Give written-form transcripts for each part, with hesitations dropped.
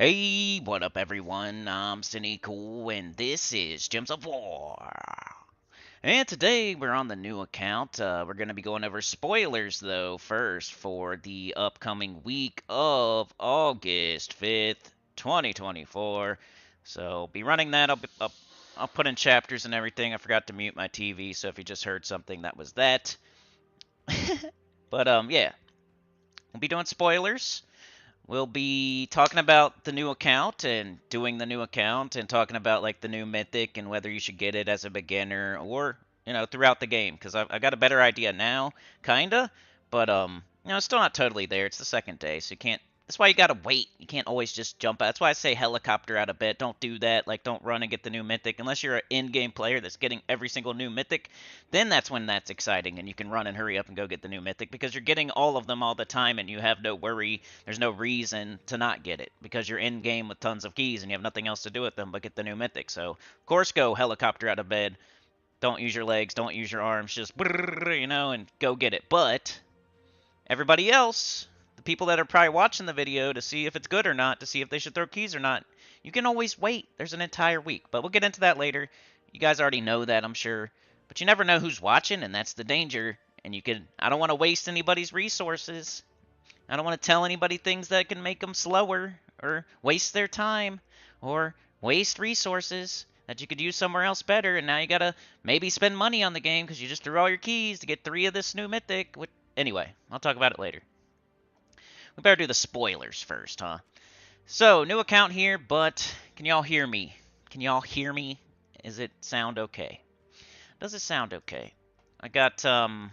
Hey, what up, everyone? I'm Cinny Cool, and this is Gems of War. And today we're on the new account. We're going to be going over spoilers, though, first for the upcoming week of August 5th, 2024. So, be running that. I'll put in chapters and everything. I forgot to mute my TV, so if you just heard something, that was that. But, yeah, we'll be doing spoilers. We'll be talking about the new account and doing the new account and talking about like the new mythic and whether you should get it as a beginner or throughout the game because I got a better idea now, kinda, but it's still not totally there. It's the second day, so you can't. That's why you gotta wait. You can't always just jump out. That's why I say helicopter out of bed. Don't do that. Like, don't run and get the new mythic unless you're an in-game player that's getting every single new mythic. Then that's when that's exciting and you can run and hurry up and go get the new mythic because you're getting all of them all the time and you have no worry. There's no reason to not get it because you're in game with tons of keys and you have nothing else to do with them but get the new mythic. So of course go helicopter out of bed. Don't use your legs, don't use your arms, just and go get it. But everybody else, the people that are probably watching the video to see if it's good or not, to see if they should throw keys or not, you can always wait. There's an entire week, but we'll get into that later. You guys already know that, I'm sure. But you never know who's watching, and that's the danger. And I don't want to waste anybody's resources. I don't want to tell anybody things that can make them slower, or waste their time, or waste resources that you could use somewhere else better, and now you gotta maybe spend money on the game because you just threw all your keys to get 3 of this new mythic. Anyway, I'll talk about it later. We better do the spoilers first, huh? So, new account here, but can y'all hear me? Can y'all hear me? Is it sound okay? Does it sound okay? I got the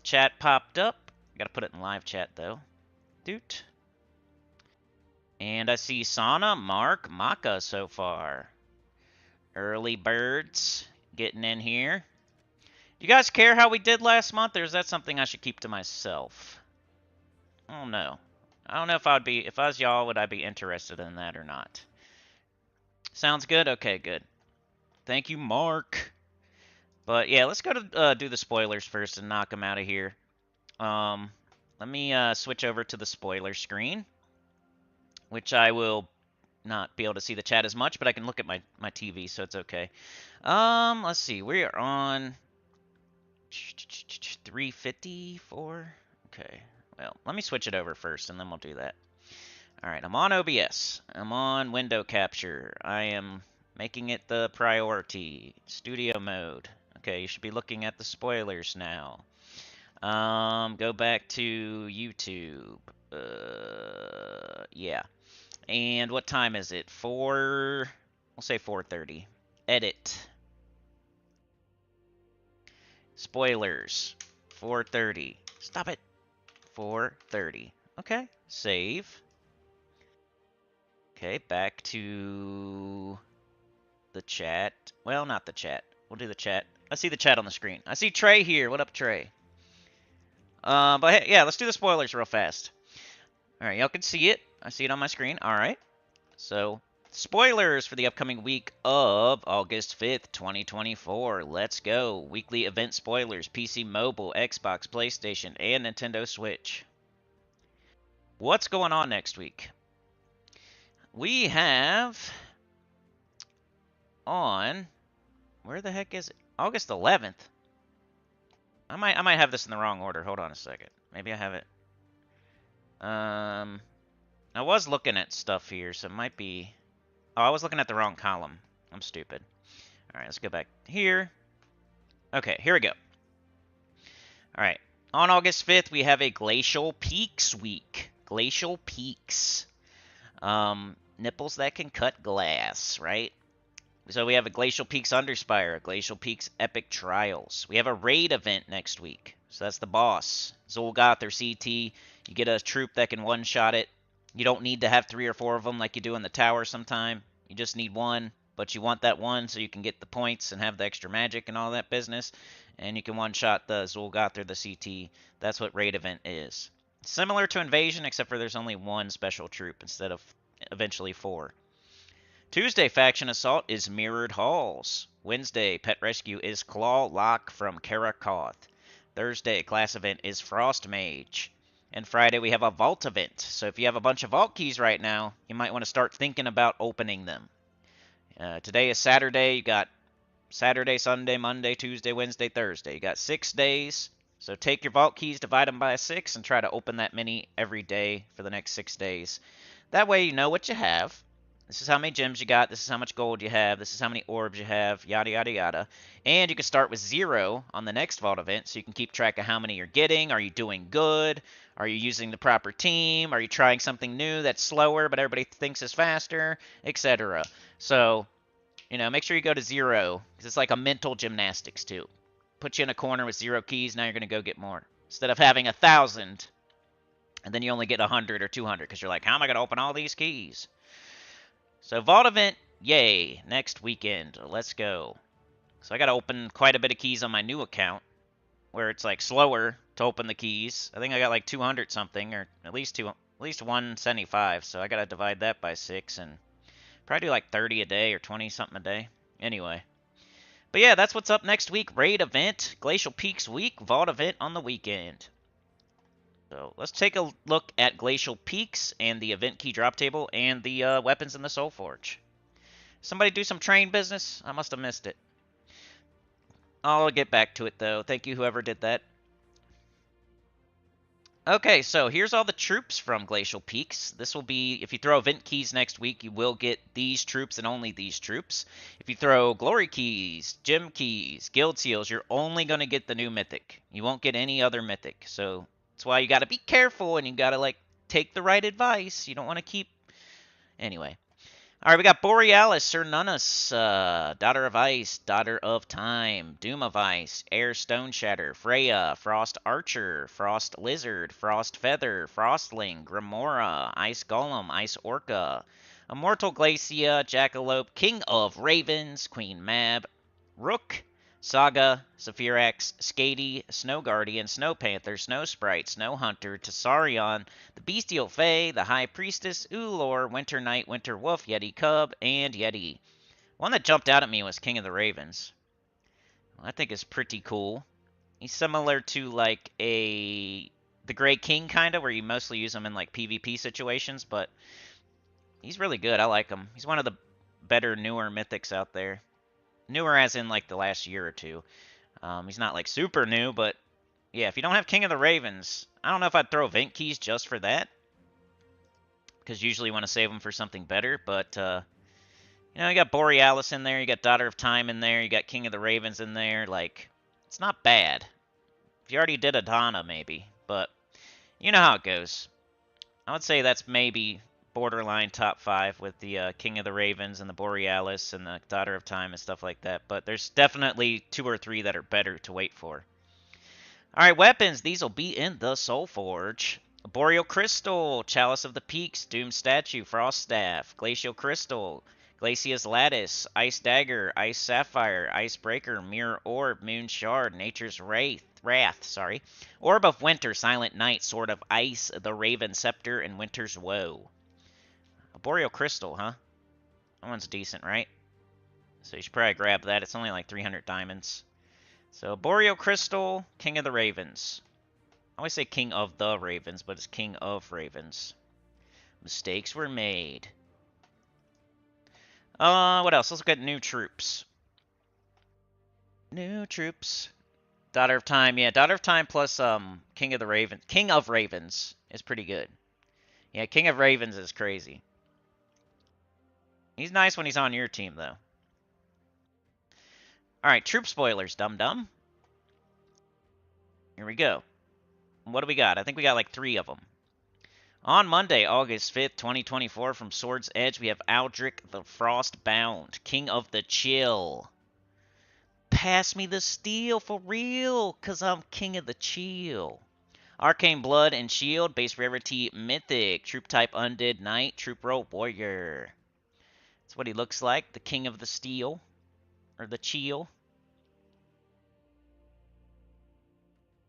chat popped up. Gotta put it in live chat though. Doot. And I see Sana, Mark, Maka so far. Early birds getting in here. Do you guys care how we did last month, or is that something I should keep to myself? I don't know. I don't know if if I was y'all, would I be interested in that or not? Sounds good? Okay, good. Thank you, Mark. But yeah, let's go to do the spoilers first and knock them out of here. Let me switch over to the spoiler screen, which I will not be able to see the chat as much, but I can look at my TV, so it's okay. Let's see. We are on 354. Okay. Well, let me switch it over first, and then we'll do that. All right, I'm on OBS. I'm on window capture. I am making it the priority. Studio mode. Okay, you should be looking at the spoilers now. Go back to YouTube. Yeah. And what time is it? We'll say 4:30. Edit. Spoilers. 4:30. Stop it. 4:30. Okay. Save. Okay, back to the chat. Well, not the chat. We'll do the chat. I see the chat on the screen. I see Trey here. What up, Trey? But hey, yeah, let's do the spoilers real fast. All right, y'all can see it. I see it on my screen. All right. So, spoilers for the upcoming week of August 5th, 2024. Let's go. Weekly event spoilers. PC Mobile, Xbox, PlayStation, and Nintendo Switch. What's going on next week? We have on... Where the heck is it? August 11th. I might have this in the wrong order. Hold on a second. Maybe I have it. I was looking at stuff here, so it might be... Oh, I was looking at the wrong column. I'm stupid. Alright, let's go back here. Okay, here we go. Alright, on August 5th, we have a Glacial Peaks week. Glacial Peaks. Nipples that can cut glass, right? So we have a Glacial Peaks Underspire, a Glacial Peaks Epic Trials. We have a raid event next week. So that's the boss. Zul'Goth or CT. You get a troop that can one-shot it. You don't need to have 3 or 4 of them like you do in the tower sometime. You just need one, but you want that one so you can get the points and have the extra magic and all that business. And you can one-shot the Zul'Goth or the CT. That's what raid event is. Similar to Invasion, except for there's only 1 special troop instead of eventually 4. Tuesday, Faction Assault is Mirrored Halls. Wednesday, Pet Rescue is Claw Lock from Karakoth. Thursday, class event is Frost Mage. And Friday we have a vault event. So if you have a bunch of vault keys right now, you might want to start thinking about opening them. Today is Saturday. You got Saturday, Sunday, Monday, Tuesday, Wednesday, Thursday. You got 6 days. So take your vault keys, divide them by 6, and try to open that many every day for the next 6 days. That way you know what you have. This is how many gems you got. This is how much gold you have. This is how many orbs you have. Yada, yada, yada. And you can start with 0 on the next vault event, so you can keep track of how many you're getting. Are you doing good? Are you using the proper team? Are you trying something new that's slower but everybody thinks is faster? Etc. So, make sure you go to 0, because it's like a mental gymnastics too. Put you in a corner with 0 keys, now you're going to go get more. Instead of having 1,000, and then you only get 100 or 200, because you're like, how am I going to open all these keys? So vault event, yay, next weekend, let's go. So I got to open quite a bit of keys on my new account, where it's like slower to open the keys. I think I got like 200 something, or at least 175, so I got to divide that by 6, and probably do like 30 a day or 20 something a day. Anyway. But yeah, that's what's up next week. Raid event, Glacial Peaks week, vault event on the weekend. So let's take a look at Glacial Peaks and the event key drop table and the weapons in the Soul Forge. Somebody do some train business? I must have missed it. I'll get back to it though. Thank you whoever did that. Okay, so here's all the troops from Glacial Peaks. This will be, if you throw event keys next week, you will get these troops and only these troops. If you throw glory keys, gem keys, guild seals, you're only going to get the new mythic. You won't get any other mythic. So that's why you got to be careful and you got to like take the right advice. You don't want to keep... Anyway. All right, we got Borealis, Sir Nunus, Daughter of Ice, Daughter of Time, Doom of Ice, Air Stone Shatter, Freya, Frost Archer, Frost Lizard, Frost Feather, Frostling, Grimora, Ice Golem, Ice Orca, Immortal Glacia, Jackalope, King of Ravens, Queen Mab, Rook, Saga, Saphirax, Skady, Snow Guardian, Snow Panther, Snow Sprite, Snow Hunter, Tessarion, the Bestial Fae, the High Priestess, Ulor, Winter Knight, Winter Wolf, Yeti Cub, and Yeti. One that jumped out at me was King of the Ravens. I think is pretty cool. He's similar to like the Grey King kind of, where you mostly use him in like PvP situations, but he's really good. I like him. He's one of the better, newer mythics out there. Newer as in like the last year or two. He's not like super new, but yeah, if you don't have King of the Ravens, I don't know if I'd throw event keys just for that, because usually you want to save them for something better. But you got Borealis in there, you got Daughter of Time in there, you got King of the Ravens in there. Like, it's not bad. If you already did Adana, maybe, but you know how it goes. I would say that's maybe borderline top 5 with the King of the Ravens and the Borealis and the Daughter of Time and stuff like that. But there's definitely 2 or 3 that are better to wait for. Alright, weapons. These will be in the Soul Forge. Boreal Crystal, Chalice of the Peaks, Doom Statue, Frost Staff, Glacial Crystal, Glacia's Lattice, Ice Dagger, Ice Sapphire, Ice Breaker, Mirror Orb, Moon Shard, Nature's Wrath, Orb of Winter, Silent Night, Sword of Ice, the Raven Scepter, and Winter's Woe. A Boreal Crystal, huh? That one's decent, right? So you should probably grab that. It's only like 300 diamonds. So Boreal Crystal, King of the Ravens. I always say King of the Ravens, but it's King of Ravens. Mistakes were made. What else? Let's look at new troops. New troops. Daughter of Time, yeah, Daughter of Time plus King of Ravens is pretty good. Yeah, King of Ravens is crazy. He's nice when he's on your team, though. Alright, troop spoilers, dum-dum. Here we go. What do we got? I think we got like 3 of them. On Monday, August 5th, 2024, from Sword's Edge, we have Aldrich the Frostbound, King of the Chill. Pass me the steel for real, cause I'm King of the Chill. Arcane Blood and Shield, base rarity Mythic, troop type Undead Knight, troop role Warrior. That's what he looks like, the King of the Steel, or the Chill.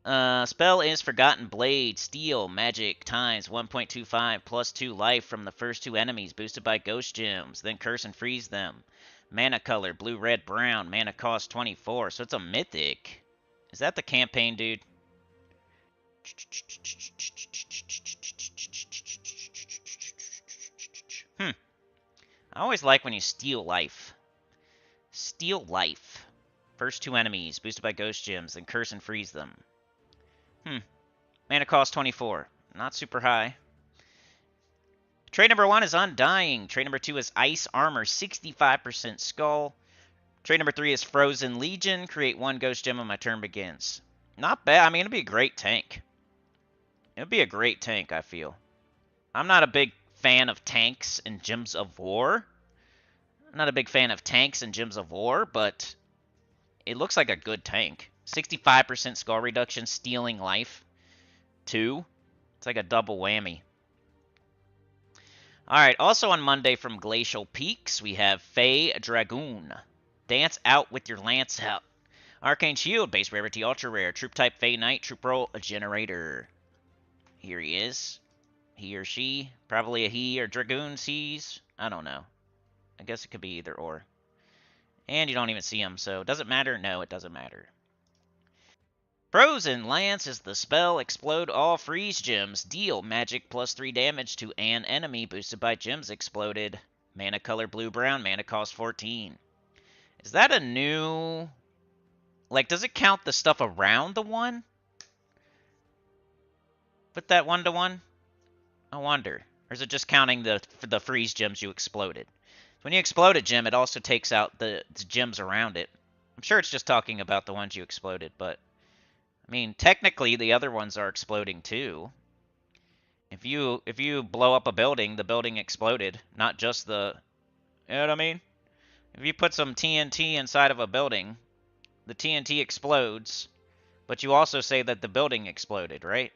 Spell is Forgotten Blade, Steel, Magic, times 1.25, plus 2 life from the first 2 enemies, boosted by Ghost Gems, then curse and freeze them. Mana color, blue, red, brown, mana cost 24, so it's a Mythic. Is that the campaign, dude? Hmm. I always like when you steal life. Steal life. First two enemies, boosted by ghost gems, then curse and freeze them. Mana cost 24. Not super high. Trait number 1 is Undying. Trait number 2 is Ice Armor, 65% Skull. Trait number 3 is Frozen Legion. Create 1 ghost gem when my turn begins. Not bad. I mean, it'd be a great tank. It'd be a great tank, I feel. I'm not a big fan of tanks and Gems of War. I'm not a big fan of tanks and Gems of War, but it looks like a good tank. 65% skull reduction, stealing life. 2. It's like a double whammy. Alright, also on Monday from Glacial Peaks, we have Fey Dragoon. Dance out with your lance out. Arcane Shield, base rarity, ultra rare. Troop type Fey Knight, troop roll, a generator. Here he is. He or she. Probably a he or Dragoon sees. I don't know. I guess it could be either or. And you don't even see him, so does it matter? No, it doesn't matter. Frozen Lance is the spell. Explode all freeze gems. Deal magic plus 3 damage to an enemy boosted by gems exploded. Mana color blue-brown. Mana cost 14. Is that a new... Like, does it count the stuff around the one? With that 1-to-1? I wonder. Or is it just counting the freeze gems you exploded? When you explode a gem, it also takes out the gems around it. I'm sure it's just talking about the ones you exploded, but... I mean, technically, the other ones are exploding too. If you blow up a building, the building exploded, not just the... You know what I mean? If you put some TNT inside of a building, the TNT explodes, but you also say that the building exploded, right?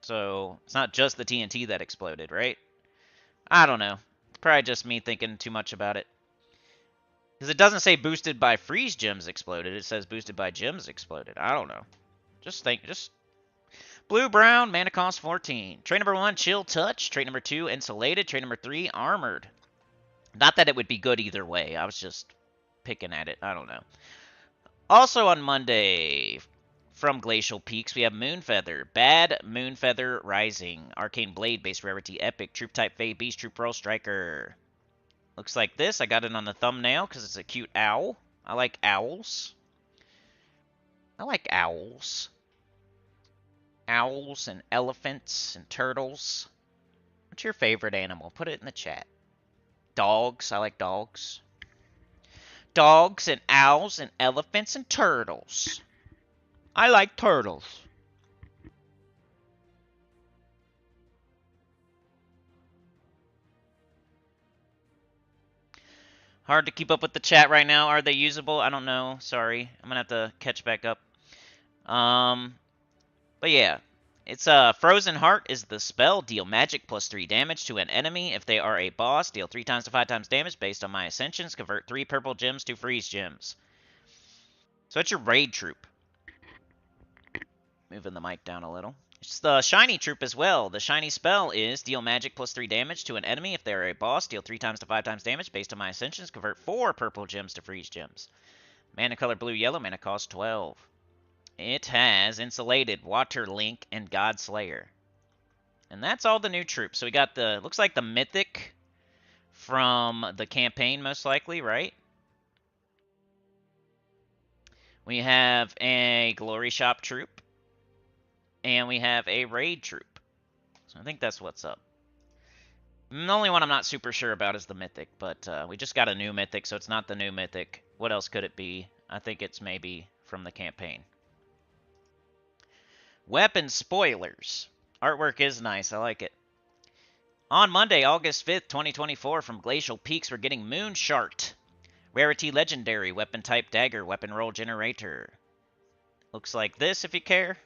So, it's not just the TNT that exploded, right? I don't know. It's probably just me thinking too much about it. Because it doesn't say boosted by freeze gems exploded, it says boosted by gems exploded. I don't know. Just blue-brown, mana cost 14. Trait number 1, Chill Touch. Trait number 2, Insulated. Trait number 3, Armored. Not that it would be good either way. I was just picking at it. I don't know. Also on Monday, from Glacial Peaks, we have Moonfeather. Bad Moonfeather Rising. Arcane Blade, base rarity, epic. Troop type Fey, Beast, Troop Roll, Striker. Looks like this. I got it on the thumbnail because it's a cute owl. I like owls. I like owls. Owls and elephants and turtles. What's your favorite animal? Put it in the chat. Dogs. I like dogs. Dogs and owls and elephants and turtles. I like turtles. Hard to keep up with the chat right now. Are they usable? I don't know. Sorry. I'm going to have to catch back up. But yeah. It's Frozen Heart is the spell. Deal magic plus 3 damage to an enemy. If they are a boss, deal 3 times to 5 times damage based on my ascensions. Convert 3 purple gems to freeze gems. So it's your raid troop. Moving the mic down a little. It's the shiny troop as well. The shiny spell is deal magic plus 3 damage to an enemy. If they are a boss, deal 3 times to 5 times damage based on my ascensions. Convert 4 purple gems to freeze gems. Mana color blue-yellow. Mana cost 12. It has Insulated, Water Link, and God Slayer. And that's all the new troops. So we got the, looks like the Mythic from the campaign, most likely, right? We have a Glory Shop troop. And we have a Raid troop. So I think that's what's up. The only one I'm not super sure about is the Mythic, but we just got a new Mythic, so it's not the new Mythic. What else could it be? I think it's maybe from the campaign. Weapon spoilers. Artwork is nice. I like it. On Monday, August 5th, 2024, from Glacial Peaks, we're getting Moonshart. Rarity Legendary. Weapon type Dagger. Weapon roll generator. Looks like this if you care.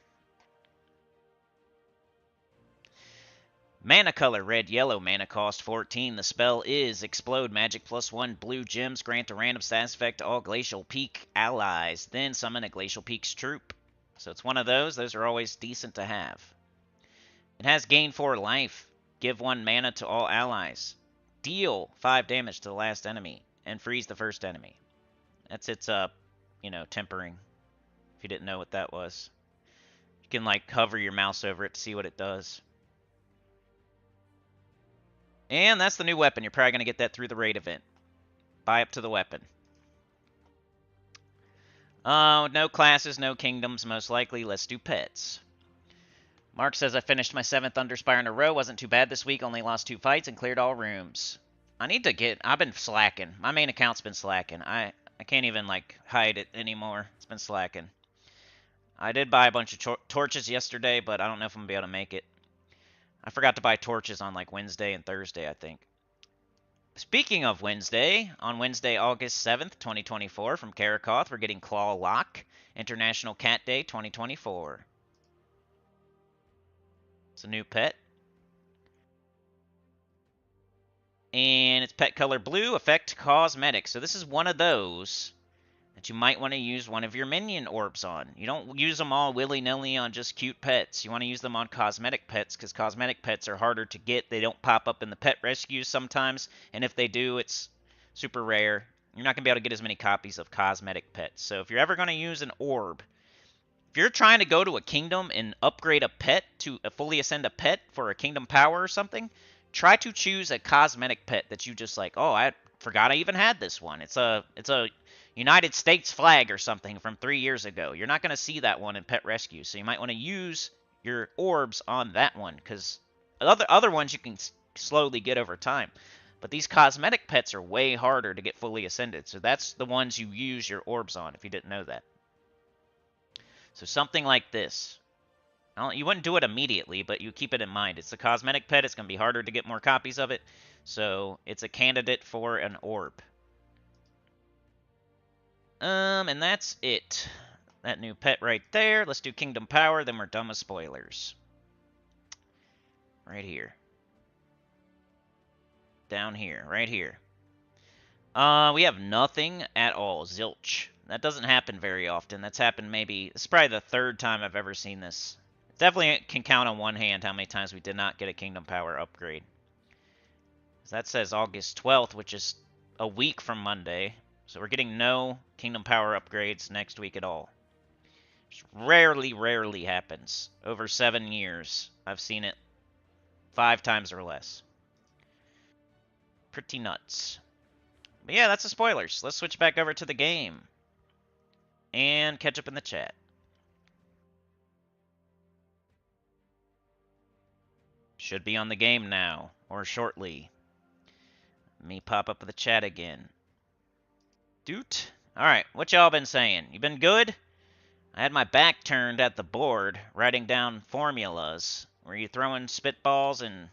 Mana color, red, yellow, mana cost 14. The spell is Explode, magic plus 1, blue gems, grant a random status effect to all Glacial Peak allies. Then summon a Glacial Peaks troop. So it's one of those. Those are always decent to have. It has gain 4 life. Give 1 mana to all allies. Deal 5 damage to the last enemy. And freeze the first enemy. That's its, tempering. If you didn't know what that was. can, like, hover your mouse over it to see what it does. And that's the new weapon. You're probably going to get that through the raid event. Buy up to the weapon. No classes, no kingdoms, most likely. Let's do pets. Mark says, I finished my 7th Underspire in a row. Wasn't too bad this week. Only lost 2 fights and cleared all rooms. I need to get... I've been slacking. My main account's been slacking. I can't even, like, hide it anymore. It's been slacking. I did buy a bunch of torches yesterday, but I don't know if I'm going to be able to make it. I forgot to buy torches on, like, Wednesday and Thursday, I think. Speaking of Wednesday, on Wednesday, August 7th, 2024, from Karakoth, we're getting Claw Lock, International Cat Day 2024. It's a new pet. And it's pet color blue, effect cosmetic. So this is one of those that you might want to use one of your minion orbs on. You don't use them all willy-nilly on just cute pets. You want to use them on cosmetic pets, because cosmetic pets are harder to get. They don't pop up in the pet rescues sometimes, and if they do, it's super rare. You're not going to be able to get as many copies of cosmetic pets. So if you're ever going to use an orb, if you're trying to go to a kingdom and upgrade a pet to fully ascend a pet for a kingdom power or something, try to choose a cosmetic pet that you just like, oh, I forgot I even had this one. It's a United States flag or something from 3 years ago. You're not going to see that one in Pet Rescue, so you might want to use your orbs on that one, because other ones you can slowly get over time. But these cosmetic pets are way harder to get fully ascended, so that's the ones you use your orbs on, if you didn't know that. So something like this. You wouldn't do it immediately, but you keep it in mind. It's a cosmetic pet. It's going to be harder to get more copies of it, so it's a candidate for an orb. And that's it. That new pet right there. Let's do Kingdom Power, then we're done with spoilers. Right here. Down here, right here. We have nothing at all. Zilch. That doesn't happen very often. That's happened maybe... This is probably the 3rd time I've ever seen this. Definitely can count on one hand how many times we did not get a Kingdom Power upgrade. That says August 12th, which is a week from Monday. So we're getting no Kingdom Power upgrades next week at all. Which rarely happens. Over 7 years, I've seen it 5 times or less. Pretty nuts. But yeah, that's the spoilers. Let's switch back over to the game. And catch up in the chat. Should be on the game now, or shortly. Let me pop up the chat again. Doot. Alright, what y'all been saying? You been good? I had my back turned at the board, writing down formulas. Were you throwing spitballs and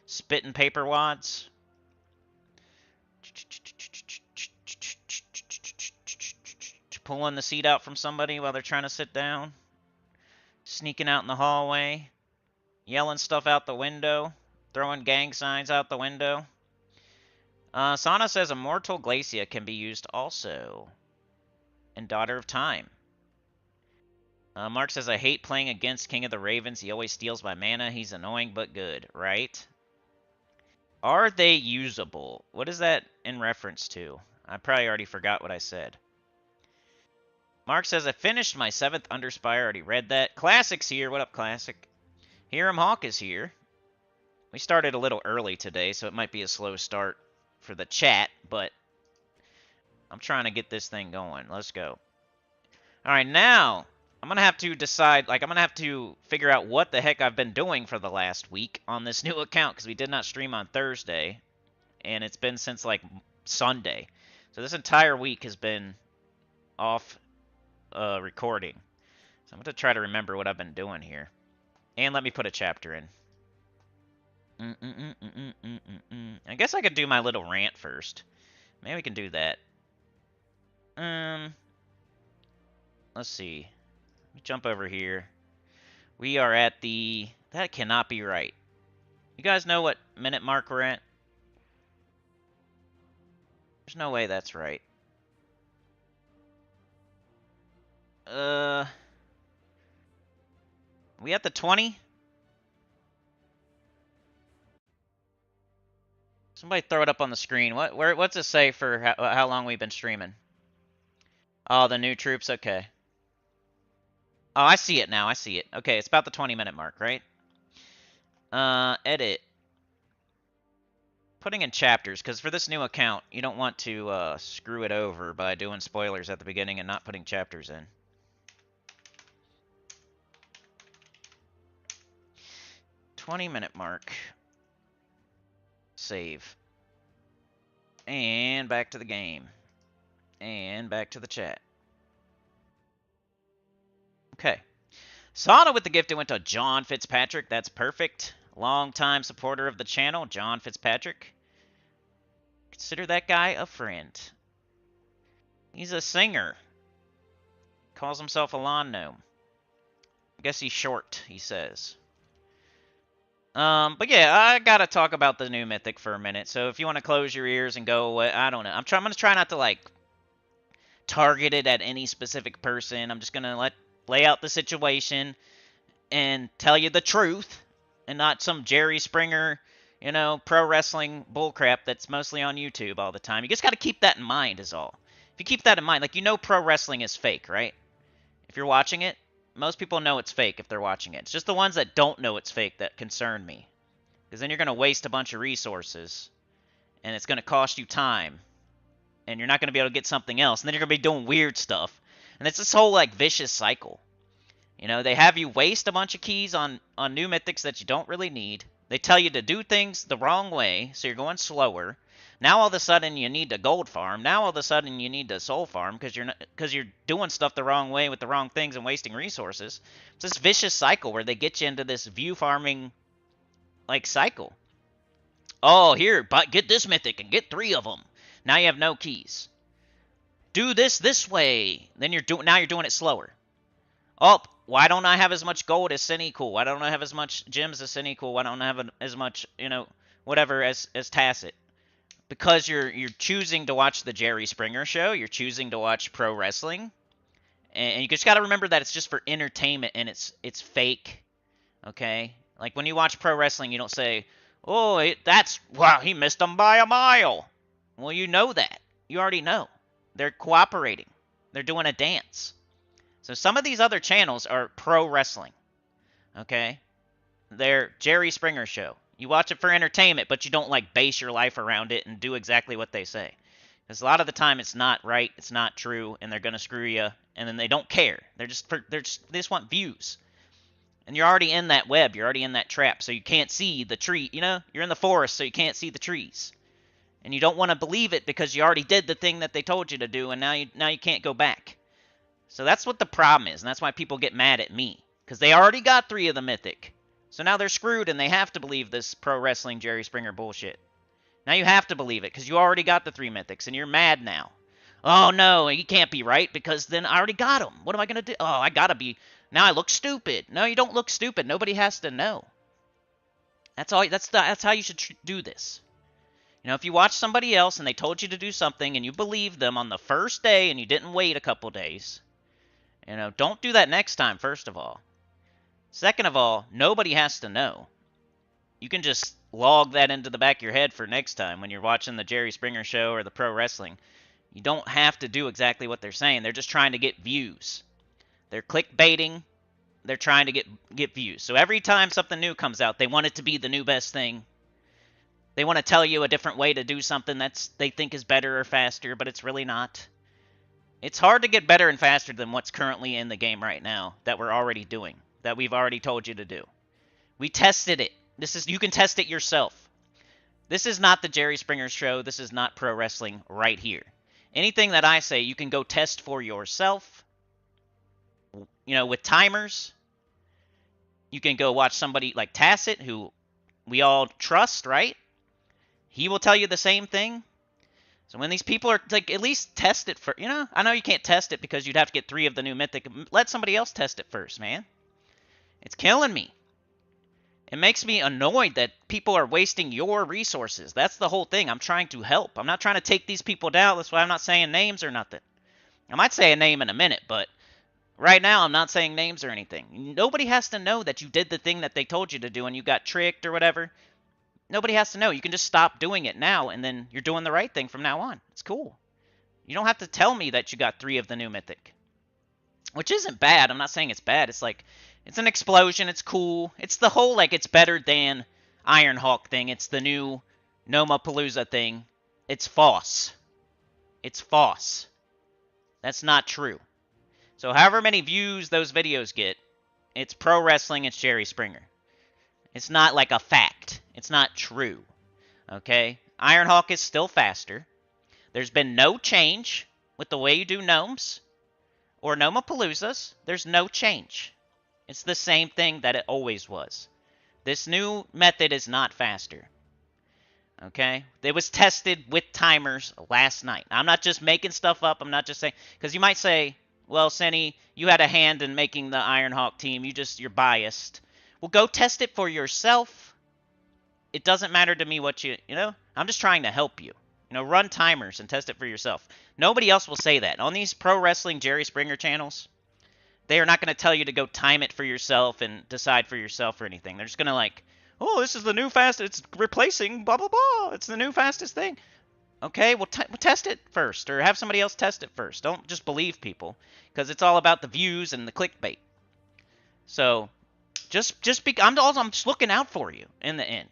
spitting paper wads? Pulling the seat out from somebody while they're trying to sit down? Sneaking out in the hallway? Yelling stuff out the window? Throwing gang signs out the window? Sana says Immortal Glacia can be used also. And Daughter of Time. Mark says, I hate playing against King of the Ravens. He always steals my mana. He's annoying but good, right? Are they usable? What is that in reference to? I probably already forgot what I said. Mark says, I finished my 7th Underspire. Already read that. Classic's here. What up, Classic? Hiram Hawk is here. We started a little early today, so it might be a slow start for the chat, but I'm trying to get this thing going. Let's go. Alright, now, I'm going to have to decide, like, I'm going to have to figure out what the heck I've been doing for the last week on this new account, because we did not stream on Thursday, and it's been since, like, Sunday. So this entire week has been off recording. So I'm going to try to remember what I've been doing here. And let me put a chapter in. I guess I could do my little rant first. Maybe we can do that. Let's see. Let me jump over here. We are at the... That cannot be right. You guys know what minute mark we're at? There's no way that's right. We at the 20? Somebody throw it up on the screen. What's it say for how long we've been streaming? Oh, the new troops? Okay. Oh, I see it now. I see it. Okay, it's about the 20-minute mark, right? Edit. Putting in chapters, because for this new account, you don't want to screw it over by doing spoilers at the beginning and not putting chapters in. 20-minute mark. Save. And back to the game. And back to the chat. Okay. Sauna with the gift, it went to John Fitzpatrick. That's perfect. Long-time supporter of the channel, John Fitzpatrick. Consider that guy a friend. He's a singer. Calls himself a lawn gnome. I guess he's short, he says. But yeah, I gotta talk about the new Mythic for a minute. So if you want to close your ears and go away, I don't know. I'm gonna try not to like target it at any specific person. I'm just gonna lay out the situation and tell you the truth, and not some Jerry Springer, pro wrestling bullcrap that's mostly on YouTube all the time. You just gotta keep that in mind, is all. If you keep that in mind, like pro wrestling is fake, right? If you're watching it, most people know it's fake if they're watching it. It's just the ones that don't know it's fake that concern me. Because then you're going to waste a bunch of resources, and it's going to cost you time, and you're not going to be able to get something else, and then you're going to be doing weird stuff. And it's this whole, like, vicious cycle. They have you waste a bunch of keys on new mythics that you don't really need. They tell you to do things the wrong way, so you're going slower. Now all of a sudden you need to gold farm. Now all of a sudden you need to soul farm because you're doing stuff the wrong way with the wrong things and wasting resources. It's this vicious cycle where they get you into this view farming like cycle. Oh, here, get this mythic and get 3 of them. Now you have no keys. Do this way. Then now you're doing it slower. Oh, why don't I have as much gold as Cool? Why don't I have as much gems as Cool? Why don't I have as much, whatever as Tacit? Because you're choosing to watch the Jerry Springer show, you're choosing to watch pro wrestling, and you just got to remember that it's just for entertainment and it's fake, okay? Like when you watch pro wrestling, you don't say, "Oh, wow, he missed them by a mile." Well, you know that. You already know. They're cooperating. They're doing a dance. So some of these other channels are pro wrestling, okay? They're Jerry Springer show. You watch it for entertainment, but you don't like base your life around it and do exactly what they say. Because a lot of the time it's not right, it's not true, and they're gonna screw you, and then they don't care. They just want views. And you're already in that web, you're already in that trap, so you can't see the tree. You're in the forest, so you can't see the trees. And you don't want to believe it because you already did the thing that they told you to do, and now you can't go back. So that's what the problem is, and that's why people get mad at me. Because they already got 3 of the mythic. So now they're screwed, and they have to believe this pro wrestling Jerry Springer bullshit. Now you have to believe it, because you already got the 3 mythics, and you're mad now. Oh, no, you can't be right, because then I already got them. What am I going to do? Oh, I got to be... Now I look stupid. No, you don't look stupid. Nobody has to know. That's all. That's how you should do this. If you watch somebody else, and they told you to do something, and you believed them on the first day, and you didn't wait a couple days, don't do that next time, first of all. Second of all, nobody has to know. You can just log that into the back of your head for next time when you're watching the Jerry Springer show or the pro wrestling. You don't have to do exactly what they're saying. They're just trying to get views. They're clickbaiting. They're trying to get views. So every time something new comes out, they want it to be the new best thing. They want to tell you a different way to do something they think is better or faster, but it's really not. It's hard to get better and faster than what's currently in the game right now that we're already doing, that we've already told you to do. We tested it. You can test it yourself. This is not the Jerry Springer show. This is not pro wrestling right here. Anything that I say, you can go test for yourself. With timers. You can go watch somebody like Tacit, who we all trust, right? He will tell you the same thing. So when these people are, like, at least test it for, I know you can't test it because you'd have to get 3 of the new mythic. Let somebody else test it first, man. It's killing me. It makes me annoyed that people are wasting your resources. That's the whole thing. I'm trying to help. I'm not trying to take these people down. That's why I'm not saying names or nothing. I might say a name in a minute, but right now I'm not saying names or anything. Nobody has to know that you did the thing that they told you to do and you got tricked or whatever. Nobody has to know. You can just stop doing it now, and then you're doing the right thing from now on. It's cool. You don't have to tell me that you got 3 of the new mythic. which isn't bad. I'm not saying it's bad. It's like, it's an explosion. It's cool. It's the whole, like, it's better than Ironhawk thing. It's the new Nomapalooza thing. It's false. It's false. That's not true. So however many views those videos get, it's pro wrestling, it's Jerry Springer. It's not like a fact. It's not true. Okay? Ironhawk is still faster. There's been no change with the way you do gnomes or Nomapaloozas. There's no change. It's the same thing that it always was. This new method is not faster. Okay? It was tested with timers last night. I'm not just making stuff up. I'm not just saying, because you might say, well, Senny, you had a hand in making the Ironhawk team. You're biased. Well, go test it for yourself. It doesn't matter to me what you know, I'm just trying to help you. You know, run timers and test it for yourself. Nobody else will say that. On these pro wrestling Jerry Springer channels, they are not going to tell you to go time it for yourself and decide for yourself or anything. They're just going to like, oh, this is the new fastest, it's replacing blah, blah, blah. It's the new fastest thing. Okay, well, test it first, or have somebody else test it first. Don't just believe people, because it's all about the views and the clickbait. So, I'm just looking out for you in the end.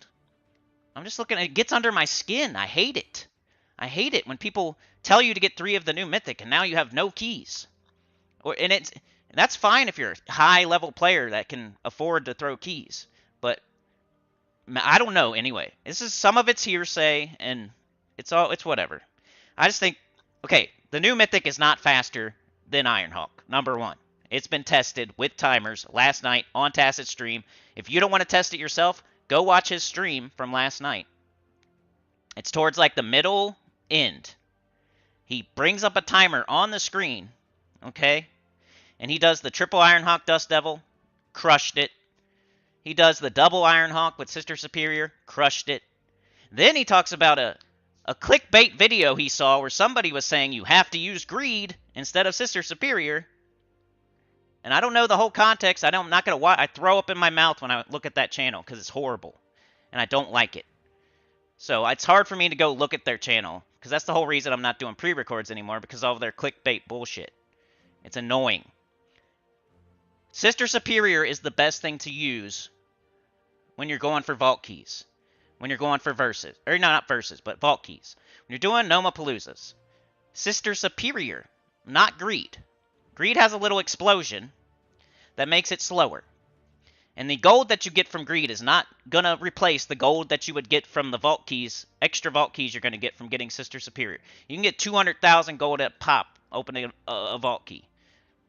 I'm just looking, it gets under my skin. I hate it. I hate it when people tell you to get 3 of the new Mythic, and now you have no keys. And that's fine if you're a high-level player that can afford to throw keys. But I don't know anyway. Some of it's hearsay, and it's whatever. I just think, okay, the new Mythic is not faster than Ironhawk, number 1. It's been tested with timers last night on Tacit's stream. If you don't want to test it yourself, go watch his stream from last night. It's towards like the middle end. He brings up a timer on the screen, okay? And he does the triple Ironhawk Dust Devil, crushed it. He does the double Ironhawk with Sister Superior, crushed it. Then he talks about a clickbait video he saw where somebody was saying you have to use Greed instead of Sister Superior. And I don't know the whole context. I'm not going to watch. I throw up in my mouth when I look at that channel because it's horrible. And I don't like it. So it's hard for me to go look at their channel. Because that's the whole reason I'm not doing pre-records anymore. Because of all their clickbait bullshit. It's annoying. Sister Superior is the best thing to use when you're going for vault keys. When you're going for verses. Or not verses, but vault keys. When you're doing Nomapaloozas. Sister Superior, not Greed. Greed has a little explosion that makes it slower. And the gold that you get from Greed is not going to replace the gold that you would get from the vault keys, extra vault keys you're going to get from getting Sister Superior. You can get 200,000 gold at pop opening a vault key.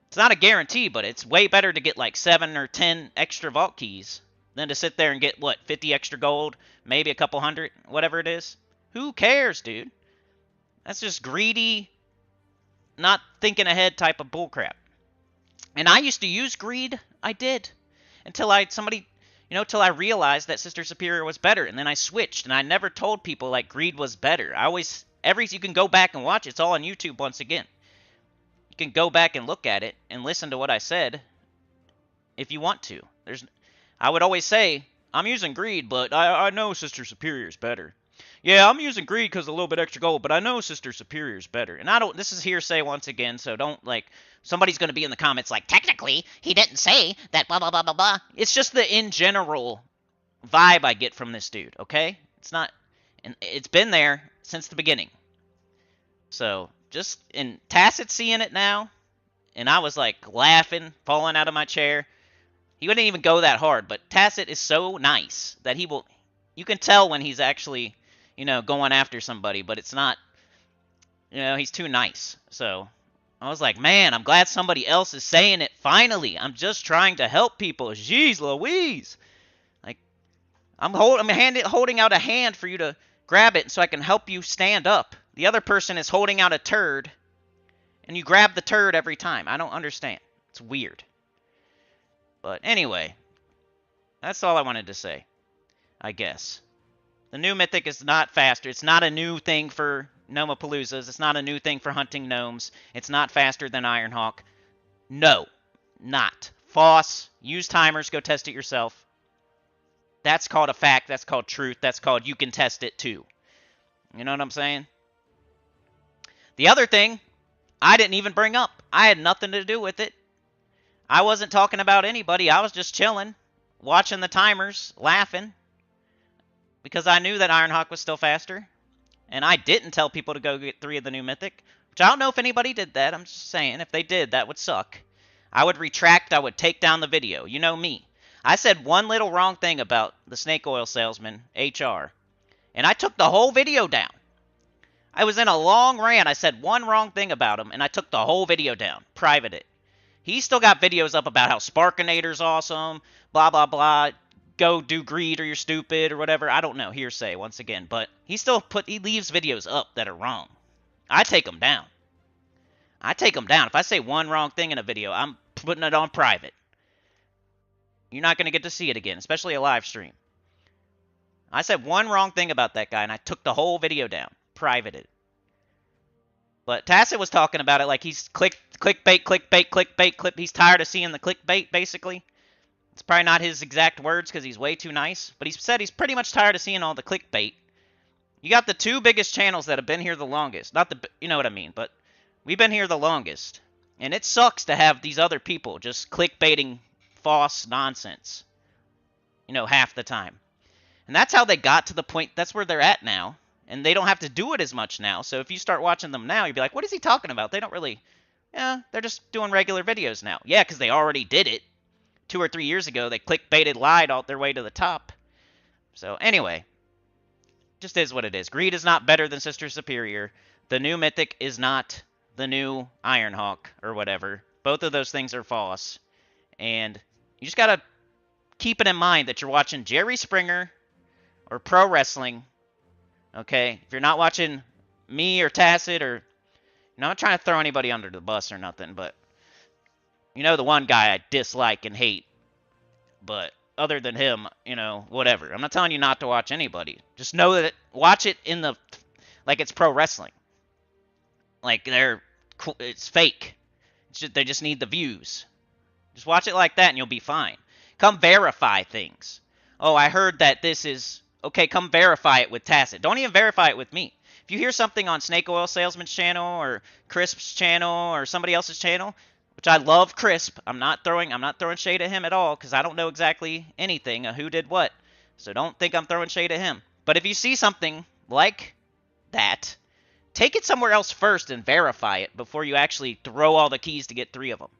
It's not a guarantee, but it's way better to get like 7 or 10 extra vault keys than to sit there and get, 50 extra gold, maybe a couple hundred, whatever it is. Who cares, dude? That's just greedy, not thinking ahead type of bullcrap. And I used to use Greed. I did. Until till I realized that Sister Superior was better. And then I switched. And I never told people, Greed was better. You can go back and watch. It's all on YouTube once again. You can go back and look at it and listen to what I said if you want to. I would always say, I'm using Greed, but I know Sister Superior is better. Yeah, I'm using Greed because a little bit extra gold, but I know Sister Superior is better. And this is hearsay once again, so don't, somebody's going to be in the comments technically, he didn't say that blah, blah, blah, blah, blah. It's just the in general vibe I get from this dude, okay? And it's been there since the beginning. So, and Tacit seeing it now, and I was, laughing, falling out of my chair. He wouldn't even go that hard, but Tacit is so nice that you can tell when he's actually, going after somebody, but it's not, he's too nice. So I was like, man, I'm glad somebody else is saying it finally. I'm just trying to help people. Jeez Louise. I'm holding out a hand for you to grab it so I can help you stand up. The other person is holding out a turd, and you grab the turd every time. I don't understand. It's weird. But anyway, that's all I wanted to say, I guess. The new Mythic is not faster. It's not a new thing for Nomapaloozas. It's not a new thing for hunting gnomes. It's not faster than Ironhawk. No, not. False. Use timers. Go test it yourself. That's called a fact. That's called truth. That's called you can test it too. You know what I'm saying? The other thing, I didn't even bring up. I had nothing to do with it. I wasn't talking about anybody. I was just chilling, watching the timers, laughing, because I knew that Ironhawk was still faster. And I didn't tell people to go get 3 of the new Mythic, which I don't know if anybody did that. I'm just saying, if they did, that would suck. I would retract. I would take down the video. You know me. I said one little wrong thing about the snake oil salesman, HR, and I took the whole video down. I was in a long rant. I said one wrong thing about him, and I took the whole video down. Private it. He's still got videos up about how Sparkinator's awesome, blah, blah, blah. Go do greed or you're stupid or whatever. I don't know. Hearsay, once again. But he leaves videos up that are wrong. I take them down. I take them down. If I say one wrong thing in a video, I'm putting it on private. You're not going to get to see it again, especially a live stream. I said one wrong thing about that guy, and I took the whole video down. Privated. But Tacit was talking about it like he's clickbait. He's tired of seeing the clickbait, basically. It's probably not his exact words because he's way too nice. But he said he's pretty much tired of seeing all the clickbait. You got the 2 biggest channels that have been here the longest. Not the, you know what I mean, but we've been here the longest. And it sucks to have these other people just clickbaiting false nonsense. You know, half the time. And that's how they got to the point, that's where they're at now. And they don't have to do it as much now. So if you start watching them now, you'd be like, what is he talking about? They don't really, yeah, they're just doing regular videos now. Yeah, because they already did it. 2 or 3 years ago, they clickbaited, lied all their way to the top. So anyway, just is what it is. Greed is not better than Sister Superior. The new Mythic is not the new Ironhawk or whatever. Both of those things are false. And you just got to keep it in mind that you're watching Jerry Springer or pro wrestling. Okay? If you're not watching me or Tacit or... I'm not trying to throw anybody under the bus or nothing, but... You know the one guy I dislike and hate. But other than him, you know, whatever. I'm not telling you not to watch anybody. Just know that... Watch it in the... Like it's pro wrestling. Like they're... It's fake. They just need the views. Just watch it like that and you'll be fine. Come verify things. Oh, I heard that this is... Okay, come verify it with Tacit. Don't even verify it with me. If you hear something on Snake Oil Salesman's channel or Crisp's channel or somebody else's channel, which I love Crisp. I'm not throwing shade at him at all because I don't know exactly anything of who did what. So don't think I'm throwing shade at him. But if you see something like that, take it somewhere else first and verify it before you actually throw all the keys to get 3 of them.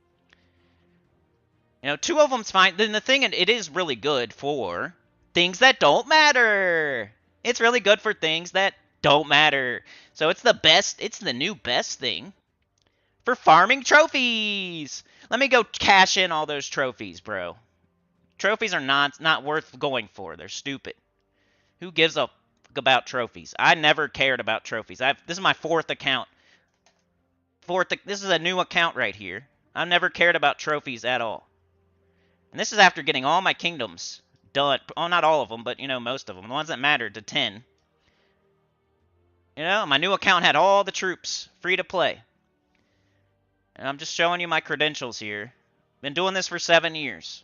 You know, 2 of them's fine. Then the thing, it is really good for things that don't matter. It's really good for things that don't matter. So it's the best, it's the new best thing for farming trophies. Let me go cash in all those trophies, bro. Trophies are not worth going for. They're stupid. Who gives a fuck about trophies? I never cared about trophies. This is my 4th account. This is a new account right here. I've never cared about trophies at all. And this is after getting all my kingdoms done. Oh, not all of them, but, you know, most of them. The ones that mattered to 10. You know, my new account had all the troops free to play. And I'm just showing you my credentials here. Been doing this for 7 years.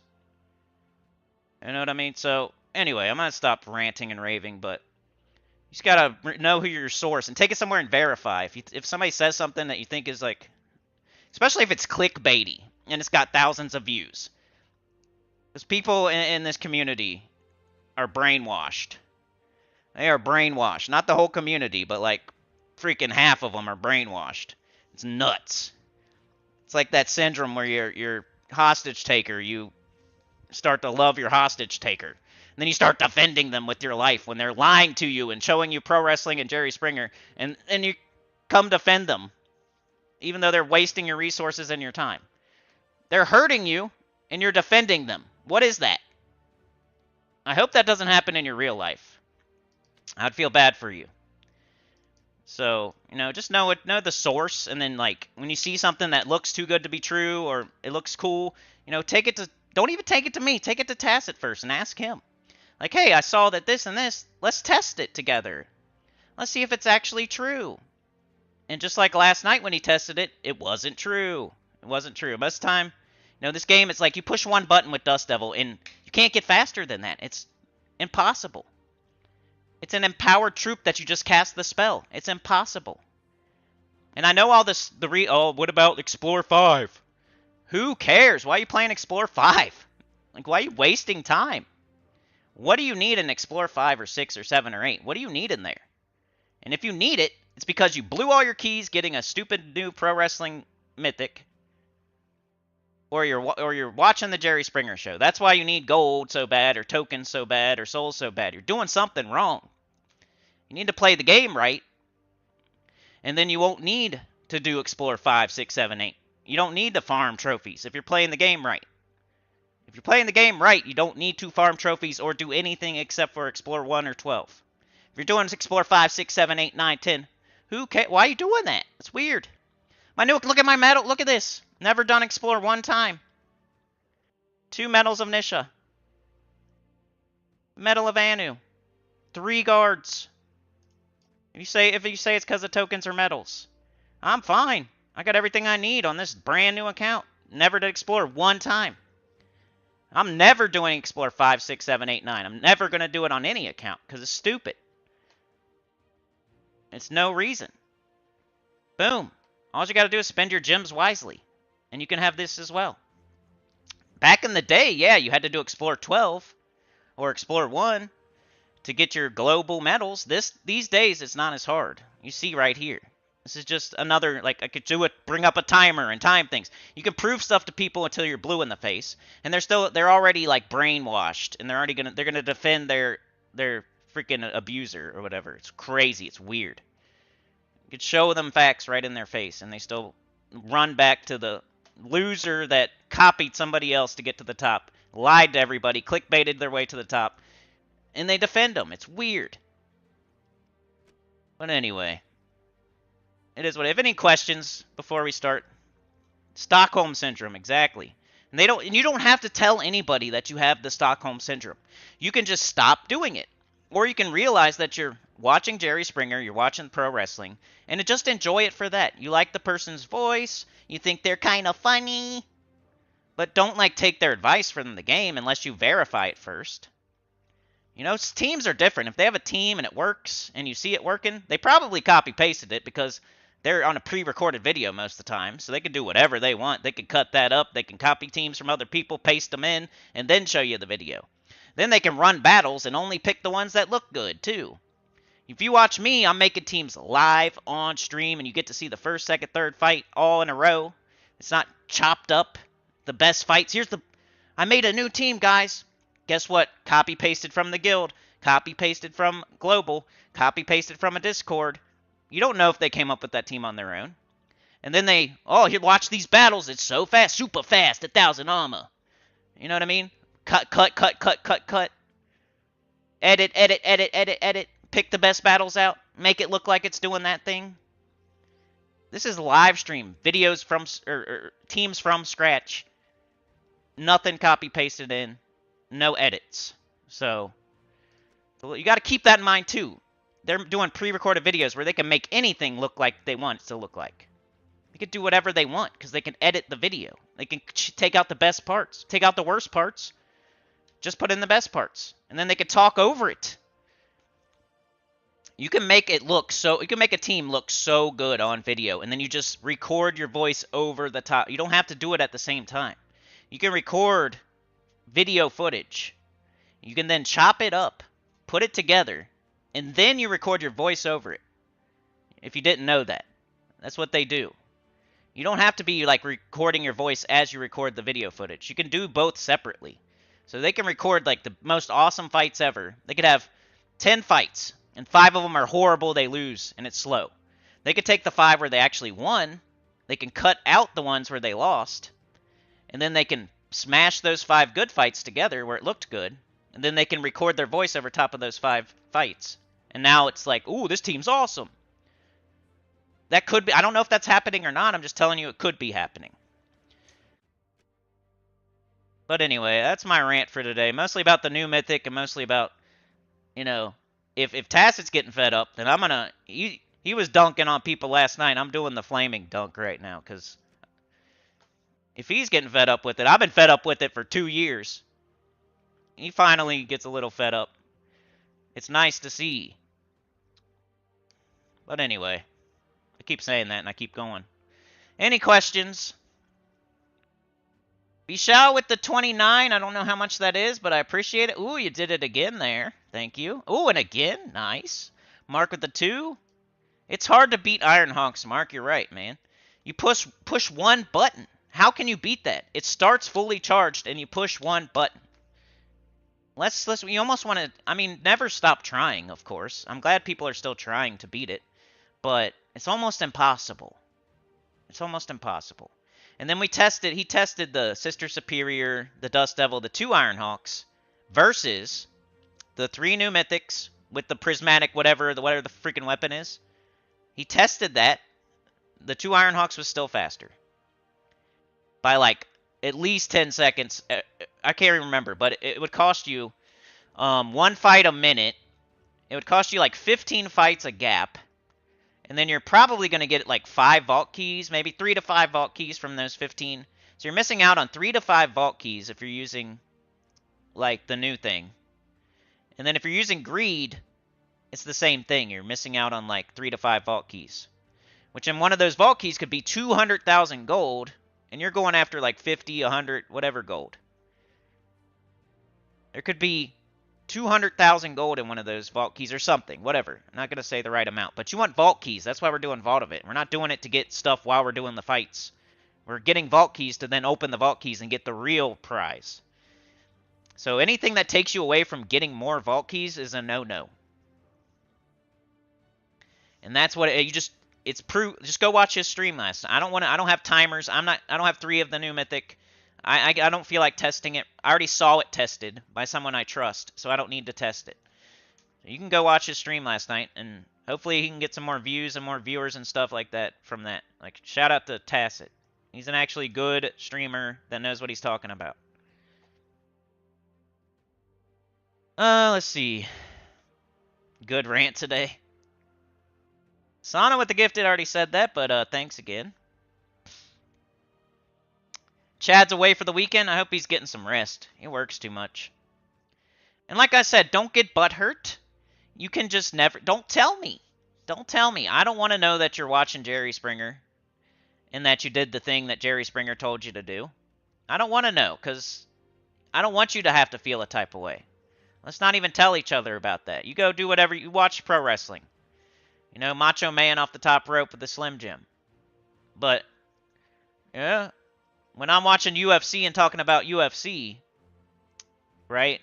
You know what I mean? So, anyway, I'm going to stop ranting and raving, but you just got to know who your source and take it somewhere and verify. If somebody says something that you think is like, especially if it's clickbaity and it's got thousands of views. Because people in this community are brainwashed. They are brainwashed. Not the whole community, but like freaking half of them are brainwashed. It's nuts. It's like that syndrome where you're hostage taker. You start to love your hostage taker. And then you start defending them with your life when they're lying to you and showing you pro wrestling and Jerry Springer. And you come defend them. Even though they're wasting your resources and your time. They're hurting you and you're defending them. What is that? I hope that doesn't happen in your real life. I'd feel bad for you. So, you know, just know the source, and then, like, when you see something that looks too good to be true, or it looks cool, you know, don't even take it to me. Take it to Tacit first and ask him. Like, hey, I saw that this and this. Let's test it together. Let's see if it's actually true. And just like last night when he tested it, it wasn't true. It wasn't true. Most of the time, you know, this game, it's like you push one button with Dust Devil, and you can't get faster than that. It's impossible. It's an empowered troop that you just cast the spell. It's impossible. And I know all this, oh, what about Explore 5? Who cares? Why are you playing Explore 5? Like, why are you wasting time? What do you need in Explore 5 or 6 or 7 or 8? What do you need in there? And if you need it, it's because you blew all your keys getting a stupid new pro wrestling mythic, or you're watching the Jerry Springer show. That's why you need gold so bad, or tokens so bad, or souls so bad. You're doing something wrong. You need to play the game right, and then you won't need to do Explore 5, 6, 7, 8. You don't need to farm trophies if you're playing the game right. If you're playing the game right, you don't need to farm trophies or do anything except for Explore 1 or 12. If you're doing Explore 5, 6, 7, 8, 9, 10, who cares? Why are you doing that? It's weird. Look at my medal. Look at this. Never done Explore one time. 2 medals of Nisha. Medal of Anu. 3 guards. If you say it's because of tokens or medals, I'm fine. I got everything I need on this brand new account. Never did Explore one time. I'm never doing Explore 5, 6, 7, 8, 9. I'm never going to do it on any account because it's stupid. It's no reason. Boom. All you got to do is spend your gems wisely, and you can have this as well. Back in the day, yeah, you had to do Explore 12 or Explore 1 to get your global medals. These days, it's not as hard. You see right here. This is just another, like, I could do it, bring up a timer and time things. You can prove stuff to people until you're blue in the face, and they're already like brainwashed, and they're gonna defend their freaking abuser or whatever. It's crazy. It's weird. You could show them facts right in their face, and they still run back to the loser that copied somebody else to get to the top, lied to everybody, clickbaited their way to the top, and they defend them. It's weird. But anyway. It is what. If any questions before we start? Stockholm Syndrome, exactly. And you don't have to tell anybody that you have the Stockholm Syndrome. You can just stop doing it. Or you can realize that you're watching Jerry Springer, you're watching pro wrestling, and just enjoy it for that. You like the person's voice, you think they're kind of funny, but don't like take their advice from the game unless you verify it first. You know, teams are different. If they have a team and it works and you see it working, they probably copy-pasted it because they're on a pre-recorded video most of the time, so they can do whatever they want. They can cut that up. They can copy teams from other people, paste them in, and then show you the video. Then they can run battles and only pick the ones that look good, too. If you watch me, I'm making teams live on stream, and you get to see the first, second, third fight all in a row. It's not chopped up. The best fights. I made a new team, guys. Guess what? Copy-pasted from the guild. Copy-pasted from Global. Copy-pasted from a Discord. You don't know if they came up with that team on their own. And then here, watch these battles. It's so fast. Super fast. 1,000 armor. You know what I mean? Cut. Edit. Pick the best battles out. Make it look like it's doing that thing. This is live stream. Videos from, teams from scratch. Nothing copy-pasted in. No edits. So, you got to keep that in mind, too. They're doing pre-recorded videos where they can make anything look like they want it to look like. They can do whatever they want because they can edit the video. They can take out the best parts, take out the worst parts, just put in the best parts, and then they can talk over it. You can make a team look so good on video, and then you just record your voice over the top. You don't have to do it at the same time. You can record video footage. You can then chop it up, put it together, and then you record your voice over it. If you didn't know that. That's what they do. You don't have to be like recording your voice as you record the video footage. You can do both separately. So they can record like the most awesome fights ever. They could have 10 fights, and 5 of them are horrible, they lose, and it's slow. They could take the 5 where they actually won. They can cut out the ones where they lost. And then they can smash those 5 good fights together where it looked good. And then they can record their voice over top of those 5 fights. And now it's like, ooh, this team's awesome. That could be, I don't know if that's happening or not. I'm just telling you it could be happening. But anyway, that's my rant for today. Mostly about the new Mythic and mostly about, you know, if Tacit's getting fed up, then I'm going to, he was dunking on people last night. I'm doing the flaming dunk right now because if he's getting fed up with it, I've been fed up with it for 2 years. He finally gets a little fed up. It's nice to see. But anyway, I keep saying that and I keep going. Any questions? Vishal with the 29. I don't know how much that is, but I appreciate it. Ooh, you did it again there. Thank you. Ooh, and again. Nice. Mark with the 2. It's hard to beat Ironhawks, Mark. You're right, man. You push one button. How can you beat that? It starts fully charged, and you push one button. You almost want to, I mean, never stop trying, of course. I'm glad people are still trying to beat it, but it's almost impossible. It's almost impossible. And then he tested the Sister Superior, the Dust Devil, the 2 Ironhawks versus the 3 new Mythics with the prismatic whatever the freaking weapon is. He tested that. The 2 Ironhawks was still faster. By like at least 10 seconds. I can't even remember, but it would cost you 1 fight a minute. It would cost you like 15 fights a gap. And then you're probably going to get like 5 vault keys, maybe 3 to 5 vault keys from those 15. So you're missing out on 3 to 5 vault keys if you're using like the new thing. And then if you're using greed, it's the same thing. You're missing out on like 3 to 5 vault keys. Which in one of those vault keys could be 200,000 gold. And you're going after like 50, 100, whatever gold. There could be 200,000 gold in one of those vault keys or something. Whatever. I'm not going to say the right amount. But you want vault keys. That's why we're doing Vault of It. We're not doing it to get stuff while we're doing the fights. We're getting vault keys to then open the vault keys and get the real prize. So anything that takes you away from getting more vault keys is a no-no. And that's what you just... It's proof. Just go watch his stream last night. I don't have timers. I don't have 3 of the new Mythic. I don't feel like testing it. I already saw it tested by someone I trust, so I don't need to test it. You can go watch his stream last night, and hopefully he can get some more views and more viewers and stuff like that from that. Like, shout out to Tacit. He's an actually good streamer that knows what he's talking about. Let's see. Good rant today. Sana with the gifted already said that, but thanks again. Chad's away for the weekend. I hope he's getting some rest. He works too much. And like I said, don't get butthurt. You can just never... Don't tell me. Don't tell me. I don't want to know that you're watching Jerry Springer and that you did the thing that Jerry Springer told you to do. I don't want to know, because I don't want you to have to feel a type of way. Let's not even tell each other about that. You go do whatever. You watch pro wrestling. You know, Macho Man off the top rope with the Slim Jim. But, yeah, when I'm watching UFC and talking about UFC, right?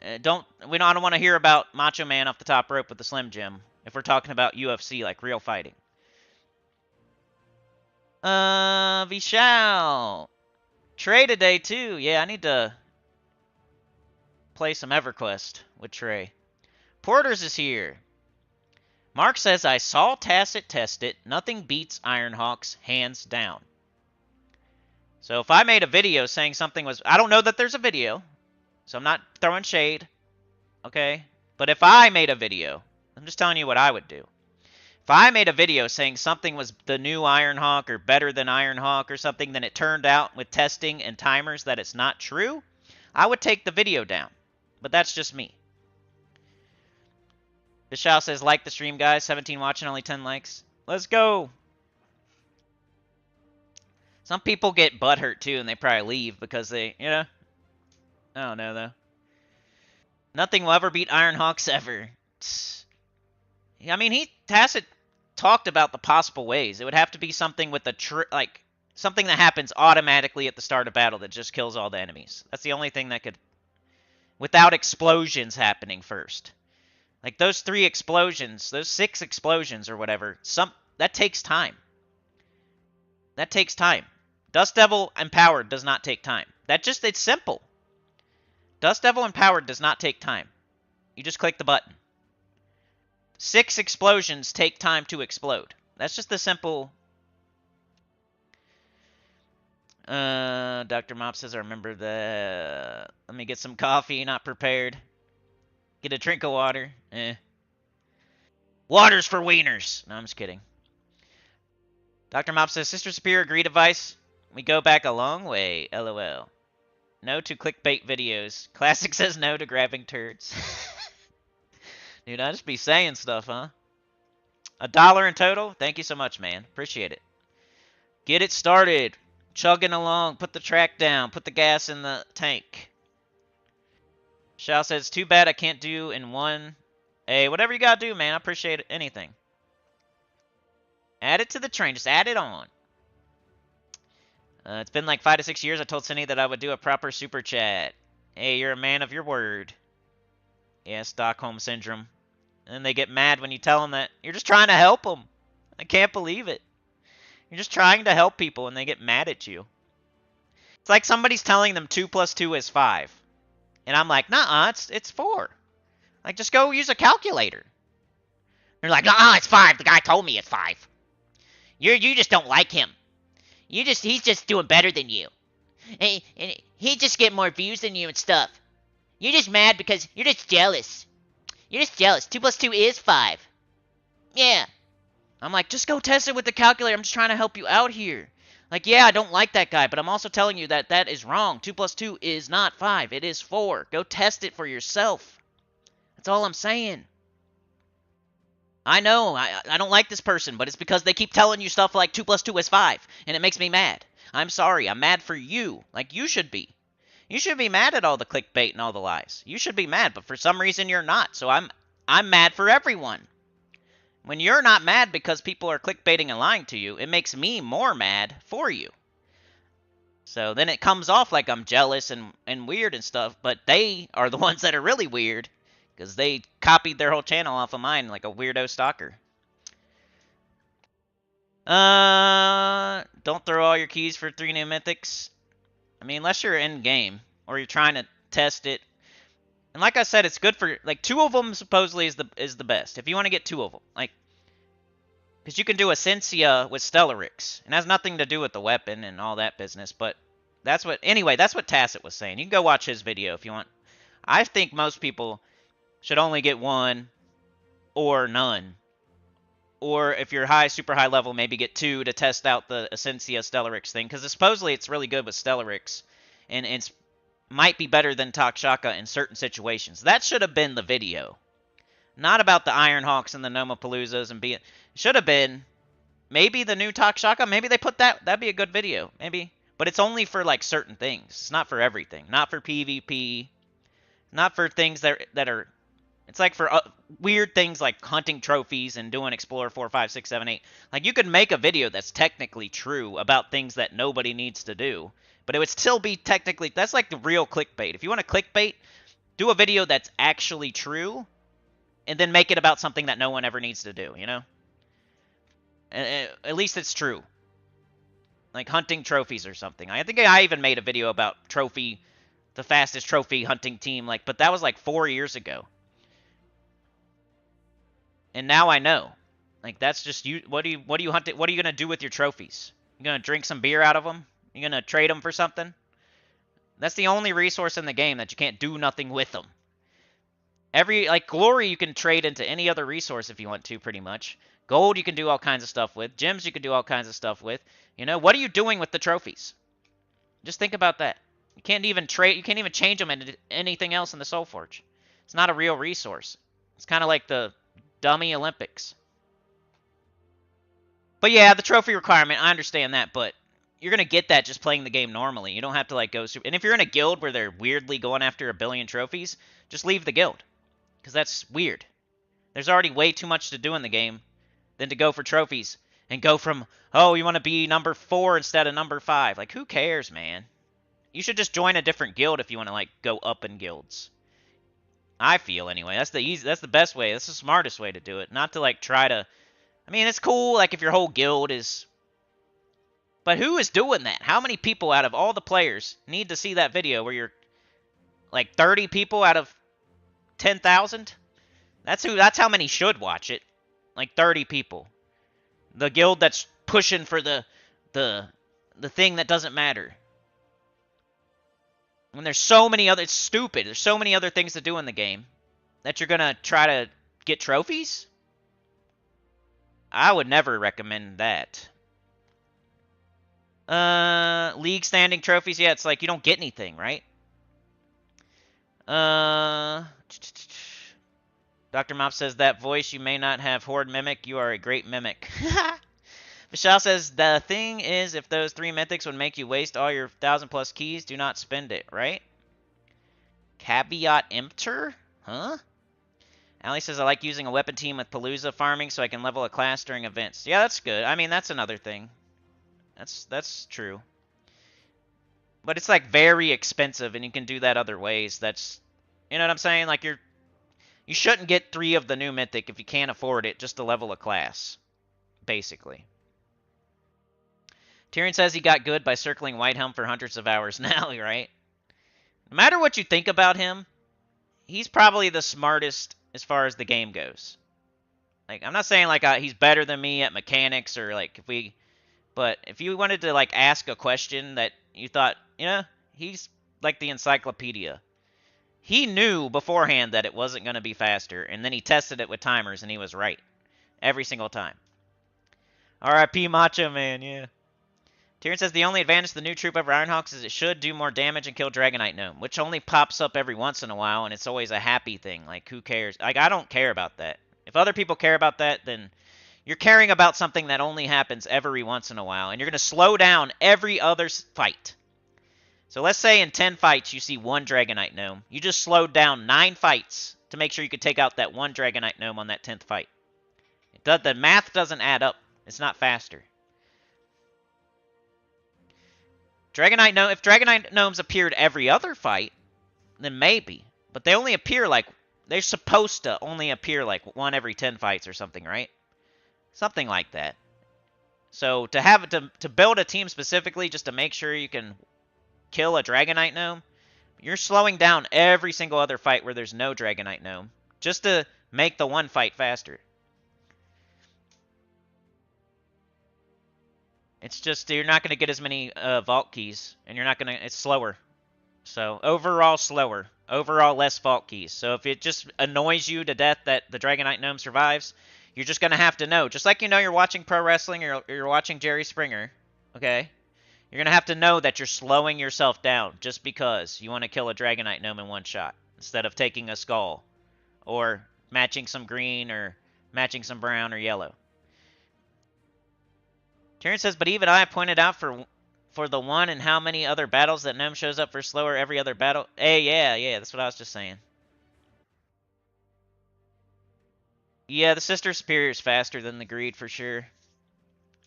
I don't want to hear about Macho Man off the top rope with the Slim Jim if we're talking about UFC, like real fighting. Vishal. Trey today, too. Yeah, I need to play some EverQuest with Trey. Porters is here. Mark says, I saw Tacit test it. Nothing beats Ironhawks, hands down. So if I made a video saying something was... I don't know that there's a video, so I'm not throwing shade, okay? But if I made a video, I'm just telling you what I would do. If I made a video saying something was the new Ironhawk or better than Ironhawk or something, then it turned out with testing and timers that it's not true, I would take the video down. But that's just me. Vishal says, like the stream, guys. 17 watching, only 10 likes. Let's go. Some people get butthurt, too, and they probably leave because they, you know. I don't know, though. Nothing will ever beat Ironhawks ever. I mean, Tacit talked about the possible ways. It would have to be something with like, something that happens automatically at the start of battle that just kills all the enemies. That's the only thing that could... Without explosions happening first. Like those 3 explosions, those 6 explosions or whatever, that takes time. That takes time. Dust Devil Empowered does not take time. It's simple. Dust Devil Empowered does not take time. You just click the button. 6 explosions take time to explode. That's just the simple... Dr. Mop says, I remember the... Let me get some coffee, not prepared. Get a drink of water. Water's for wieners. No, I'm just kidding. Dr. Mop says, Sister Superior greed advice. We go back a long way. LOL. No to clickbait videos. Classic says no to grabbing turds. Dude, I just be saying stuff, huh? $1 in total? Thank you so much, man. Appreciate it. Get it started. Chugging along. Put the track down. Put the gas in the tank. Shao says, too bad I can't do in one. Hey, whatever you gotta do, man. I appreciate anything. Add it to the train. Just add it on. It's been like 5 to 6 years. I told Cindy that I would do a proper super chat. Hey, you're a man of your word. Yeah, Stockholm Syndrome. And then they get mad when you tell them that you're just trying to help them. I can't believe it. You're just trying to help people and they get mad at you. It's like somebody's telling them 2 plus 2 is 5. And I'm like, nuh-uh, it's 4. Like, just go use a calculator. They're like, nuh-uh, it's 5. The guy told me it's 5. You just don't like him. He's just doing better than you. And he just get more views than you and stuff. You're just mad because you're just jealous. You're just jealous. 2 plus 2 is 5. Yeah. I'm like, just go test it with the calculator. I'm just trying to help you out here. Like, yeah, I don't like that guy, but I'm also telling you that that is wrong. 2 plus 2 is not 5. It is 4. Go test it for yourself. That's all I'm saying. I know, I don't like this person, but it's because they keep telling you stuff like 2 plus 2 is 5, and it makes me mad. I'm sorry. I'm mad for you. Like you should be. You should be mad at all the clickbait and all the lies. You should be mad, but for some reason you're not. So I'm mad for everyone. When you're not mad because people are clickbaiting and lying to you, it makes me more mad for you. So then it comes off like I'm jealous and weird and stuff, but they are the ones that are really weird because they copied their whole channel off of mine like a weirdo stalker. Don't throw all your keys for 3 new mythics. I mean, unless you're in game or you're trying to test it. And like I said, it's good for like 2 of them supposedly is the best. If you want to get 2 of them, like because you can do Essentia with Stellarix. And it has nothing to do with the weapon and all that business, but that's what that's what Tacit was saying. You can go watch his video if you want. I think most people should only get 1 or none. Or if you're high, super high level, maybe get 2 to test out the Essentia Stellarix thing. Because supposedly it's really good with Stellarix. And it's might be better than Takshaka in certain situations. That should have been the video. Not about the Ironhawks and the Nomapaloozas and being... Should have been maybe the new Takshaka. Maybe they put that... That'd be a good video. Maybe. But it's only for like certain things. It's not for everything. Not for PvP. Not for things that are... It's like for weird things like hunting trophies and doing Explorer 4, 5, 6, 7, 8. Like, you could make a video that's technically true about things that nobody needs to do. But it would still be technically... That's like the real clickbait. If you want to clickbait, do a video that's actually true. And then make it about something that no one ever needs to do, you know? At least it's true. Like hunting trophies or something. I think I even made a video about the fastest trophy hunting team. Like, but that was like 4 years ago. And now I know. Like, that's just you. What do you hunt? What are you gonna do with your trophies? You gonna drink some beer out of them? You gonna trade them for something? That's the only resource in the game that you can't do nothing with them. Like glory, you can trade into any other resource if you want to, pretty much. Gold, you can do all kinds of stuff with. Gems, you can do all kinds of stuff with. You know, what are you doing with the trophies? Just think about that. You can't even trade. You can't even change them into anything else in the Soul Forge. It's not a real resource. It's kind of like the dummy Olympics. But yeah, the trophy requirement, I understand that, but you're going to get that just playing the game normally. You don't have to like go super... And if you're in a guild where they're weirdly going after 1 billion trophies, just leave the guild. Because that's weird. There's already way too much to do in the game than to go for trophies and go from, oh, you want to be number 4 instead of number 5. Like, who cares, man? You should just join a different guild if you want to like go up in guilds. I feel anyway. That's the best way. That's the smartest way to do it. Not to like try to... I mean, it's cool like if your whole guild is... But who is doing that? How many people out of all the players need to see that video where you're like 30 people out of 10,000? That's how many should watch it. Like 30 people. The guild that's pushing for the thing that doesn't matter. When there's so many other... It's stupid. There's so many other things to do in the game that you're going to try to get trophies? I would never recommend that. League standing trophies. Yeah, it's like you don't get anything, right? Dr. Mop says, that voice you may not have Horde Mimic. You are a great mimic. Michelle says, the thing is, if those 3 mythics would make you waste all your 1,000+ keys, do not spend it, right? Caveat emptor? Huh? Allie says, I like using a weapon team with Palooza farming so I can level a class during events. Yeah, that's good. I mean, that's another thing. That's true. But it's like very expensive, and you can do that other ways. That's, you know what I'm saying? Like you shouldn't get 3 of the new mythic if you can't afford it just to level a class, basically. Tyrion says he got good by circling Whitehelm for hundreds of hours now, right? No matter what you think about him, he's probably the smartest as far as the game goes. Like, I'm not saying like he's better than me at mechanics or like but if you wanted to like ask a question that you thought, he's like the encyclopedia. He knew beforehand that it wasn't going to be faster, and then he tested it with timers, and he was right every single time. R.I.P. Macho Man, yeah. Tyrion says the only advantage to the new troop over Ironhawks is it should do more damage and kill Dragonite Gnome, which only pops up every once in a while, and it's always a happy thing. Like, who cares? Like, I don't care about that. If other people care about that, then you're caring about something that only happens every once in a while, and you're going to slow down every other fight. So let's say in 10 fights you see 1 Dragonite Gnome. You just slowed down 9 fights to make sure you could take out that 1 Dragonite Gnome on that 10th fight. The math doesn't add up. It's not faster. Dragonite Gnome, if Dragonite Gnomes appeared every other fight, then maybe. But they only appear like, they're supposed to only appear like 1 every 10 fights or something, right? Something like that. So to build a team specifically just to make sure you can kill a Dragonite Gnome, you're slowing down every single other fight where there's no Dragonite Gnome just to make the one fight faster. It's just you're not going to get as many vault keys, and you're not going to. It's slower. So overall slower. Overall less vault keys. So if it just annoys you to death that the Dragonite Gnome survives, you're just going to have to know. Just like you're watching pro wrestling or you're watching Jerry Springer, okay? You're going to have to know that you're slowing yourself down just because you want to kill a Dragonite Gnome in one shot instead of taking a skull or matching some green or matching some brown or yellow. Tyrion says, but even I pointed out for the one and how many other battles that Gnome shows up for slower every other battle. Hey, yeah, that's what I was just saying. Yeah, the Sister Superior is faster than the Greed for sure.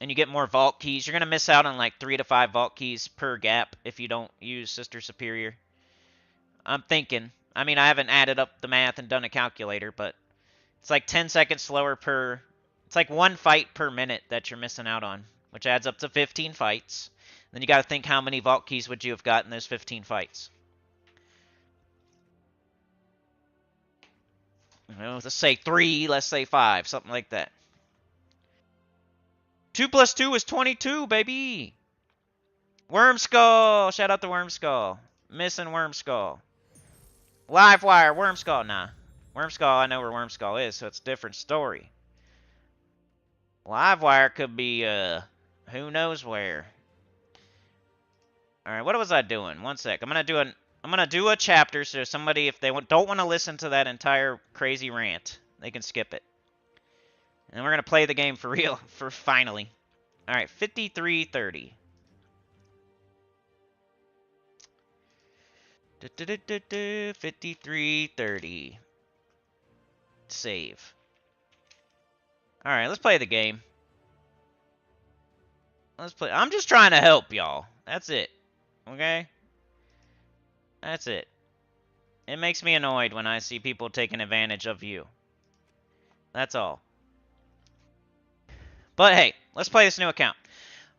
And you get more vault keys. You're going to miss out on like 3 to 5 vault keys per gap if you don't use Sister Superior. I'm thinking. I mean, I haven't added up the math and done a calculator, but it's like 10 seconds slower per... It's like 1 fight per minute that you're missing out on, which adds up to 15 fights. Then you got to think how many vault keys would you have gotten those 15 fights. Let's say 3, let's say 5, something like that. 2 plus 2 is 22, baby! Wormskull! Shout out to Wormskull. Missing Wormskull. Livewire, Wormskull. Nah. Wormskull, I know where Wormskull is, so it's a different story. Livewire could be, who knows where. Alright, what was I doing? One sec. I'm gonna do a chapter, so somebody, if they don't want to listen to that entire crazy rant, they can skip it. And then we're gonna play the game for real, for finally. Alright, 53:30. 53:30. Save. Alright, let's play the game. Let's play. I'm just trying to help y'all. That's it. Okay? That's it. It makes me annoyed when I see people taking advantage of you. That's all. But hey, let's play this new account.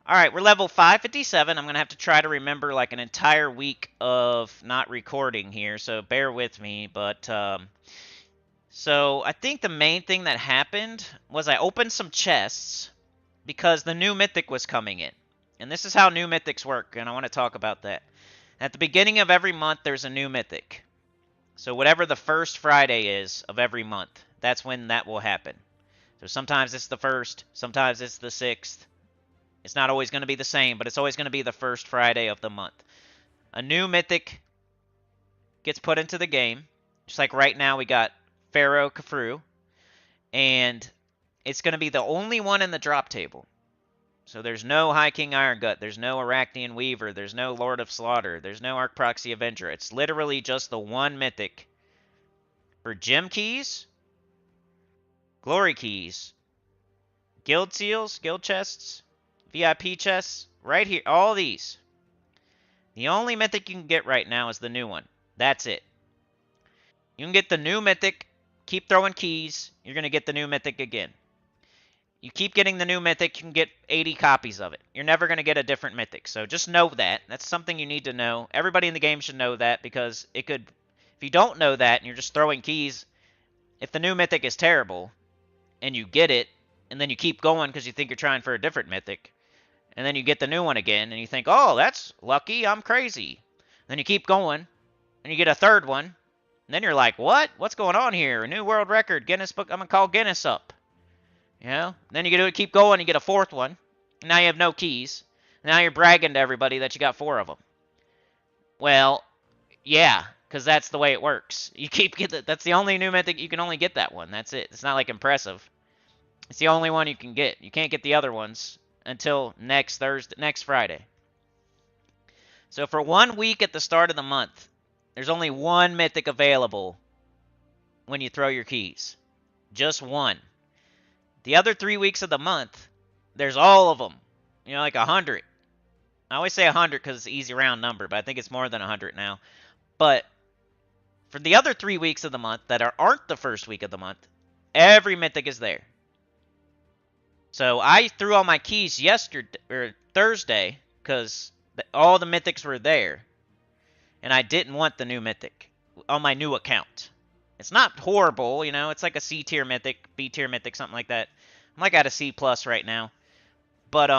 Alright, we're level 557. I'm going to have to try to remember like an entire week of not recording here, so bear with me. But, so I think the main thing that happened was I opened some chests because the new Mythic was coming in. And this is how new Mythics work, and I want to talk about that. At the beginning of every month, there's a new Mythic. So whatever the first Friday is of every month, that's when that will happen. So sometimes it's the 1st, sometimes it's the 6th. It's not always going to be the same, but it's always going to be the first Friday of the month. A new Mythic gets put into the game. Just like right now we got Pharaoh Khafru. And it's going to be the only one in the drop table. So there's no High King Irongut, there's no Arachnean Weaver, there's no Lord of Slaughter, there's no Arc Proxy Avenger. It's literally just the one mythic for gem keys, glory keys, guild seals, guild chests, VIP chests, right here. All these. The only mythic you can get right now is the new one. That's it. You can get the new mythic, keep throwing keys, you're going to get the new mythic again. You keep getting the new mythic, you can get 80 copies of it. You're never going to get a different mythic. So just know that. That's something you need to know. Everybody in the game should know that, because it could, if you don't know that and you're just throwing keys, if the new mythic is terrible and you get it, and then you keep going because you think you're trying for a different mythic, and then you get the new one again and you think, oh, that's lucky, I'm crazy. Then you keep going and you get a third one, and then you're like, what? What's going on here? A new world record, Guinness Book, I'm going to call Guinness up. You know? Then you keep going, you get a fourth one. Now you have no keys. Now you're bragging to everybody that you got 4 of them. Well, yeah, because that's the way it works. You keep that's the only new mythic, you can only get that one. That's it. It's not like impressive. It's the only one you can get. You can't get the other ones until next Friday. So for 1 week at the start of the month, there's only one mythic available when you throw your keys. Just one. The other 3 weeks of the month, there's all of them. You know, like 100. I always say 100 because it's an easy round number, but I think it's more than 100 now. But for the other 3 weeks of the month that aren't the first week of the month, every mythic is there. So I threw all my keys Thursday because all the mythics were there. And I didn't want the new mythic on my new account. It's not horrible, you know. It's like a C tier mythic, B tier mythic, something like that. I'm like at a C plus right now. But,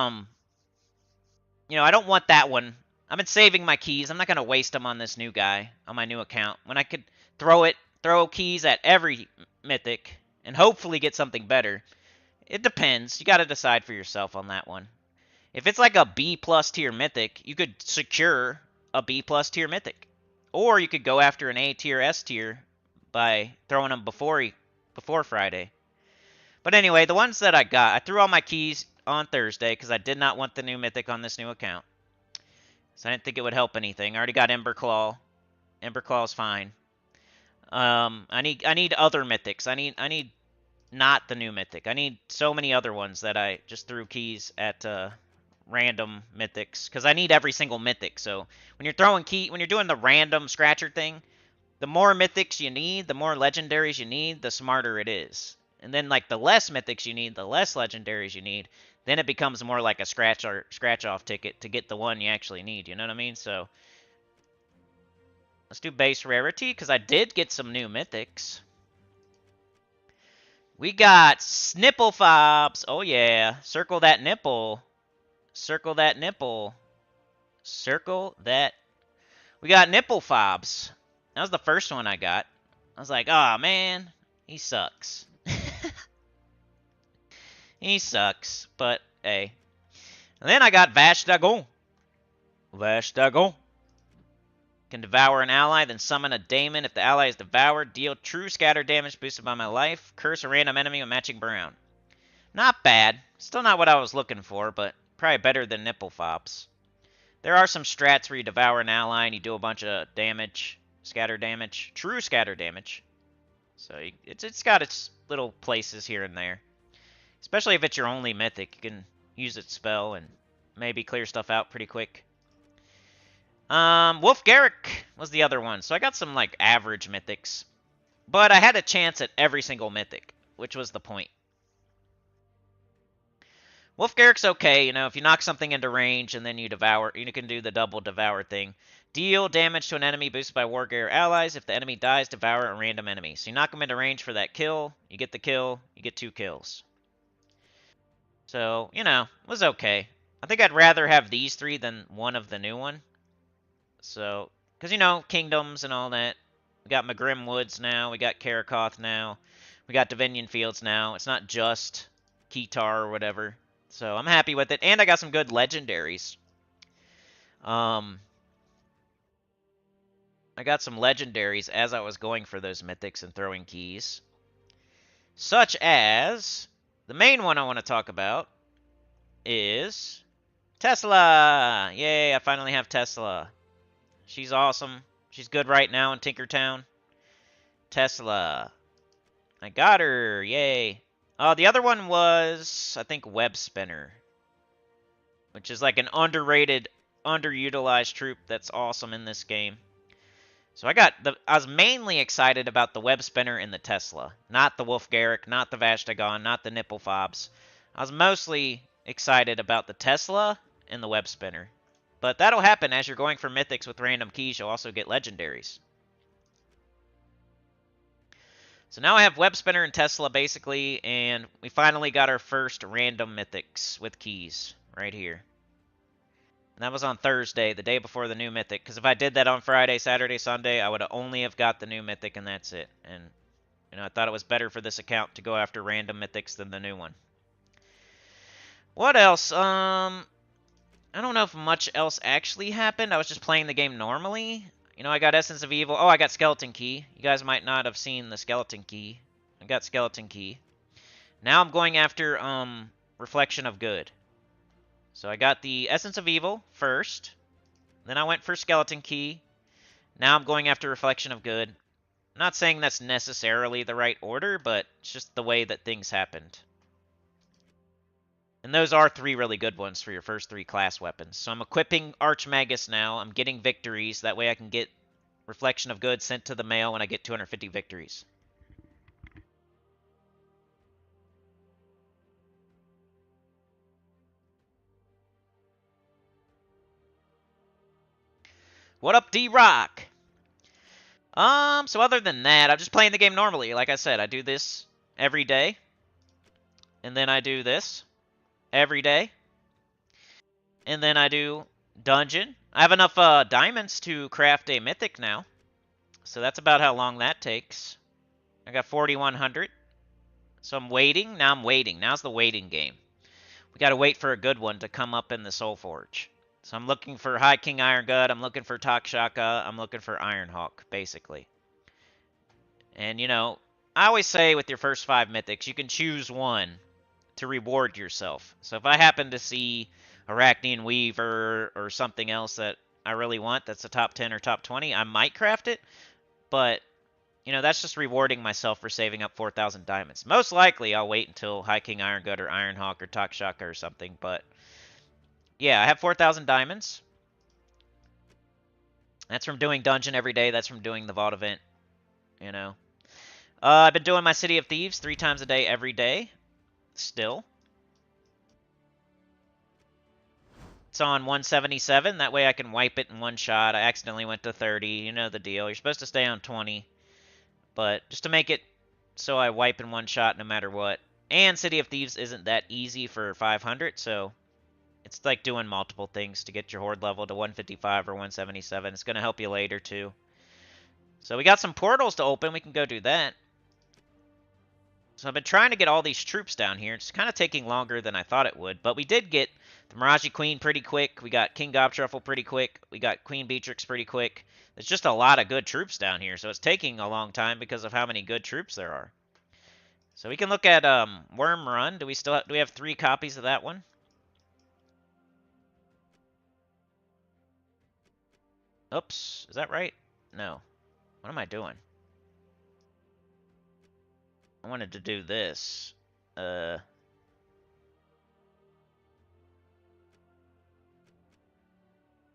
you know, I don't want that one. I've been saving my keys. I'm not going to waste them on this new guy, on my new account, when I could throw keys at every mythic and hopefully get something better. It depends. You got to decide for yourself on that one. If it's like a B plus tier mythic, you could secure a B plus tier mythic. Or you could go after an A tier, S tier by throwing them before Friday. But anyway, the ones that I got, I threw all my keys on Thursday because I did not want the new mythic on this new account. So I didn't think it would help anything. I already got Ember Claw. Ember Claw is fine. I need other mythics. I need not the new mythic. I need so many other ones that I just threw keys at random mythics because I need every single mythic. So when you're doing the random scratcher thing, the more mythics you need, the more legendaries you need, the smarter it is. And then like the less mythics you need, the less legendaries you need, then it becomes more like a scratch off ticket to get the one you actually need. You know what I mean? So let's do base rarity because I did get some new mythics. We got Snipple Fobs. Oh yeah, circle that nipple. Circle that nipple. Circle that. We got Nipple Fobs. That was the first one I got. I was like, oh man, he sucks. He sucks, but hey. And then I got Vache Dagon. Vache Dagon. Can devour an ally, then summon a daemon. If the ally is devoured, deal true scatter damage boosted by my life. Curse a random enemy with matching brown. Not bad. Still not what I was looking for, but probably better than Nipple Fobs. There are some strats where you devour an ally and you do a bunch of damage. Scatter damage. True scatter damage. So it's got its little places here and there. Especially if it's your only mythic. You can use its spell and maybe clear stuff out pretty quick. Wolf Garrick was the other one. So I got some like average mythics. But I had a chance at every single mythic, which was the point. Wolf Garrick's okay, you know, if you knock something into range and then you devour, you can do the double devour thing. Deal damage to an enemy boosted by War Gear allies. If the enemy dies, devour a random enemy. So you knock them into range for that kill, you get the kill, you get 2 kills. So, you know, it was okay. I think I'd rather have these 3 than one of the new one. So, because, you know, kingdoms and all that. We got Magrim Woods now, we got Karakoth now, we got Divinian Fields now. It's not just Kitar or whatever. So I'm happy with it. And I got some good legendaries. I got some legendaries as I was going for those mythics and throwing keys. Such as the main one I want to talk about is Tesla. Yay, I finally have Tesla. She's awesome. She's good right now in Tinkertown. Tesla. I got her. Yay. The other one was, I think, Web Spinner, which is like an underrated, underutilized troop that's awesome in this game. So I was mainly excited about the Web Spinner and the Tesla, not the Wolf Garrick, not the Vashtagon, not the Nipple Fobs. I was mostly excited about the Tesla and the Web Spinner. But that'll happen as you're going for Mythics with random keys. You'll also get Legendaries. So now I have Web Spinner and Tesla basically, and we finally got our first random Mythics with keys right here. And that was on Thursday, the day before the new Mythic. Because if I did that on Friday, Saturday, Sunday, I would only have got the new Mythic and that's it. And, you know, I thought it was better for this account to go after random Mythics than the new one. What else? I don't know if much else actually happened. I was just playing the game normally. You know, I got Essence of Evil. Oh, I got Skeleton Key. You guys might not have seen the Skeleton Key. I got Skeleton Key. Now I'm going after, Reflection of Good. So I got the Essence of Evil first. Then I went for Skeleton Key. Now I'm going after Reflection of Good. I'm not saying that's necessarily the right order, but it's just the way that things happened. And those are 3 really good ones for your first 3 class weapons. So I'm equipping Archmagus now. I'm getting victories. That way I can get Reflection of Good sent to the mail when I get 250 victories. What up, D-Rock? So other than that, I'm just playing the game normally. Like I said, I do this every day. And then I do this every day. And then I do dungeon. I have enough diamonds to craft a mythic now. So that's about how long that takes. I got 4,100. So I'm waiting. Now I'm waiting. Now's the waiting game. We got to wait for a good one to come up in the Soul Forge. So I'm looking for High King Iron Gut. I'm looking for Takshaka. I'm looking for Ironhawk, basically. And, you know, I always say with your first 5 mythics, you can choose one to reward yourself. So if I happen to see Arachnean Weaver or something else that I really want that's a top 10 or top 20, I might craft it. But, you know, that's just rewarding myself for saving up 4,000 diamonds. Most likely I'll wait until High King Iron Gut or Ironhawk or Takshaka or something, but yeah, I have 4,000 diamonds. That's from doing dungeon every day. That's from doing the Vault event, you know. I've been doing my City of Thieves 3 times a day every day. Still. It's on 177. That way I can wipe it in one shot. I accidentally went to 30. You know the deal. You're supposed to stay on 20. But just to make it so I wipe in one shot no matter what. And City of Thieves isn't that easy for 500, so it's like doing multiple things to get your horde level to 155 or 177. It's going to help you later, too. So we got some portals to open. We can go do that. So I've been trying to get all these troops down here. It's kind of taking longer than I thought it would. But we did get the Miraji Queen pretty quick. We got King Gobtruffle pretty quick. We got Queen Beatrix pretty quick. There's just a lot of good troops down here. So it's taking a long time because of how many good troops there are. So we can look at Worm Run. Do we have 3 copies of that one? Oops, is that right? No. What am I doing? I wanted to do this. I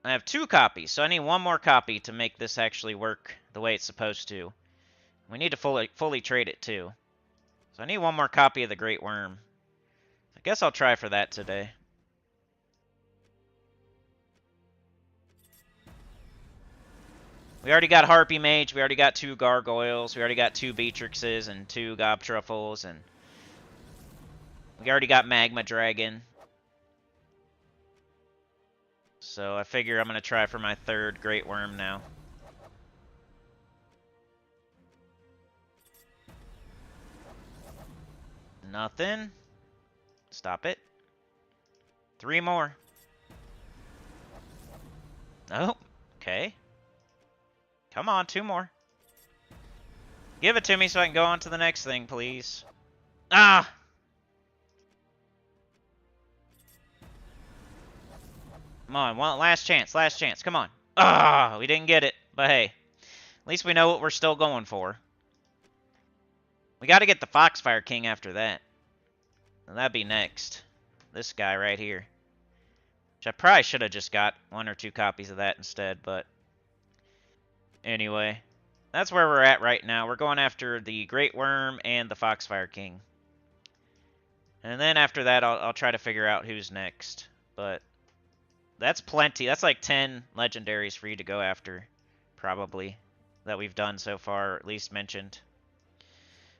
have 2 copies, so I need 1 more copy to make this actually work the way it's supposed to. We need to fully trade it, too. So I need 1 more copy of the Great Worm. I guess I'll try for that today. We already got Harpy Mage, we already got 2 Gargoyles, we already got 2 Beatrixes and 2 Gobtruffles, and we already got Magma Dragon. So I figure I'm going to try for my 3rd Great Worm now. Nothing. Stop it. 3 more. Oh, okay. Come on, 2 more. Give it to me so I can go on to the next thing, please. Ah! Come on, one last chance, come on. Ah, we didn't get it, but hey, at least we know what we're still going for. We got to get the Foxfire King after that. And that'd be next. This guy right here. Which I probably should have just got 1 or 2 copies of that instead, but anyway. That's where we're at right now. We're going after the Great Worm and the Foxfire King. And then after that, I'll try to figure out who's next. But that's plenty. That's like 10 legendaries for you to go after, probably, that we've done so far, or at least mentioned.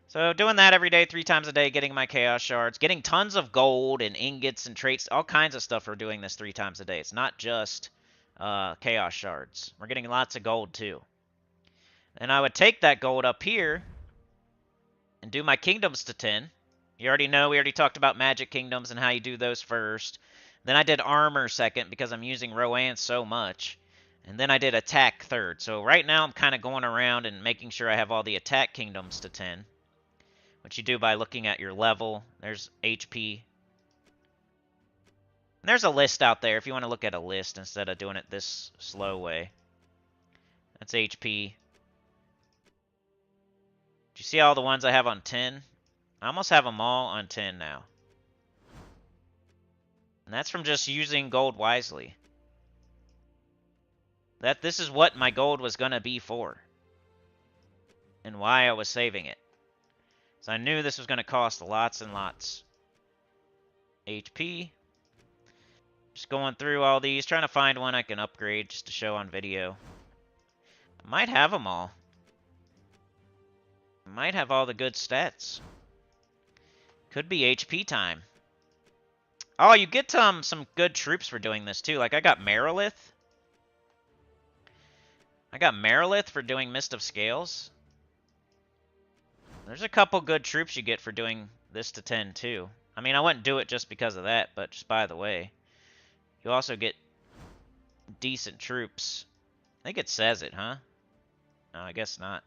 So doing that every day, 3 times a day, getting my Chaos Shards, getting tons of gold and ingots and traits, all kinds of stuff for doing this 3 times a day. It's not just Chaos Shards. We're getting lots of gold too. And I would take that gold up here and do my kingdoms to 10. You already know, we already talked about magic kingdoms and how you do those first. Then I did armor second because I'm using Rowan so much. And then I did attack third. So right now I'm kind of going around and making sure I have all the attack kingdoms to 10. Which you do by looking at your level. There's HP. And there's a list out there if you want to look at a list instead of doing it this slow way. That's HP. Do you see all the ones I have on 10? I almost have them all on 10 now. And that's from just using gold wisely. This is what my gold was going to be for. And why I was saving it. So I knew this was going to cost lots and lots. HP. Just going through all these, trying to find one I can upgrade just to show on video. I might have them all. I might have all the good stats. Could be HP time. Oh, you get some good troops for doing this too. Like I got Marilith. I got Marilith for doing Mist of Scales. There's a couple good troops you get for doing this to 10 too. I mean, I wouldn't do it just because of that, but just by the way. You also get decent troops. I think it says it, huh? No, I guess not.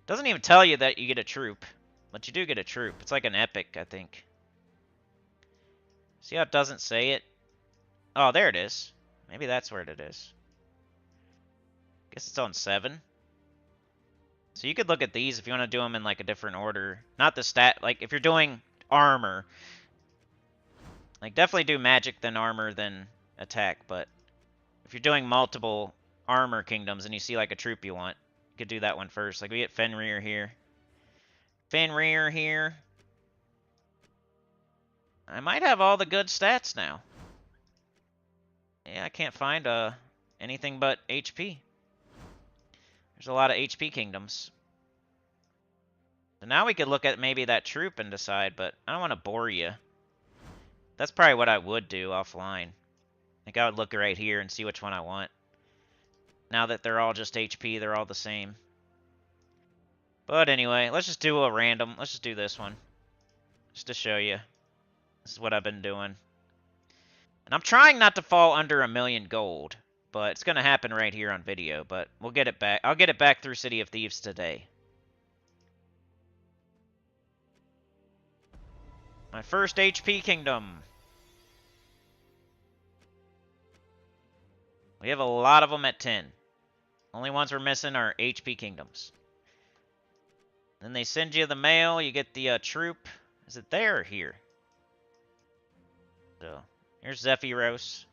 Doesn't even tell you that you get a troop, but you do get a troop. It's like an epic, I think. See how it doesn't say it? Oh, there it is. Maybe that's where it is. Guess it's on 7. So you could look at these if you want to do them in like a different order. Not the stat, like if you're doing armor. Like definitely do magic then armor then attack, but if you're doing multiple armor kingdoms and you see like a troop you want, you could do that one first. Like we get Fenrir here. Fenrir here. I might have all the good stats now. Yeah, I can't find anything but HP. There's a lot of HP kingdoms. So now we could look at maybe that troop and decide, but I don't want to bore you. That's probably what I would do offline. I think I would look right here and see which one I want. Now that they're all just HP, they're all the same. But anyway, let's just do a random. Let's just do this one. Just to show you. This is what I've been doing. And I'm trying not to fall under 1,000,000 gold. But it's going to happen right here on video. But we'll get it back. I'll get it back through City of Thieves today. My first HP kingdom. We have a lot of them at 10. Only ones we're missing are HP kingdoms. Then they send you the mail. You get the troop. Is it there or here? So, here's Zephyros.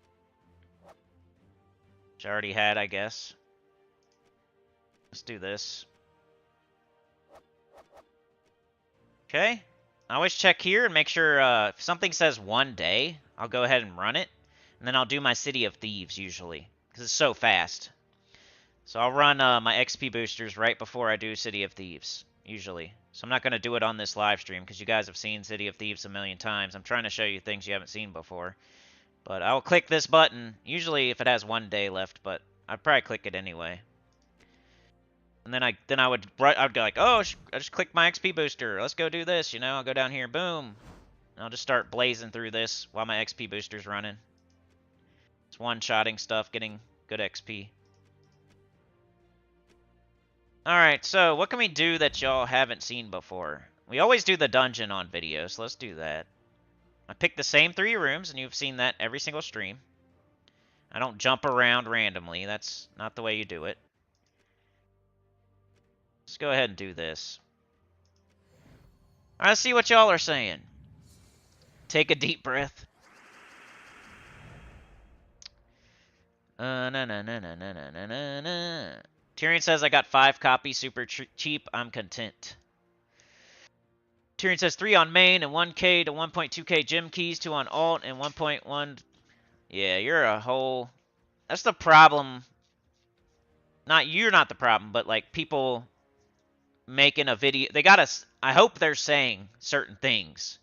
Which I already had, I guess. Let's do this. Okay. I always check here and make sure if something says 1 day, I'll go ahead and run it. And then I'll do my City of Thieves, usually. Because it's so fast. So I'll run my XP boosters right before I do City of Thieves, usually. So I'm not going to do it on this live stream, because you guys have seen City of Thieves 1,000,000 times. I'm trying to show you things you haven't seen before. But I'll click this button, usually if it has 1 day left, but I'd probably click it anyway. And then I'd go like, oh, I just clicked my XP booster. Let's go do this, you know. I'll go down here, boom. And I'll just start blazing through this while my XP booster's running. It's one-shotting stuff, getting good XP. Alright, so what can we do that y'all haven't seen before? We always do the dungeon on video, so let's do that. I picked the same 3 rooms, and you've seen that every single stream. I don't jump around randomly. That's not the way you do it. Let's go ahead and do this. All right, let's see what y'all are saying. Take a deep breath. Tyrion says I got 5 copies super cheap. I'm content. Tyrion says 3 on main and 1k to 1.2k gem keys, 2 on alt and 1.1. Yeah, you're a whole... That's the problem. You're not the problem, but like people making a video. They gotta... I hope they're saying certain things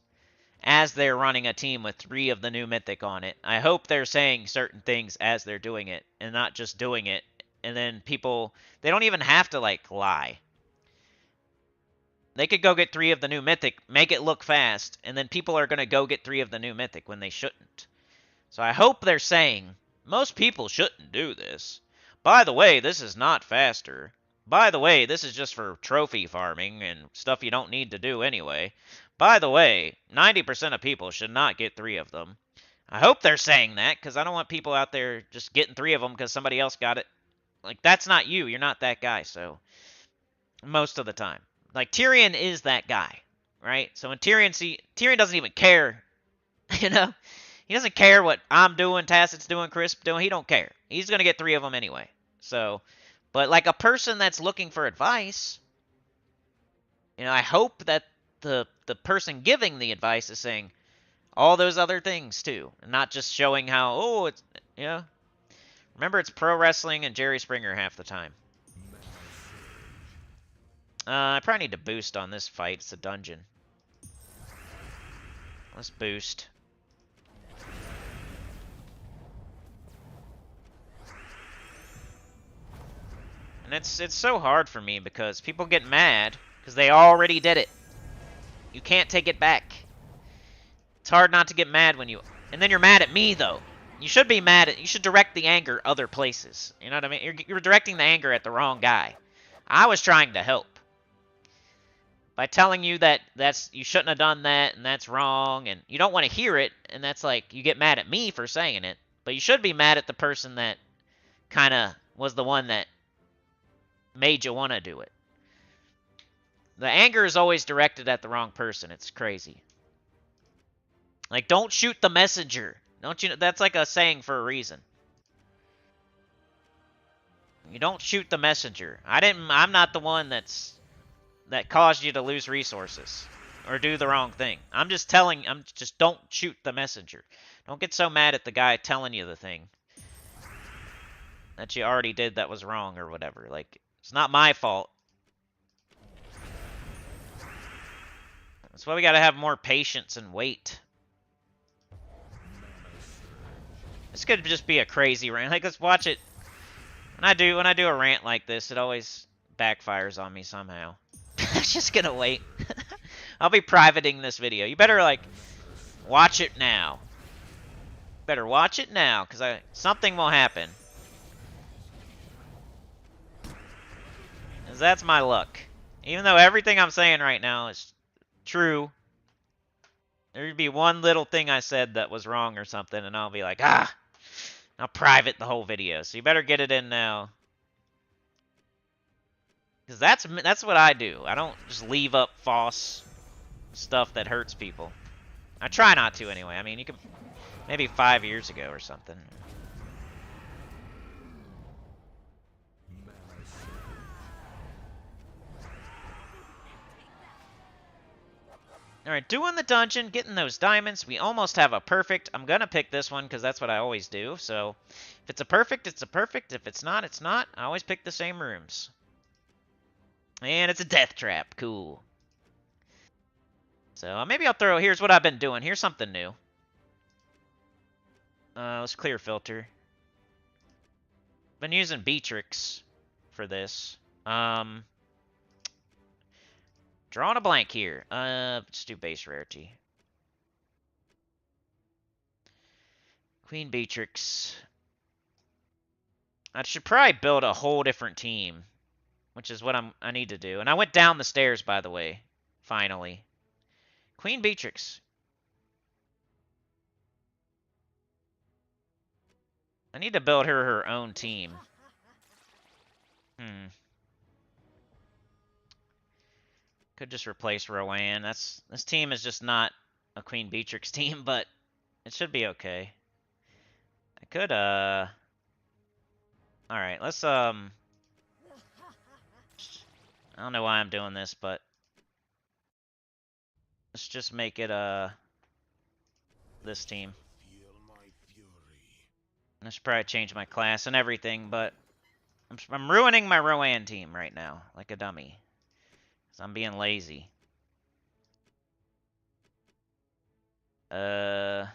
as they're running a team with 3 of the new Mythic on it. I hope they're saying certain things as they're doing it and not just doing it. And then people, they don't even have to, like, lie. They could go get 3 of the new Mythic, make it look fast, and then people are going to go get 3 of the new Mythic when they shouldn't. So I hope they're saying, most people shouldn't do this. By the way, this is not faster. By the way, this is just for trophy farming and stuff you don't need to do anyway. By the way, 90% of people should not get 3 of them. I hope they're saying that, because I don't want people out there just getting 3 of them because somebody else got it. Like, that's not you. You're not that guy, so... Most of the time. Like, Tyrion is that guy, right? So when Tyrion doesn't even care, you know? He doesn't care what I'm doing, Tacit's doing, Crisp doing. He don't care. He's going to get 3 of them anyway. So, but like a person that's looking for advice, you know, I hope that the person giving the advice is saying all those other things too, and not just showing how, oh, it's, you know. Remember, it's pro wrestling and Jerry Springer half the time. I probably need to boost on this fight. It's a dungeon. Let's boost. And it's so hard for me because people get mad because they already did it. You can't take it back. It's hard not to get mad when you... And then you're mad at me, though. You should be mad at... You should direct the anger other places. You know what I mean? You're directing the anger at the wrong guy. I was trying to help. By telling you that you shouldn't have done that, and that's wrong, and you don't want to hear it, and that's like, you get mad at me for saying it. But you should be mad at the person that kind of was the one that made you want to do it. The anger is always directed at the wrong person. It's crazy. Like, don't shoot the messenger. Don't you know? That's like a saying for a reason. You don't shoot the messenger. I'm not the one that caused you to lose resources or do the wrong thing. I'm just don't shoot the messenger. Don't get so mad at the guy telling you the thing that you already did that was wrong or whatever. Like, it's not my fault. That's why we gotta have more patience and wait. This could just be a crazy rant. Like, let's watch it. When I do a rant like this, it always backfires on me somehow. I'm just gonna wait. I'll be privating this video. You better, like, watch it now. Better watch it now, because something will happen. Because that's my luck. Even though everything I'm saying right now is true, there'd be one little thing I said that was wrong or something, and I'll be like, I'll private the whole video. So you better get it in now. Because that's what I do. I don't just leave up false stuff that hurts people. I try not to anyway. I mean, you could... Maybe 5 years ago or something. Alright, doing the dungeon, getting those diamonds. We almost have a perfect. I'm going to pick this one because that's what I always do. So, if it's a perfect, it's a perfect. If it's not, it's not. I always pick the same rooms. And it's a death trap. Cool. So, maybe I'll throw... Here's what I've been doing. Here's something new. Let's clear filter. Been using Beatrix for this. Drawing a blank here. Let's do base rarity. Queen Beatrix. I should probably build a whole different team, which is what I need to do. And I went down the stairs, by the way. Finally. Queen Beatrix. I need to build her own team. Could just replace Rowan. This team is just not a Queen Beatrix team, but it should be okay. I could alright, let's I don't know why I'm doing this, but let's just make it this team. I should probably change my class and everything, but I'm ruining my Rowan team right now, like a dummy. Cause I'm being lazy. And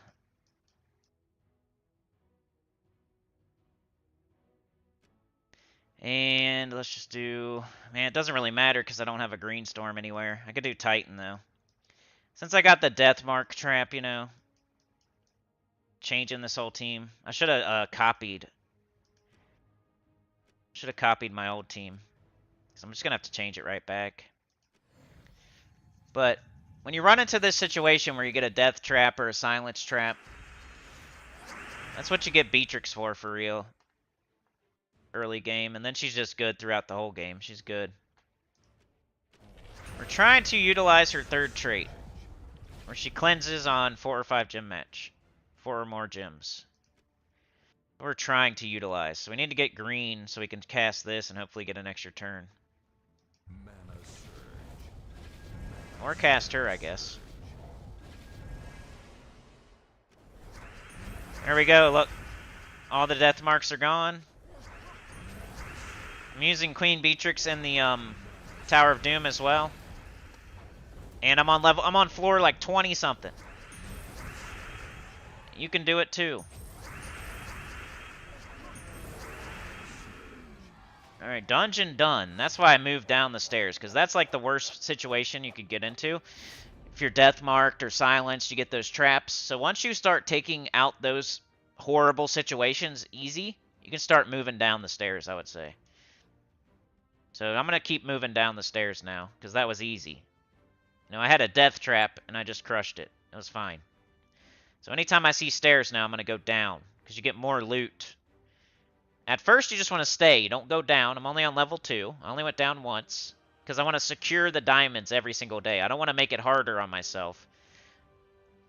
let's just do... Man, it doesn't really matter because I don't have a green storm anywhere. I could do Titan, though. Since I got the Death Mark trap, you know, changing this whole team. I should have copied. Should have copied my old team. Because I'm just going to have to change it right back. But when you run into this situation where you get a Death Trap or a Silence Trap, that's what you get Beatrix for real. Early game. And then she's just good throughout the whole game. She's good. We're trying to utilize her third trait, where she cleanses on 4 or 5 gem match. 4 or more gems. We're trying to utilize. So we need to get green so we can cast this and hopefully get an extra turn. Or cast her, I guess. There we go, look. All the death marks are gone. I'm using Queen Beatrix in the Tower of Doom as well. And I'm on floor like 20 something. You can do it too. Alright, dungeon done. That's why I moved down the stairs, because that's like the worst situation you could get into. If you're death marked or silenced, you get those traps. So once you start taking out those horrible situations easy, you can start moving down the stairs, I would say. So I'm going to keep moving down the stairs now, because that was easy. You know, I had a death trap, and I just crushed it. It was fine. So anytime I see stairs now, I'm going to go down, because you get more loot. At first, you just want to stay. You don't go down. I'm only on level 2. I only went down once, because I want to secure the diamonds every single day. I don't want to make it harder on myself.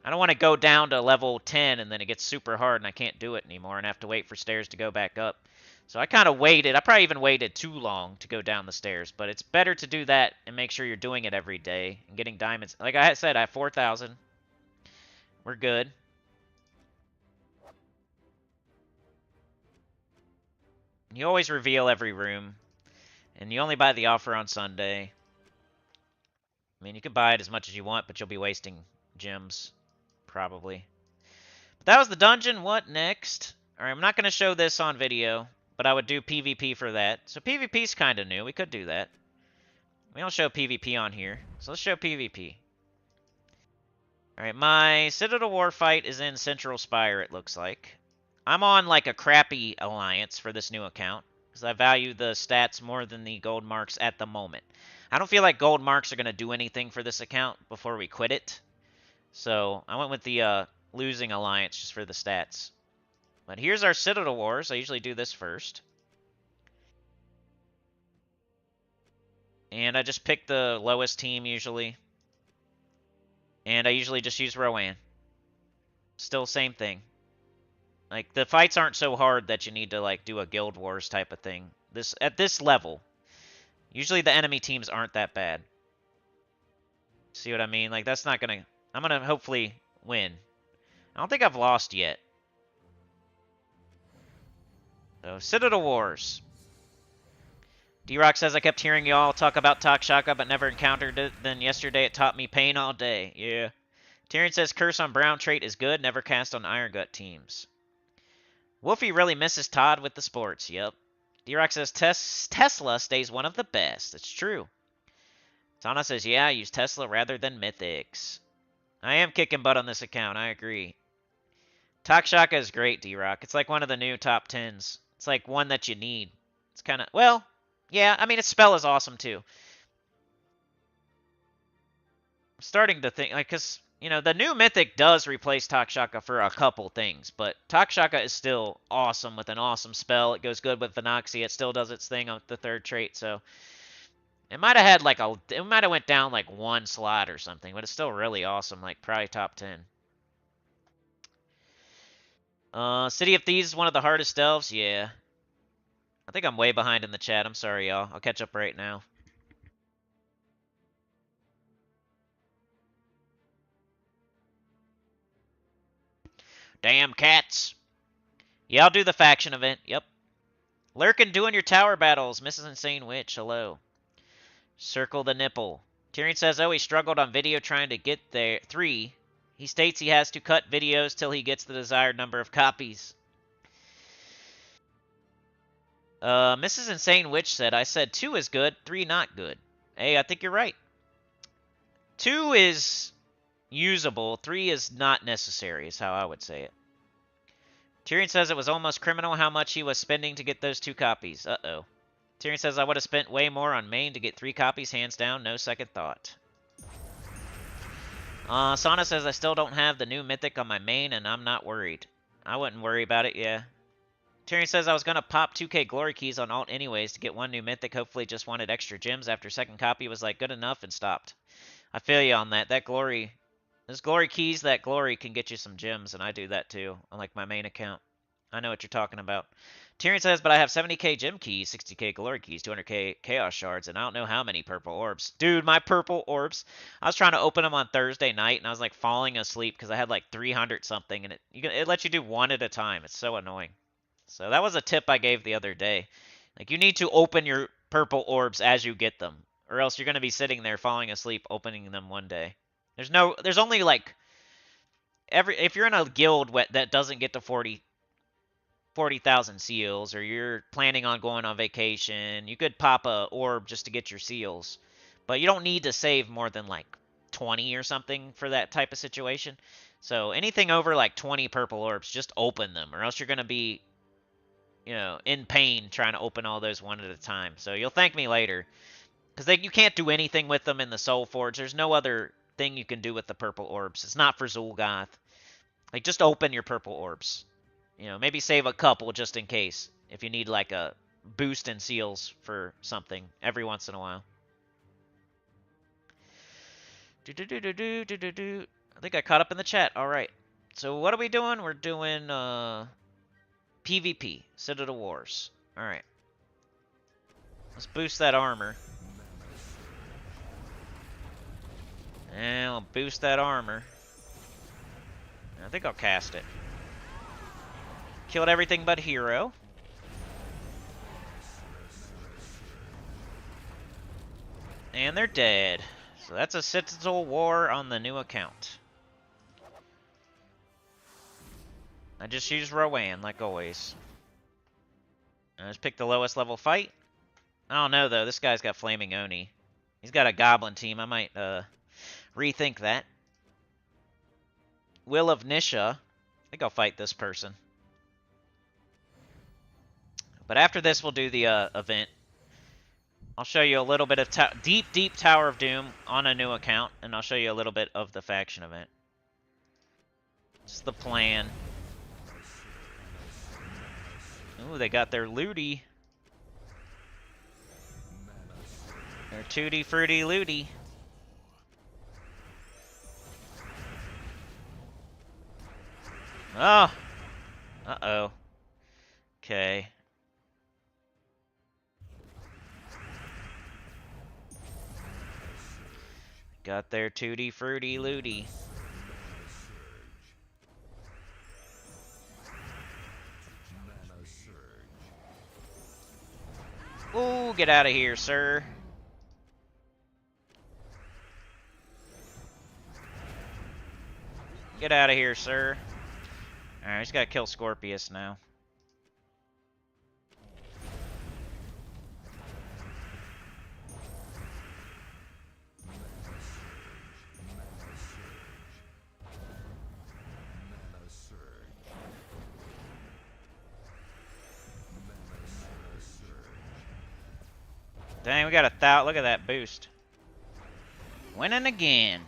I don't want to go down to level 10, and then it gets super hard, and I can't do it anymore, and have to wait for stairs to go back up. So I kind of waited. I probably even waited too long to go down the stairs, but it's better to do that and make sure you're doing it every day and getting diamonds. Like I said, I have 4,000. We're good. You always reveal every room, and you only buy the offer on Sunday. I mean, you can buy it as much as you want, but you'll be wasting gems, probably. But that was the dungeon. What next? Alright, I'm not going to show this on video, but I would do PvP for that. So PvP's kind of new. We could do that. We don't show PvP on here, so let's show PvP. Alright, my Citadel War fight is in Central Spire, it looks like. I'm on like a crappy alliance for this new account, because I value the stats more than the gold marks at the moment. I don't feel like gold marks are going to do anything for this account before we quit it. So I went with the losing alliance just for the stats. But here's our Citadel Wars. I usually do this first. And I just pick the lowest team usually. And I usually just use Rowan. Still same thing. Like, the fights aren't so hard that you need to, like, do a Guild Wars type of thing. At this level. Usually the enemy teams aren't that bad. See what I mean? Like, that's not gonna... I'm gonna hopefully win. I don't think I've lost yet. So, Citadel Wars. D-Rock says, I kept hearing y'all talk about Takshaka, but never encountered it. Then yesterday it taught me pain all day. Yeah. Tyrion says, Curse on Brown trait is good. Never cast on Iron Gut teams. Wolfie really misses Todd with the sports. Yep. D-Rock says, Tesla stays one of the best. It's true. Tana says, yeah, I use Tesla rather than Mythics. I am kicking butt on this account. I agree. Takshaka is great, D-Rock. It's like one of the new top 10s. It's like one that you need. It's kind of... Well, yeah, I mean, its spell is awesome, too. I'm starting to think... Like, because You know, the new Mythic does replace Takshaka for a couple things, but Takshaka is still awesome with an awesome spell. It goes good with Venoxy. It still does its thing on the third trait, so it might have had like it might have went down like one slot or something, but it's still really awesome, like probably top 10. City of Thieves is one of the hardest elves, yeah. I think I'm way behind in the chat. I'm sorry, y'all. I'll catch up right now. Damn cats. Yeah, I'll do the faction event. Yep. Lurkin doing your tower battles. Mrs. Insane Witch, hello. Circle the nipple. Tyrion says, oh, he struggled on video trying to get there. 3. He states he has to cut videos till he gets the desired number of copies. Mrs. Insane Witch said, I said 2 is good, 3 not good. Hey, I think you're right. 2 is usable, 3 is not necessary, is how I would say it. Tyrion says it was almost criminal how much he was spending to get those 2 copies. Uh-oh. Tyrion says I would have spent way more on main to get 3 copies, hands down, no second thought. Sana says I still don't have the new Mythic on my main, and I'm not worried. I wouldn't worry about it, yeah. Tyrion says I was going to pop 2k glory keys on alt anyways to get 1 new Mythic, hopefully just wanted extra gems after second copy was like good enough and stopped. I feel you on that. That glory, those glory keys, that glory can get you some gems, and I do that too on like my main account. I know what you're talking about. Tyrion says, but I have 70k gem keys, 60k glory keys, 200k chaos shards, and I don't know how many purple orbs. Dude, my purple orbs, I was trying to open them on Thursday night, and I was like falling asleep because I had like 300 something, and it lets you do 1 at a time. It's so annoying. So that was a tip I gave the other day. Like, you need to open your purple orbs as you get them, or else you're going to be sitting there falling asleep opening them one day. There's only like, if you're in a guild that doesn't get to 40,000 seals, or you're planning on going on vacation, you could pop a orb just to get your seals. But you don't need to save more than like 20 or something for that type of situation. So anything over like 20 purple orbs, just open them, or else you're going to be, you know, in pain trying to open all those 1 at a time. So you'll thank me later. Because you can't do anything with them in the Soul Forge. There's no other thing you can do with the purple orbs. It's not for Zul'Goth. Like, just open your purple orbs. You know, maybe save a couple just in case. If you need, like, a boost in seals for something every once in a while. I think I caught up in the chat. Alright. So what are we doing? We're doing, PvP. Citadel Wars. Alright. Let's boost that armor. And I'll boost that armor. I think I'll cast it. Killed everything but hero. And they're dead. So that's a Citadel War on the new account. I just use Rowan, like always. I just pick the lowest level fight. I don't know, though. This guy's got Flaming Oni. He's got a Goblin team. I might rethink that. Will of Nisha. I think I'll fight this person. But after this, we'll do the event. I'll show you a little bit of deep Tower of Doom on a new account, and I'll show you a little bit of the faction event. It's the plan. Ooh, they got their looty. Their tutti fruity looty. Oh. Uh-oh. Okay. Got their tutti fruity looty. Ooh, get out of here, sir. Get out of here, sir. Alright, just gotta kill Scorpius now. Dang, we got 1,000. Look at that boost. Winning again.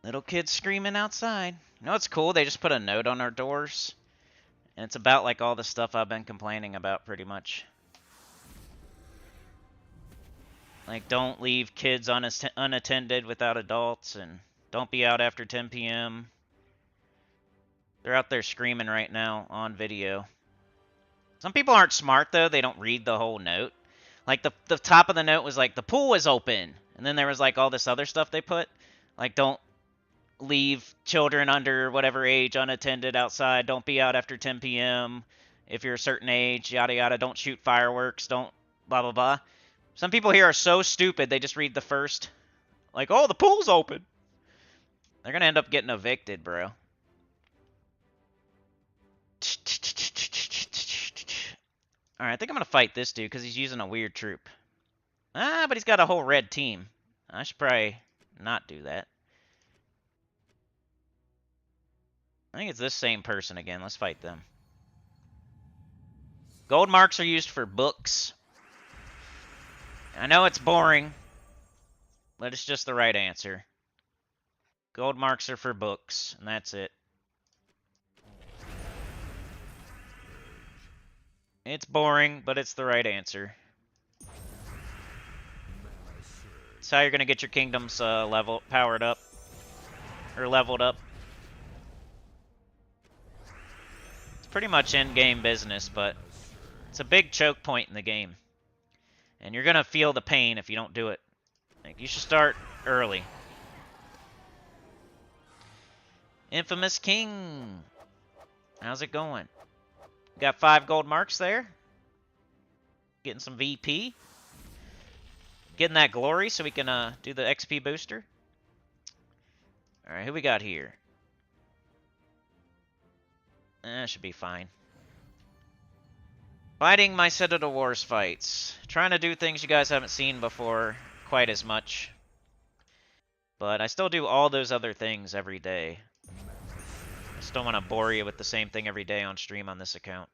Little kids screaming outside. You know what's cool? They just put a note on our doors. And it's about like all the stuff I've been complaining about pretty much. Like, don't leave kids unattended without adults, and don't be out after 10 p.m. They're out there screaming right now on video. Some people aren't smart, though. They don't read the whole note. Like, the top of the note was like, the pool is open. And then there was like all this other stuff they put. Like, don't leave children under whatever age unattended outside. Don't be out after 10 p.m. if you're a certain age, yada yada. Don't shoot fireworks. Don't blah blah blah. Some people here are so stupid, they just read the first. Like, oh, the pool's open. They're going to end up getting evicted, bro. Alright, I think I'm going to fight this dude because he's using a weird troop. Ah, but he's got a whole red team. I should probably not do that. I think it's this same person again. Let's fight them. Gold marks are used for books. I know it's boring, but it's just the right answer. Gold marks are for books, and that's it. It's boring, but it's the right answer. It's how you're going to get your kingdoms powered up. Or leveled up. It's pretty much end-game business, but it's a big choke point in the game. And you're going to feel the pain if you don't do it. Like, you should start early. Infamous King. How's it going? Got 5 gold marks there. Getting some VP. Getting that glory so we can do the XP booster. Alright, who we got here? Should be fine. Fighting my Citadel Wars fights. Trying to do things you guys haven't seen before quite as much. But I still do all those other things every day. I just don't want to bore you with the same thing every day on stream on this account.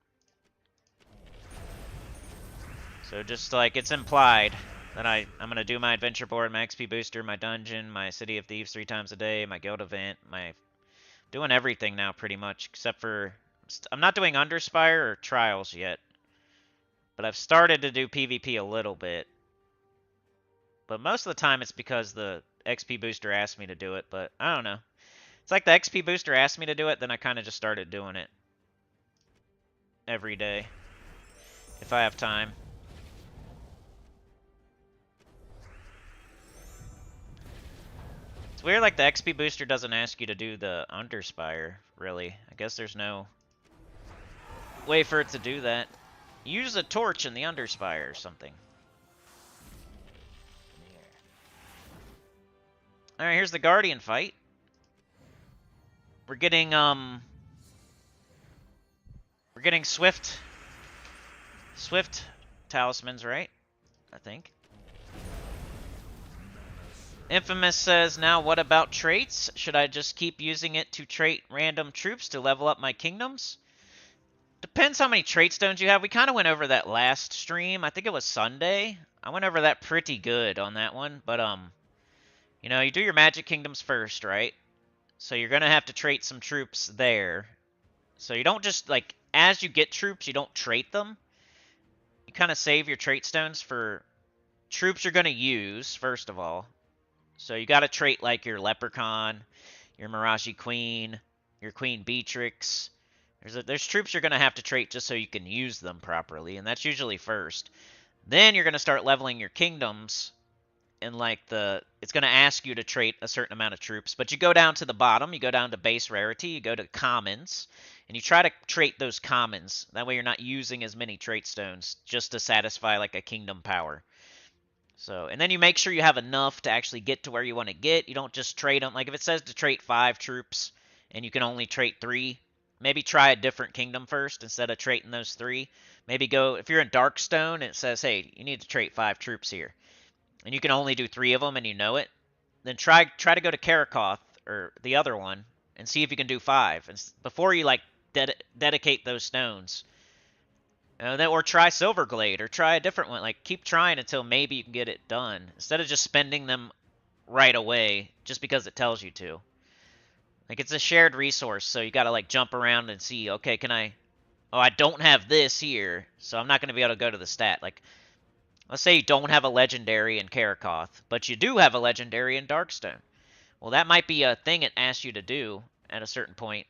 So just like, it's implied that I'm going to do my adventure board, my XP booster, my dungeon, my City of Thieves 3 times a day, my guild event, doing everything now pretty much, except for, I'm not doing Underspire or Trials yet. But I've started to do PvP a little bit. But most of the time it's because the XP booster asked me to do it, but I don't know. It's like the XP booster asked me to do it, then I kind of just started doing it every day, if I have time. It's weird, like the XP booster doesn't ask you to do the Underspire, really. I guess there's no way for it to do that. Use a torch in the Underspire or something. Alright, here's the Guardian fight. We're getting Swift talismans, right? I think. Infamous says, now what about traits? Should I just keep using it to trait random troops to level up my kingdoms? Depends how many trait stones you have. We kind of went over that last stream. I think it was Sunday. I went over that pretty good on that one. But, you know, you do your magic kingdoms first, right? So you're going to have to trait some troops there. So you don't just, like, as you get troops, you don't trait them. You kind of save your trait stones for troops you're going to use, first of all. So you got to trait, like, your Leprechaun, your Miraji Queen, your Queen Beatrix. There's troops you're going to have to trait just so you can use them properly, and that's usually first. Then you're going to start leveling your kingdoms, and like it's going to ask you to trait a certain amount of troops, but you go down to the bottom, you go down to base rarity, you go to commons, and you try to trait those commons. That way you're not using as many trait stones just to satisfy like a kingdom power. So, and then you make sure you have enough to actually get to where you want to get. You don't just trait them. Like if it says to trait 5 troops and you can only trait 3, maybe try a different kingdom first instead of traiting those 3. Maybe go, if you're in Darkstone and it says, hey, you need to trait 5 troops here, and you can only do 3 of them and you know it, then try to go to Karakoth, or the other one, and see if you can do 5. And before you, like, dedicate those stones. Or try Silverglade, or try a different one. Like, keep trying until maybe you can get it done, instead of just spending them right away just because it tells you to. Like, it's a shared resource, so you gotta, like, jump around and see, okay, can I... Oh, I don't have this here, so I'm not gonna be able to go to the stat. Like, let's say you don't have a legendary in Karakoth, but you do have a legendary in Darkstone. Well, that might be a thing it asks you to do at a certain point.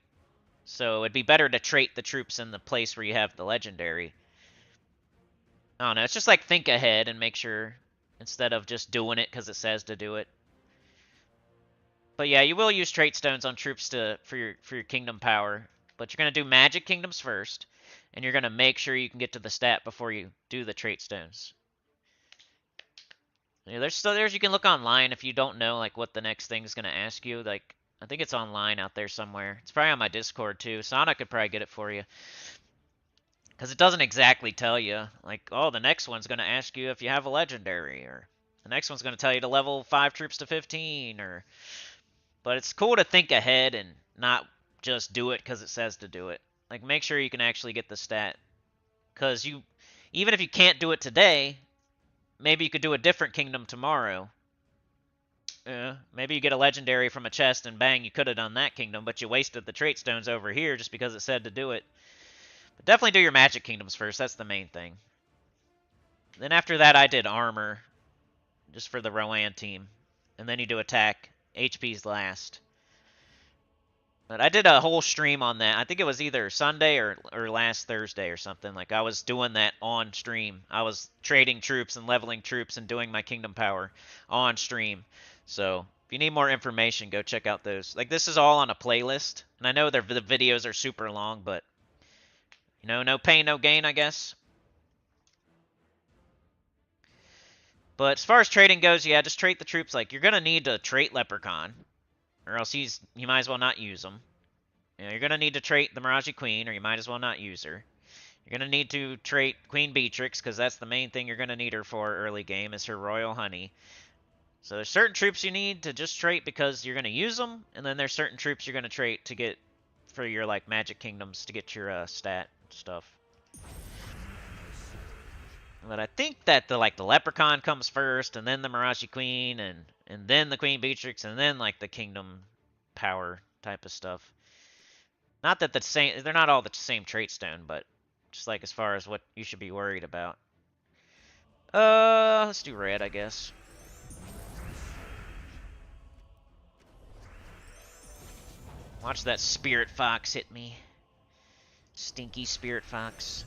So it'd be better to trait the troops in the place where you have the legendary. I don't know, it's just like think ahead and make sure, instead of just doing it because it says to do it. But yeah, you will use trait stones on troops for your kingdom power. But you're going to do magic kingdoms first, and you're going to make sure you can get to the stat before you do the trait stones. Yeah, there's you can look online if you don't know like what the next thing's going to ask you. Like, I think it's online out there somewhere. It's probably on my Discord too. Sonic could probably get it for you. Because it doesn't exactly tell you, like, oh, the next one's going to ask you if you have a legendary, or the next one's going to tell you to level 5 troops to 15, or... But it's cool to think ahead and not just do it because it says to do it. Like, make sure you can actually get the stat. Because even if you can't do it today, maybe you could do a different kingdom tomorrow. Maybe you get a legendary from a chest and bang, you could have done that kingdom, but you wasted the trait stones over here just because it said to do it. But definitely do your magic kingdoms first. That's the main thing. Then after that, I did armor, just for the Rowan team. And then you do attack. HP's last. But I did a whole stream on that. I think it was either Sunday or last Thursday or something. Like, I was doing that on stream. I was trading troops and leveling troops and doing my kingdom power on stream. So, if you need more information, go check out those. Like, this is all on a playlist. And I know the videos are super long, but, you know, no pain, no gain, I guess. But as far as trading goes, yeah, just trait the troops. Like, you're going to need to trait Leprechaun, or else you might as well not use them. You know, you're going to need to trait the Mirage Queen, or you might as well not use her. You're going to need to trait Queen Beatrix, because that's the main thing you're going to need her for early game, is her Royal Honey. So there's certain troops you need to just trait because you're going to use them, and then there's certain troops you're going to trait to get for your, like, Magic Kingdoms to get your stat stuff. But I think that the Leprechaun comes first, and then the Mirage Queen, and then the Queen Beatrix, and then like the Kingdom Power type of stuff. Not that they're not all the same trait stone, but just like as far as what you should be worried about. Let's do red, I guess. Watch that Spirit Fox hit me. Stinky Spirit Fox.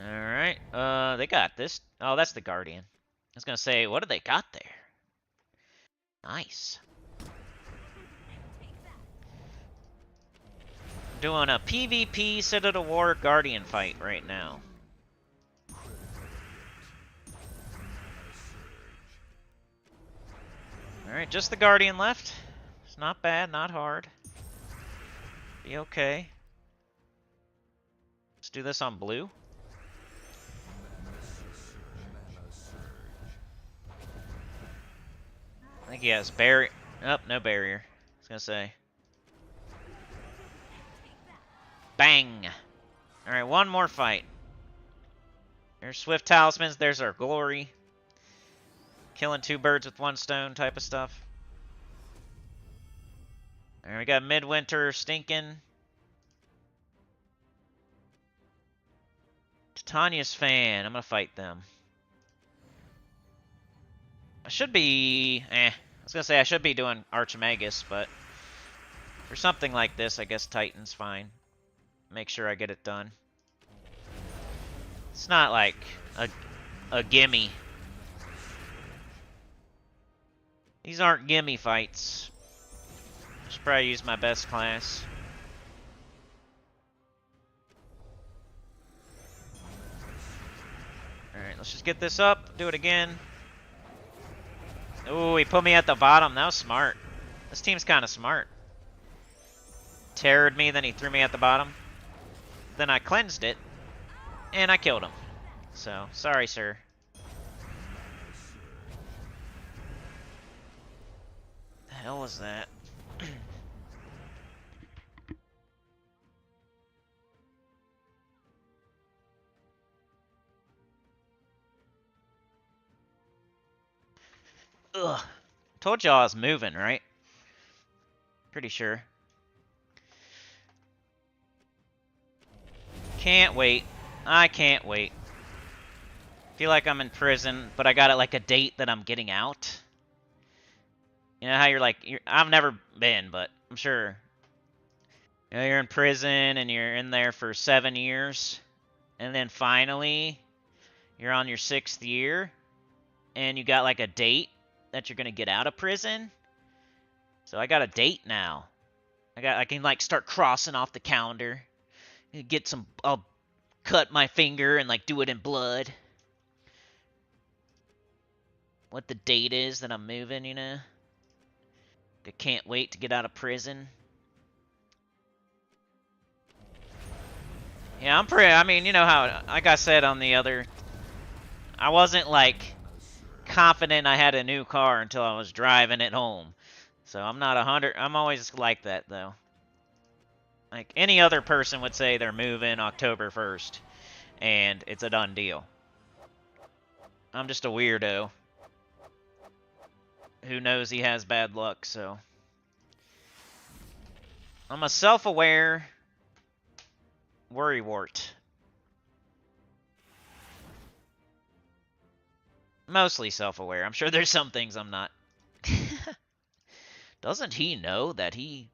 Alright, they got this. Oh, that's the Guardian. I was gonna say, what do they got there? Nice. Doing a PvP Citadel War Guardian fight right now. Alright, just the Guardian left. It's not bad, not hard. Be okay. Let's do this on blue. I think he has barrier. Oh, no barrier. I was gonna say. Bang! Alright, one more fight. There's Swift Talismans, there's our glory. Killing two birds with one stone type of stuff. Alright, we got Midwinter stinking. Titania's fan, I'm gonna fight them. I should be... I was gonna say I should be doing Archimagus, but... For something like this, I guess Titan's fine. Make sure I get it done. It's not like a gimme. These aren't gimme fights. Should probably use my best class. Alright, let's just get this up. Do it again. Ooh, he put me at the bottom. That was smart. This team's kind of smart. Terrored me, then he threw me at the bottom. Then I cleansed it, and I killed him. So, sorry, sir. The hell was that? Ugh. Told y'all I was moving, right? Pretty sure. Can't wait. I can't wait. Feel like I'm in prison, but I got like a date that I'm getting out. You know how you're like, I've never been, but I'm sure. You know, you're in prison and you're in there for 7 years, and then finally you're on your 6th year, and you got like a date that you're gonna get out of prison. So I got a date now. I can like start crossing off the calendar. Get some. I'll cut my finger and like do it in blood. What the date is that I'm moving, you know. I can't wait to get out of prison. Yeah, I'm pretty. I mean, you know how, like I said on the other, I wasn't like confident I had a new car until I was driving it home. So I'm not 100. I'm always like that though. Like any other person would say they're moving October 1st, and it's a done deal. I'm just a weirdo who knows he has bad luck, so. I'm a self-aware worrywart. Mostly self-aware. I'm sure there's some things I'm not. Doesn't he know that he...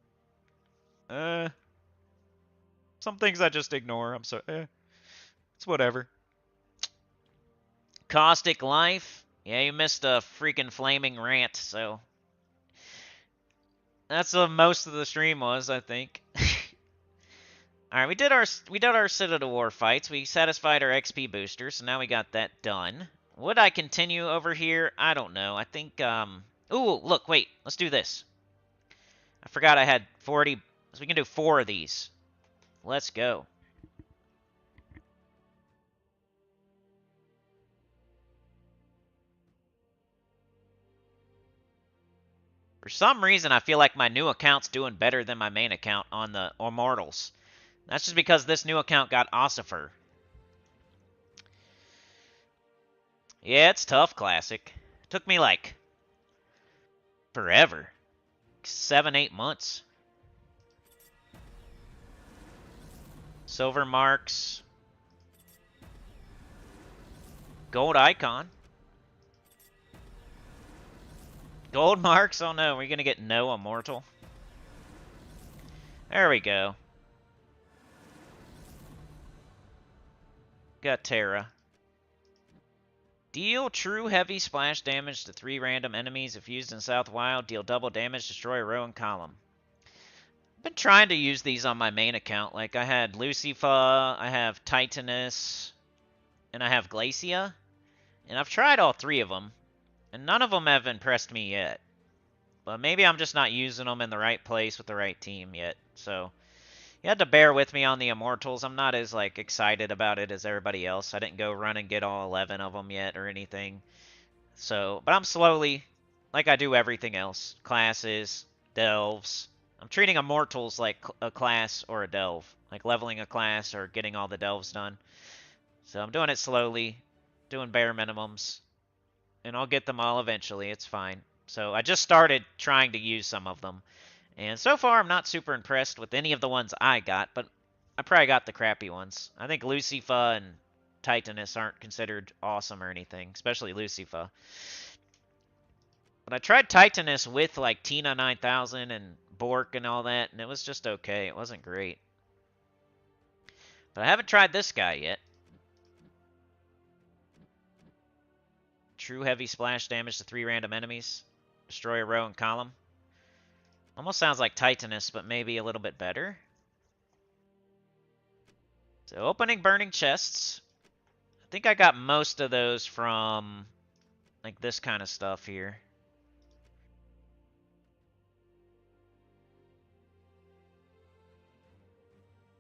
Some things I just ignore. I'm sorry. It's whatever. Caustic Life. Yeah, you missed a freaking flaming rant, so... That's what most of the stream was, I think. Alright, we did our Citadel War fights. We satisfied our XP booster, so now we got that done. Would I continue over here? I don't know. I think, Ooh, look, wait. Let's do this. I forgot I had 40... So we can do 4 of these. Let's go. For some reason, I feel like my new account's doing better than my main account on the Immortals. That's just because this new account got Ossifer. Yeah, it's tough, Classic. Took me, like, forever. 7, 8 months. Silver marks. Gold icon. Gold marks? Oh no, we're gonna get no immortal. There we go. Got Terra. Deal true heavy splash damage to 3 random enemies. If used in South Wild, deal double damage, destroy a row and column. I've been trying to use these on my main account. Like, I had Lucifer, I have Titanus, and I have Glacia. And I've tried all 3 of them, and none of them have impressed me yet. But maybe I'm just not using them in the right place with the right team yet. So, you had to bear with me on the Immortals. I'm not as, like, excited about it as everybody else. I didn't go run and get all 11 of them yet or anything. So, but I'm slowly, like I do everything else. Classes, delves. I'm treating Immortals like a class or a delve. Like leveling a class or getting all the delves done. So I'm doing it slowly. Doing bare minimums. And I'll get them all eventually. It's fine. So I just started trying to use some of them. And so far, I'm not super impressed with any of the ones I got, but I probably got the crappy ones. I think Lucifer and Titanus aren't considered awesome or anything, especially Lucifer. But I tried Titanus with, like, Tina 9000 and Bork and all that, and it was just okay. It wasn't great. But I haven't tried this guy yet. True heavy splash damage to 3 random enemies. Destroy a row and column. Almost sounds like Titanus, but maybe a little bit better. So, opening burning chests. I think I got most of those from, like, this kind of stuff here.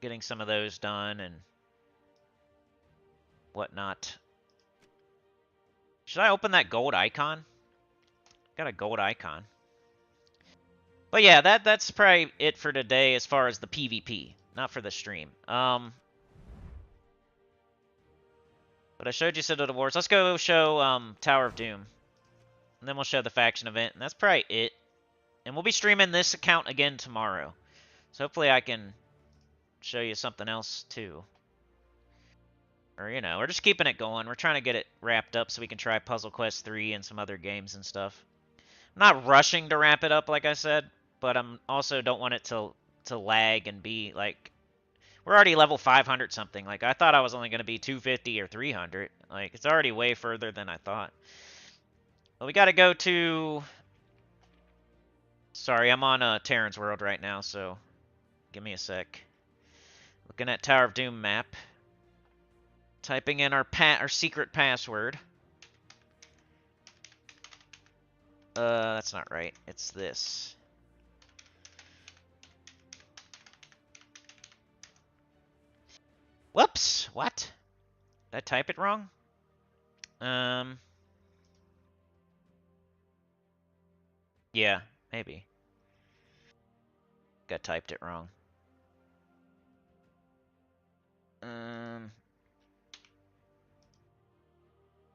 Getting some of those done and whatnot. Should I open that gold icon? Got a gold icon. But yeah, that's probably it for today as far as the PvP, not for the stream. But I showed you Citadel Wars. Let's go show Tower of Doom. And then we'll show the faction event, and that's probably it. And we'll be streaming this account again tomorrow. So hopefully I can show you something else too. Or, you know, we're just keeping it going. We're trying to get it wrapped up so we can try Puzzle Quest 3 and some other games and stuff. I'm not rushing to wrap it up, like I said, but I'm also don't want it to lag and be like, we're already level 500 something. Like, I thought I was only going to be 250 or 300. Like, it's already way further than I thought. Well, we got to go to... Sorry, I'm on Terran's World right now, so give me a sec. Looking at Tower of Doom map. Typing in our secret password. That's not right. It's this. Whoops! What? Did I type it wrong? Yeah, maybe. Got typed it wrong.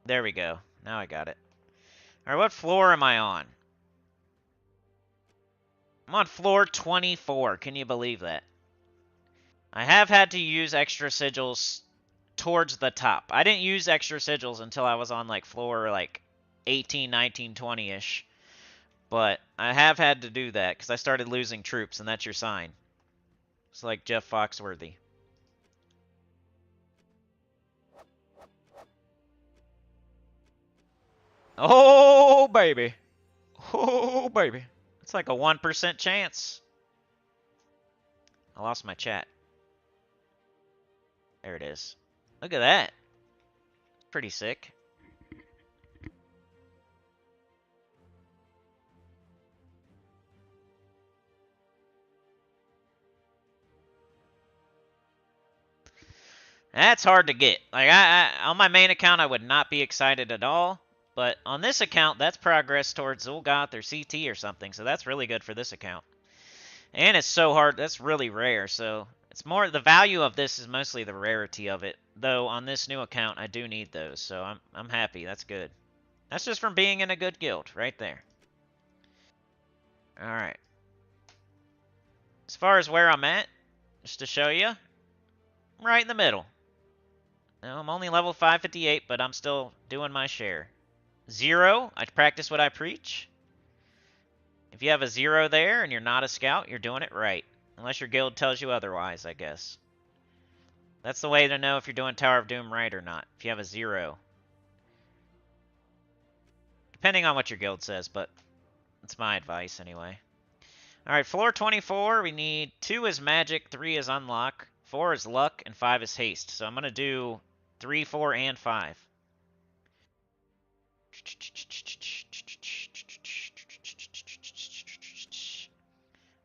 There we go. Now I got it. Alright, what floor am I on? I'm on floor 24. Can you believe that? I have had to use extra sigils towards the top. I didn't use extra sigils until I was on like floor like 18, 19, 20-ish. But I have had to do that because I started losing troops, and that's your sign. It's like Jeff Foxworthy. Oh, baby. Oh, baby. It's like a 1% chance. I lost my chat. There it is. Look at that. Pretty sick. That's hard to get. Like on my main account, I would not be excited at all. But on this account, that's progress towards Zul'Goth or CT or something. So that's really good for this account. And it's so hard. That's really rare. So it's more the value of this is mostly the rarity of it. Though on this new account, I do need those. So I'm happy. That's good. That's just from being in a good guild right there. All right. As far as where I'm at, just to show you, I'm right in the middle. Now, I'm only level 558, but I'm still doing my share. 0, I practice what I preach. If you have a 0 there and you're not a scout, you're doing it right. Unless your guild tells you otherwise, I guess. That's the way to know if you're doing Tower of Doom right or not, if you have a 0. Depending on what your guild says, but that's my advice anyway. Alright, floor 24, we need 2 is magic, 3 is unlock, 4 is luck, and 5 is haste. So I'm going to do 3, 4, and 5.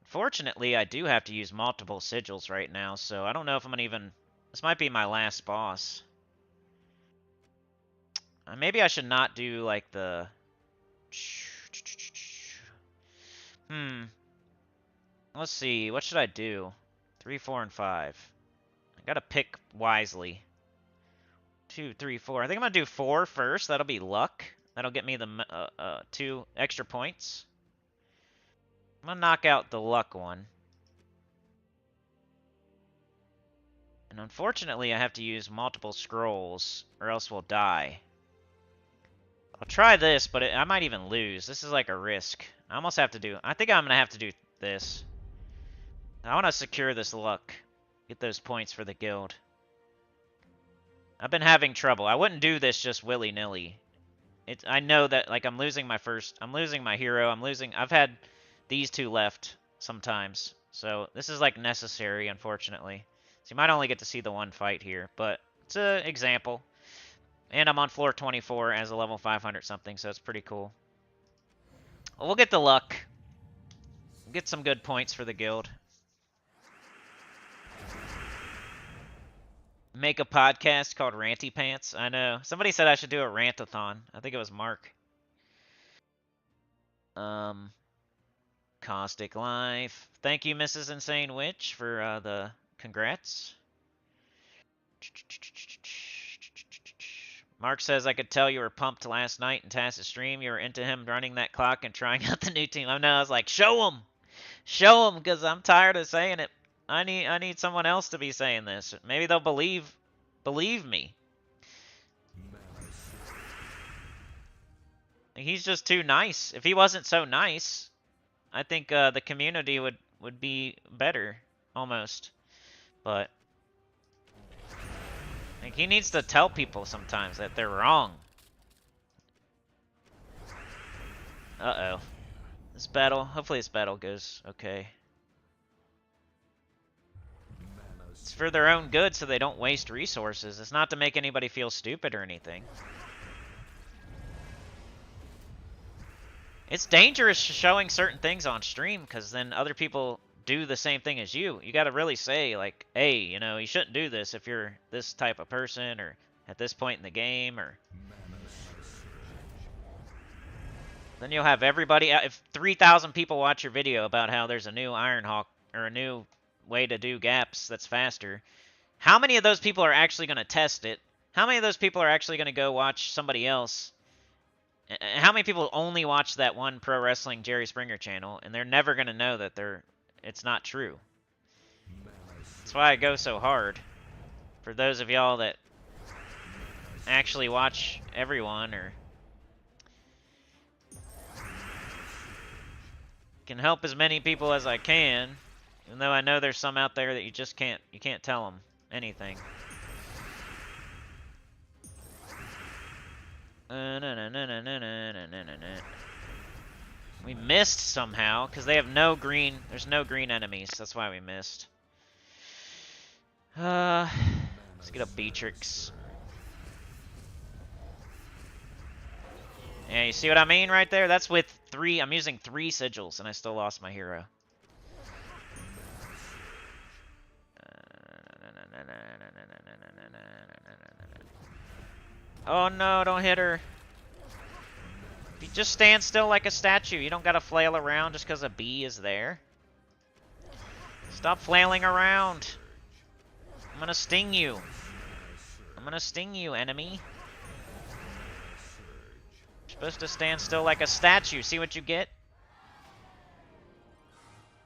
Fortunately, I do have to use multiple sigils right now, so I don't know if I'm going to even... This might be my last boss. Maybe I should not do, like, the... Let's see, what should I do? 3, 4, and 5. I gotta pick wisely. 2, 3, 4. I think I'm gonna do 4 first. That'll be luck. That'll get me the 2 extra points. I'm gonna knock out the luck one. And unfortunately, I have to use multiple scrolls, or else we'll die. I'll try this, but I might even lose. This is like a risk. I almost have to do... I think I'm gonna have to do this. I want to secure this luck. Get those points for the guild. I've been having trouble. I wouldn't do this just willy-nilly. I know that, like, I'm losing my hero. I've had these 2 left sometimes. So this is, like, necessary, unfortunately. So you might only get to see the 1 fight here, but it's an example. And I'm on floor 24 as a level 500 something, so it's pretty cool. Well, we'll get the luck. Get some good points for the guild. Make a podcast called Ranty Pants. I know. Somebody said I should do a rantathon. I think it was Mark. Caustic Life. Thank you, Mrs. Insane Witch, for the congrats. Mark says, I could tell you were pumped last night in Tass's stream. You were into him running that clock and trying out the new team. I know. I was like, show him. Show him, because I'm tired of saying it. I need someone else to be saying this. Maybe they'll believe me. He's just too nice. If he wasn't so nice, I think the community would be better, almost. But like, he needs to tell people sometimes that they're wrong. Uh-oh. Hopefully this battle goes okay. It's for their own good so they don't waste resources. It's not to make anybody feel stupid or anything. It's dangerous showing certain things on stream because then other people do the same thing as you. You got to really say, like, hey, you know, you shouldn't do this if you're this type of person or at this point in the game, or then you'll have everybody. If 3,000 people watch your video about how there's a new Ironhawk or a new way to do gaps that's faster, how many of those people are actually going to test it? How many of those people are actually going to go watch somebody else? How many people only watch that one Pro Wrestling Jerry Springer channel, and they're never going to know that it's not true? That's why I go so hard. For those of y'all that actually watch everyone, or can help as many people as I can, even though I know there's some out there that you just can't tell them anything. We missed somehow because they have no green. There's no green enemies. That's why we missed. Let's get a Beatrix. Yeah, you see what I mean right there? That's with 3. I'm using 3 sigils, and I still lost my hero. Oh no, don't hit her. If you just stand still like a statue, you don't gotta flail around just because a bee is there. Stop flailing around. I'm gonna sting you. I'm gonna sting you, enemy. You're supposed to stand still like a statue. See what you get?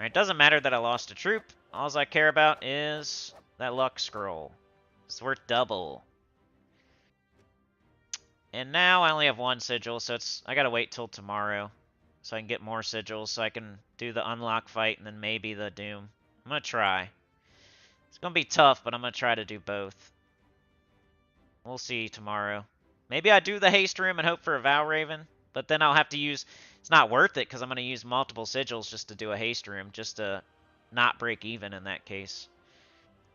Alright, it doesn't matter that I lost a troop. All I care about is that luck scroll. It's worth double. And now I only have 1 sigil, so I gotta wait till tomorrow so I can get more sigils so I can do the unlock fight and then maybe the doom. I'm gonna try. It's gonna be tough, but I'm gonna try to do both. We'll see tomorrow. Maybe I do the haste room and hope for a Vow Raven, but then I'll have to use... It's not worth it because I'm gonna use multiple sigils just to do a haste room, just to not break even in that case.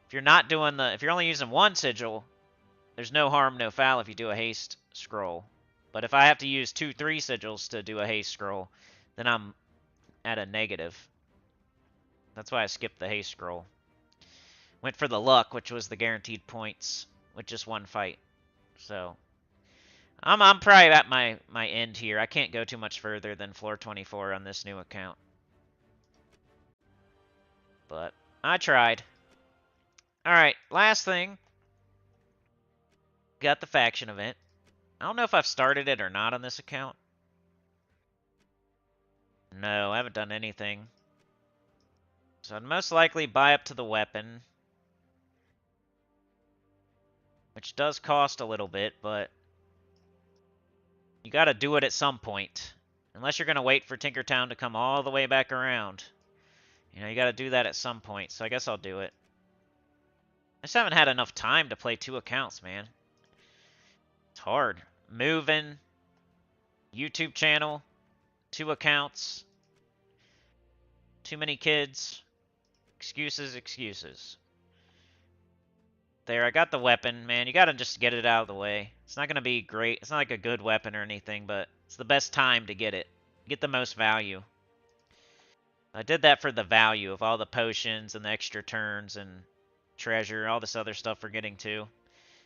If you're not doing if you're only using 1 sigil, there's no harm, no foul if you do a haste scroll. But if I have to use 2, 3 sigils to do a haste scroll, then I'm at a negative. That's why I skipped the haste scroll. Went for the luck, which was the guaranteed points with just 1 fight. So I'm probably at my end here. I can't go too much further than floor 24 on this new account. But I tried. Alright, last thing. Got the faction event. I don't know if I've started it or not on this account. No, I haven't done anything. So I'd most likely buy up to the weapon, which does cost a little bit, but you gotta do it at some point. Unless you're gonna wait for Tinkertown to come all the way back around. You know, you gotta do that at some point, so I guess I'll do it. I just haven't had enough time to play 2 accounts, man. It's hard. Moving, YouTube channel, 2 accounts, too many kids, excuses. There, I got the weapon, man. You gotta just get it out of the way. It's not gonna be great. It's not like a good weapon or anything, but it's the best time to get it. Get the most value. I did that for the value of all the potions and the extra turns and treasure, all this other stuff we're getting too.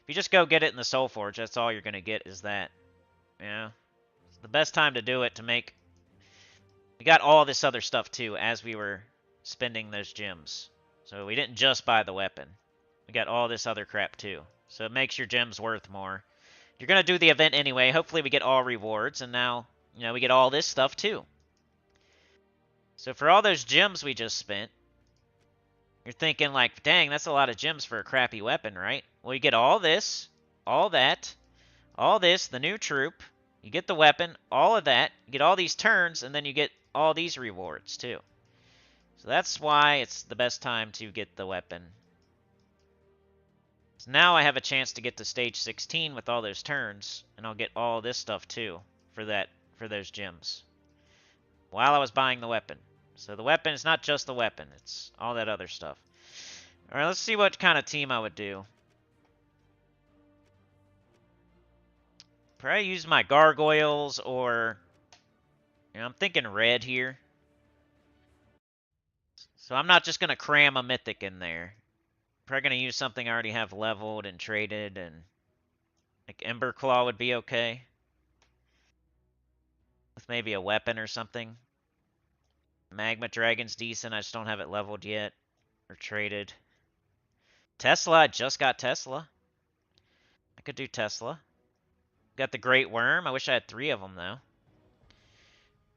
If you just go get it in the Soul Forge, that's all you're going to get is that. Yeah. It's the best time to do it to make... We got all this other stuff too as we were spending those gems. So we didn't just buy the weapon. We got all this other crap too. So it makes your gems worth more. You're going to do the event anyway. Hopefully we get all rewards, and now, we get all this stuff too. So for all those gems we just spent, you're thinking like, dang, that's a lot of gems for a crappy weapon, right? Well, you get all this, all that, all this, the new troop, you get the weapon, all of that, you get all these turns, and then you get all these rewards too. So that's why it's the best time to get the weapon. So now I have a chance to get to stage 16 with all those turns, and I'll get all this stuff too for those gems. While I was buying the weapon. So the weapon is not just the weapon, it's all that other stuff. Alright, let's see what kind of team I would do. Probably use my gargoyles, or I'm thinking red here. So I'm not just going to cram a mythic in there. Probably going to use something I already have leveled and traded, and like Ember Claw would be okay. With maybe a weapon or something. Magma Dragon's decent, I just don't have it leveled yet. Or traded. Tesla, I just got Tesla. I could do Tesla. Got the Great Worm, I wish I had 3 of them though.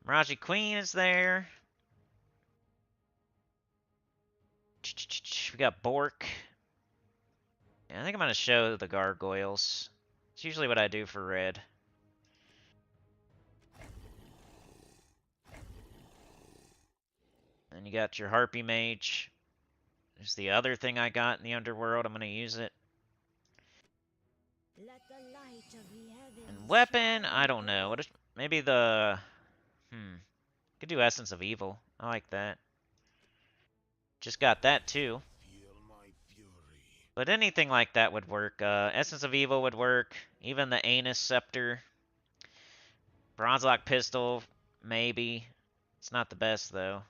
Miraji Queen is there. We got Bork. Yeah, I think I'm going to show the gargoyles. It's usually what I do for red. And you got your Harpy Mage. There's the other thing I got in the underworld. I'm going to use it. And weapon, I don't know. Maybe the... Could do Essence of Evil. I like that. Just got that too. But anything like that would work. Essence of Evil would work. Even the Anus Scepter. Bronzelock Pistol, maybe. It's not the best though.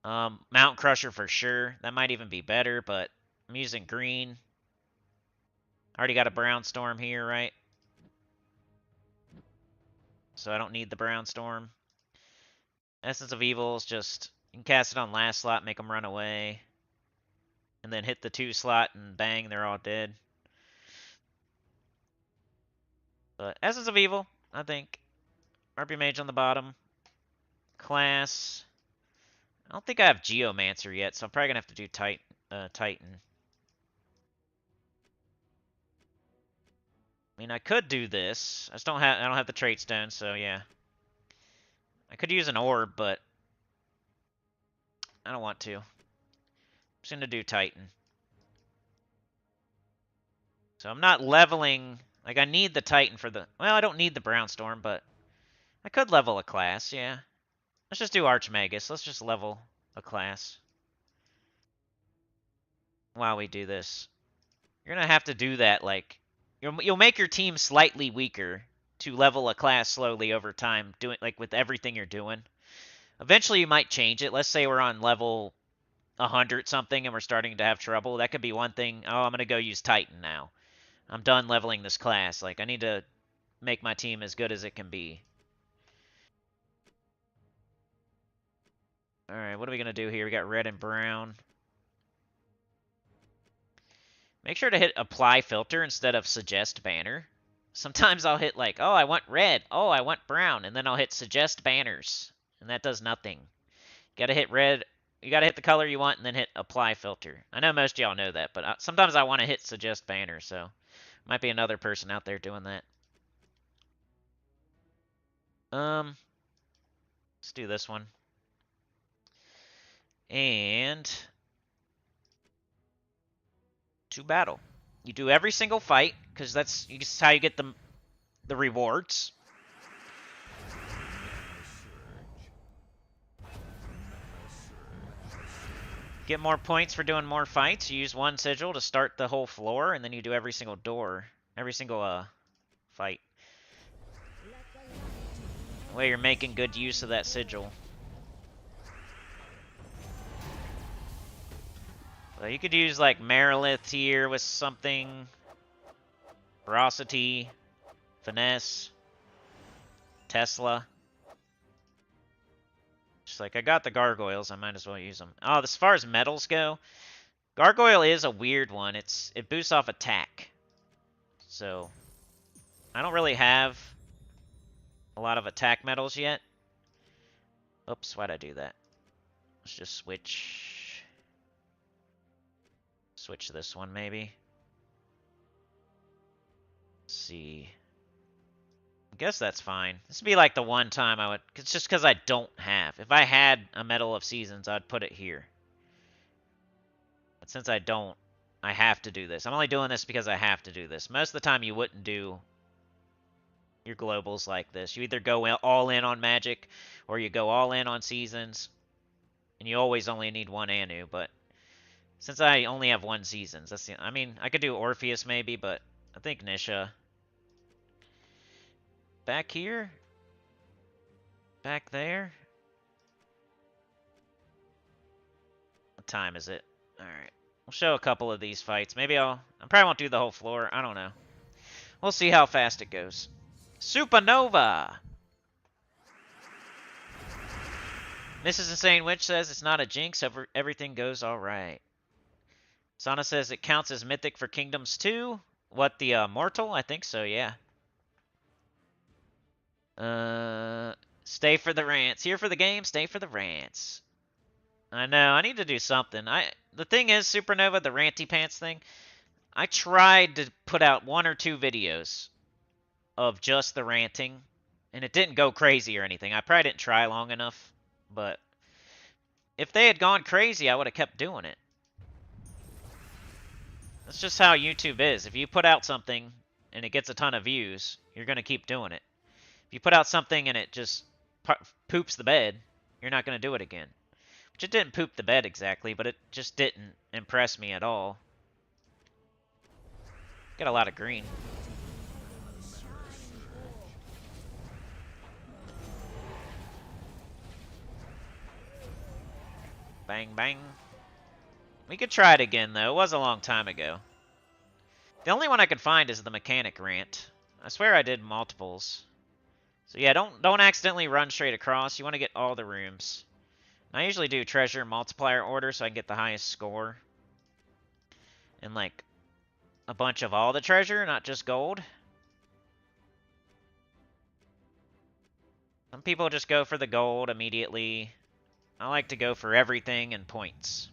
Mount Crusher for sure. That might even be better, but I'm using green. Already got a Brown Storm here, right? So I don't need the Brown Storm. Essence of Evil is just, you can cast it on last slot, make them run away. And then hit the 2 slot and bang, they're all dead. But Essence of Evil, I think. RP Mage on the bottom. Class. I don't think I have Geomancer yet, so I'm probably going to have to do Titan. I mean, I could do this. I don't have the trait stone, so yeah. I could use an orb, but I don't want to. I'm just going to do Titan. So I'm not leveling... Like, I need the Titan for the... Well, I don't need the Brownstorm, but I could level a class, yeah. Let's just do Archmagus. Let's just level a class while we do this. You're going to have to do that, like... You'll make your team slightly weaker to level a class slowly over time, doing like with everything you're doing. Eventually, you might change it. Let's say we're on level 100 something and we're starting to have trouble. That could be one thing. Oh, I'm going to go use Titan now. I'm done leveling this class. Like, I need to make my team as good as it can be. Alright, what are we going to do here? We got red and brown. Make sure to hit apply filter instead of suggest banner. Sometimes I'll hit like, oh, I want red. Oh, I want brown. And then I'll hit suggest banners. And that does nothing. You gotta hit red. You gotta hit the color you want and then hit apply filter. I know most of y'all know that, but sometimes I want to hit suggest banner, so might be another person out there doing that. Let's do this one. And to battle. You do every single fight, because that's how you get the rewards. Get more points for doing more fights. You use 1 sigil to start the whole floor, and then you do every single door, every single fight. That way you're making good use of that sigil. So you could use like Marilith here with something. Ferocity, Finesse, Tesla. Just like, I got the gargoyles, I might as well use them. Oh, as far as metals go, gargoyle is a weird one. It boosts off attack. So I don't really have a lot of attack medals yet. Oops, why'd I do that? Let's just switch this one maybe. Let's see. I guess that's fine. This would be like the one time I would, it's just because I don't have. If I had a Medal of Seasons, I'd put it here. But since I don't, I have to do this. I'm only doing this because I have to do this. Most of the time you wouldn't do your globals like this. You either go all in on Magic, or you go all in on Seasons, and you always only need one Anu, but since I only have one Seasons, that's the, I mean, I could do Orpheus maybe, but I think Nisha. Back here? Back there? What time is it? Alright. We'll show a couple of these fights. Maybe I probably won't do the whole floor. I don't know. We'll see how fast it goes. Supernova! Mrs. Insane Witch says it's not a jinx. Everything goes alright. Sana says it counts as mythic for Kingdoms 2. What, the mortal? I think so, yeah. Stay for the rants. Here for the game, stay for the rants. I know, I need to do something. The thing is, Supernova, the ranty pants thing, I tried to put out 1 or 2 videos of just the ranting, and it didn't go crazy or anything. I probably didn't try long enough, but if they had gone crazy, I would have kept doing it. That's just how YouTube is. If you put out something and it gets a ton of views, you're going to keep doing it. If you put out something and it just poops the bed, you're not going to do it again. Which it didn't poop the bed exactly, but it just didn't impress me at all. Got a lot of green. Bang, bang. We could try it again, though. It was a long time ago. The only one I could find is the mechanic rant. I swear I did multiples. So yeah, don't accidentally run straight across. You want to get all the rooms. And I usually do treasure multiplier order so I can get the highest score. And like a bunch of all the treasure, not just gold. Some people just go for the gold immediately. I like to go for everything and points.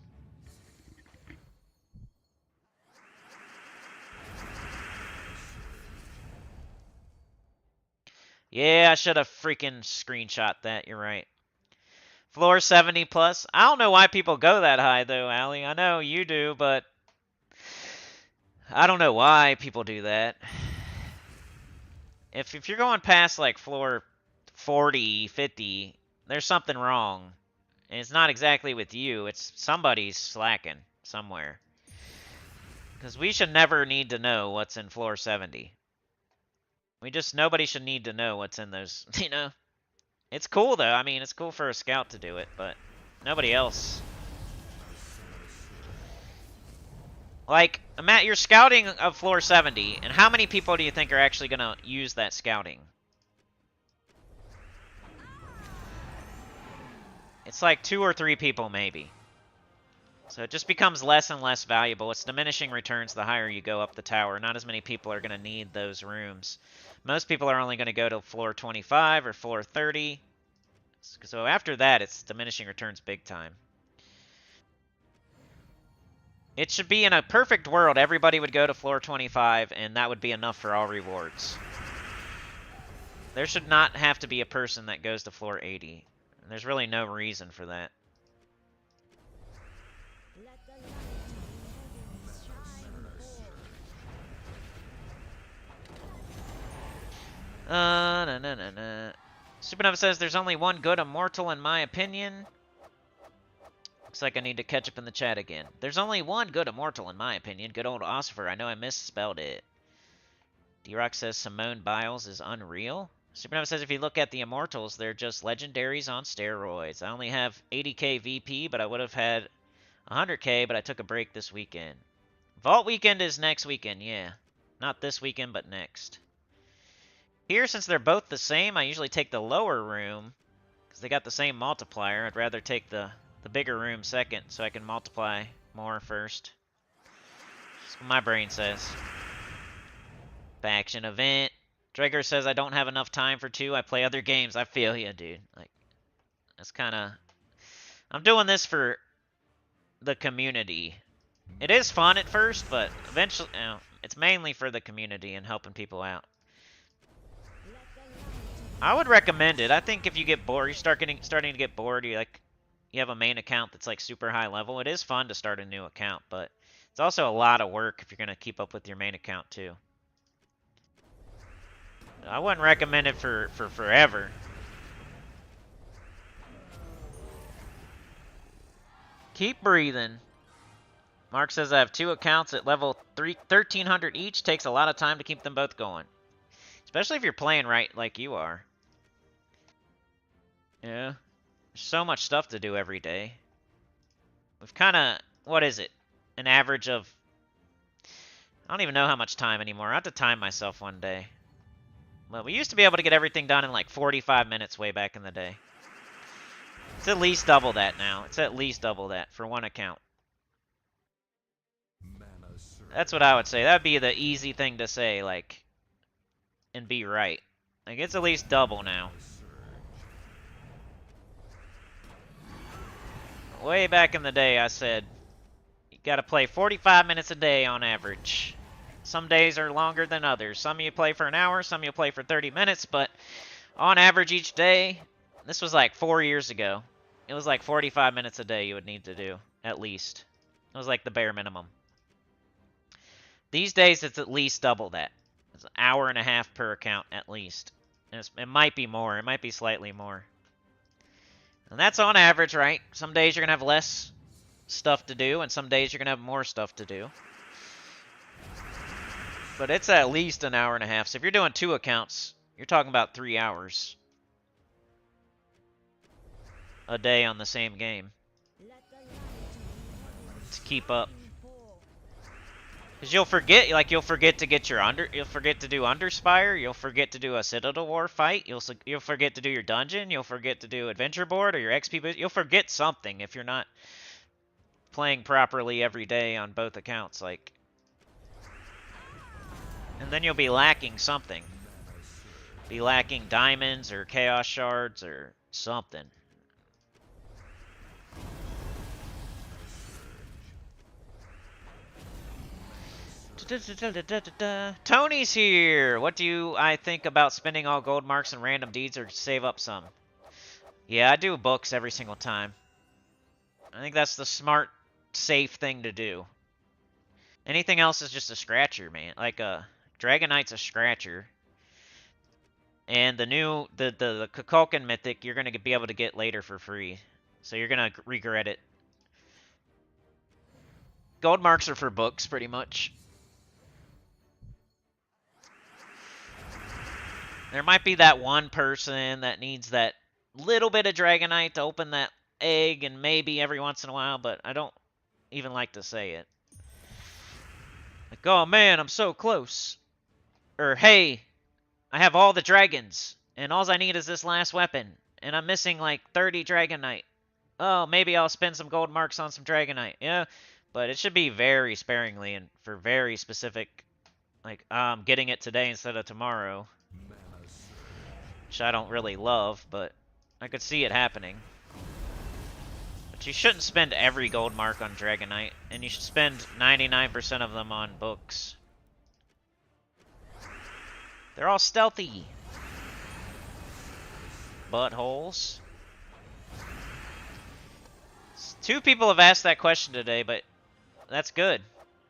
Yeah, I should have freaking screenshot that. You're right. Floor 70 plus. I don't know why people go that high, though, Allie. I know you do, but I don't know why people do that. If you're going past, like, floor 40, 50, there's something wrong. And it's not exactly with you. It's somebody's slacking somewhere. Because we should never need to know what's in floor 70. Nobody should need to know what's in those, you know? It's cool, though. I mean, it's cool for a scout to do it, but nobody else. Like, Matt, you're scouting of floor 70, and how many people do you think are actually going to use that scouting? It's like 2 or 3 people, maybe. So it just becomes less and less valuable. It's diminishing returns the higher you go up the tower. Not as many people are going to need those rooms. Most people are only going to go to floor 25 or floor 30. So after that, it's diminishing returns big time. It should be in a perfect world, everybody would go to floor 25, and that would be enough for all rewards. There should not have to be a person that goes to floor 80. And there's really no reason for that. Supernova says there's only one good immortal in my opinion. Looks like I need to catch up in the chat again. There's only one good immortal in my opinion. Good old Ossifer. I know I misspelled it. D-Rock says Simone Biles is unreal. Supernova says if you look at the immortals, they're just legendaries on steroids. I only have 80k VP, but I would have had 100k, but I took a break this weekend. Vault weekend is next weekend, yeah. Not this weekend, but next. Here, since they're both the same, I usually take the lower room, because they got the same multiplier. I'd rather take the bigger room second, so I can multiply more first. That's what my brain says. Faction event. Drager says I don't have enough time for 2. I play other games. I feel you, dude. Like, that's kind of... I'm doing this for the community. It is fun at first, but eventually, it's mainly for the community and helping people out. I would recommend it. I think if you get bored, you starting to get bored, you have a main account that's like super high level. It is fun to start a new account, but it's also a lot of work if you're gonna keep up with your main account too. I wouldn't recommend it for forever. Keep breathing. Mark says I have 2 accounts at level 1300 each. Takes a lot of time to keep them both going. Especially if you're playing right like you are. Yeah. There's so much stuff to do every day. We've kind of, what is it? An average of, I don't even know how much time anymore. I have to time myself one day. Well, we used to be able to get everything done in like 45 minutes way back in the day. It's at least double that now. It's at least double that for one account. That's what I would say. That would be the easy thing to say, like, and be right. Like, it's at least double now. Way back in the day, I said, you gotta play 45 minutes a day on average. Some days are longer than others. Some you play for an hour, some you play for 30 minutes, but on average each day, this was like 4 years ago. It was like 45 minutes a day you would need to do, at least. It was like the bare minimum. These days, it's at least double that. It's an hour and a half per account, at least. And it might be more. It might be slightly more. And that's on average, right? Some days you're going to have less stuff to do, and some days you're going to have more stuff to do. But it's at least an hour and a half. So if you're doing 2 accounts, you're talking about 3 hours a day on the same game to keep up. Because you'll forget to get your you'll forget to do Underspire, you'll forget to do a Citadel War fight, you'll forget to do your dungeon, you'll forget to do Adventure Board or your XP boost. You'll forget something if you're not playing properly every day on both accounts, like. And then you'll be lacking something. Be lacking diamonds or chaos shards or something. Tony's here. What do I think about spending all gold marks and random deeds or save up some? Yeah, I do books every single time. I think that's the smart, safe thing to do. Anything else is just a scratcher, man. Like Dragon Knight's a scratcher. And the Kukulkan Mythic you're gonna be able to get later for free. So you're gonna regret it. Gold marks are for books, pretty much. There might be that one person that needs that little bit of Dragonite to open that egg, and maybe every once in a while, but I don't even like to say it. Like, oh man, I'm so close. Or, hey, I have all the dragons, and all I need is this last weapon, and I'm missing like 30 Dragonite. Oh, maybe I'll spend some gold marks on some Dragonite. Yeah, but it should be very sparingly and for very specific, like, I'm getting it today instead of tomorrow. Which I don't really love, but I could see it happening. But you shouldn't spend every gold mark on Dragonite, and you should spend 99% of them on books. They're all stealthy. Buttholes. 2 people have asked that question today, but that's good.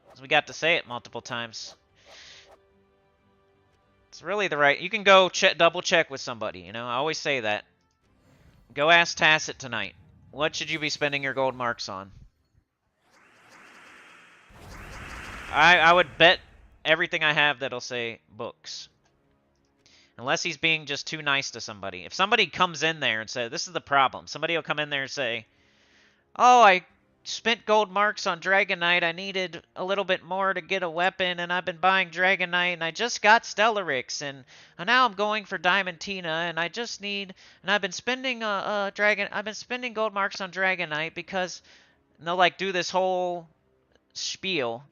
Because we got to say it multiple times. It's really the right... You can go double check with somebody, you know? I always say that. Go ask Tacit tonight. What should you be spending your gold marks on? I would bet everything I have that'll say books. Unless he's being just too nice to somebody. If somebody comes in there and says, this is the problem. Somebody will come in there and say, oh, I spent gold marks on Dragonite. I needed a little bit more to get a weapon, and I've been buying Dragonite, and I just got Stellarix, and now I'm going for Diamantina, and I just need, and I've been spending I've been spending gold marks on Dragonite because, and they'll like do this whole spiel,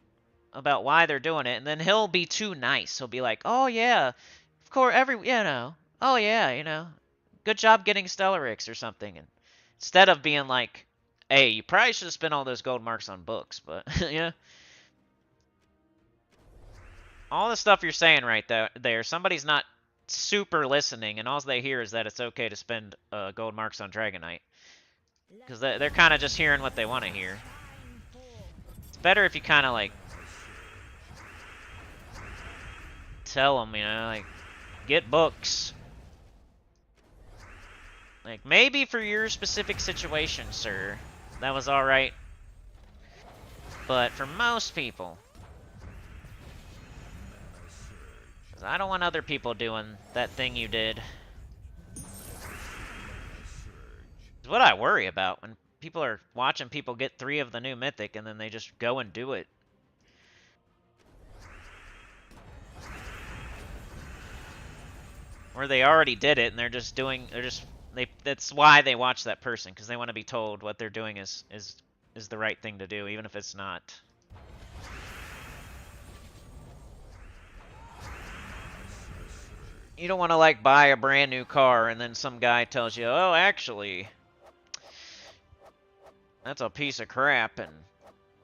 about why they're doing it, and then he'll be too nice. He'll be like, "Oh yeah, of course, oh yeah, good job getting Stellarix or something," and instead of being like, "Hey, you probably should have spent all those gold marks on books," but all the stuff you're saying right there, somebody's not super listening, and all they hear is that it's okay to spend gold marks on Dragonite, because they're kind of just hearing what they want to hear. It's better if you kind of like tell them, like, get books. Like, maybe for your specific situation, sir, that was alright. But for most people, because I don't want other people doing that thing you did. It's what I worry about when people are watching people get 3 of the new Mythic and then they just go and do it. Or they already did it and that's why they watch that person, because they want to be told what they're doing is the right thing to do, even if it's not. You don't want to, like, buy a brand new car and then some guy tells you, "Oh, actually, that's a piece of crap and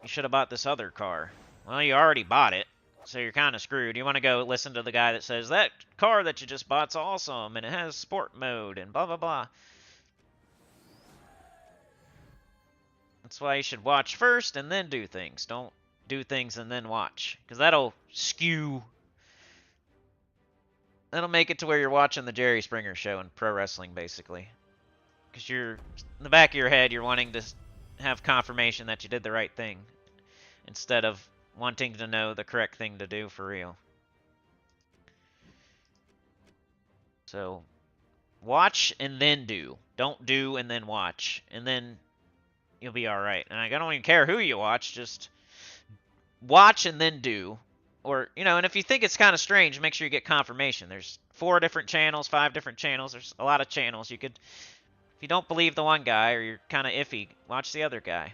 you should have bought this other car." Well, you already bought it, so you're kind of screwed. You want to go listen to the guy that says, "That car that you just bought's awesome and it has sport mode and blah blah blah." That's why you should watch first and then do things. Don't do things and then watch, because that'll skew. That'll make it to where you're watching the Jerry Springer show in pro wrestling, basically. Because you're, in the back of your head, you're wanting to have confirmation that you did the right thing, instead of wanting to know the correct thing to do for real. So, watch and then do. Don't do and then watch. And then you'll be alright. And I don't even care who you watch, just watch and then do. Or, and if you think it's kind of strange, make sure you get confirmation. There's 4 different channels, 5 different channels. There's a lot of channels. You could, if you don't believe the one guy or you're kind of iffy, watch the other guy.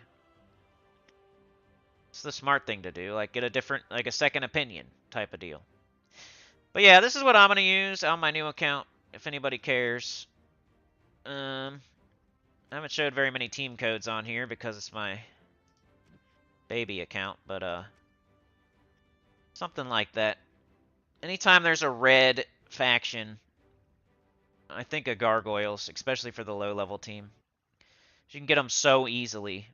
It's the smart thing to do. Like, get a different, like a second opinion type of deal. But yeah, this is what I'm going to use on my new account, if anybody cares. I haven't showed very many team codes on here because it's my baby account, but something like that. Anytime there's a red faction, I think of gargoyles, especially for the low-level team. You can get them so easily.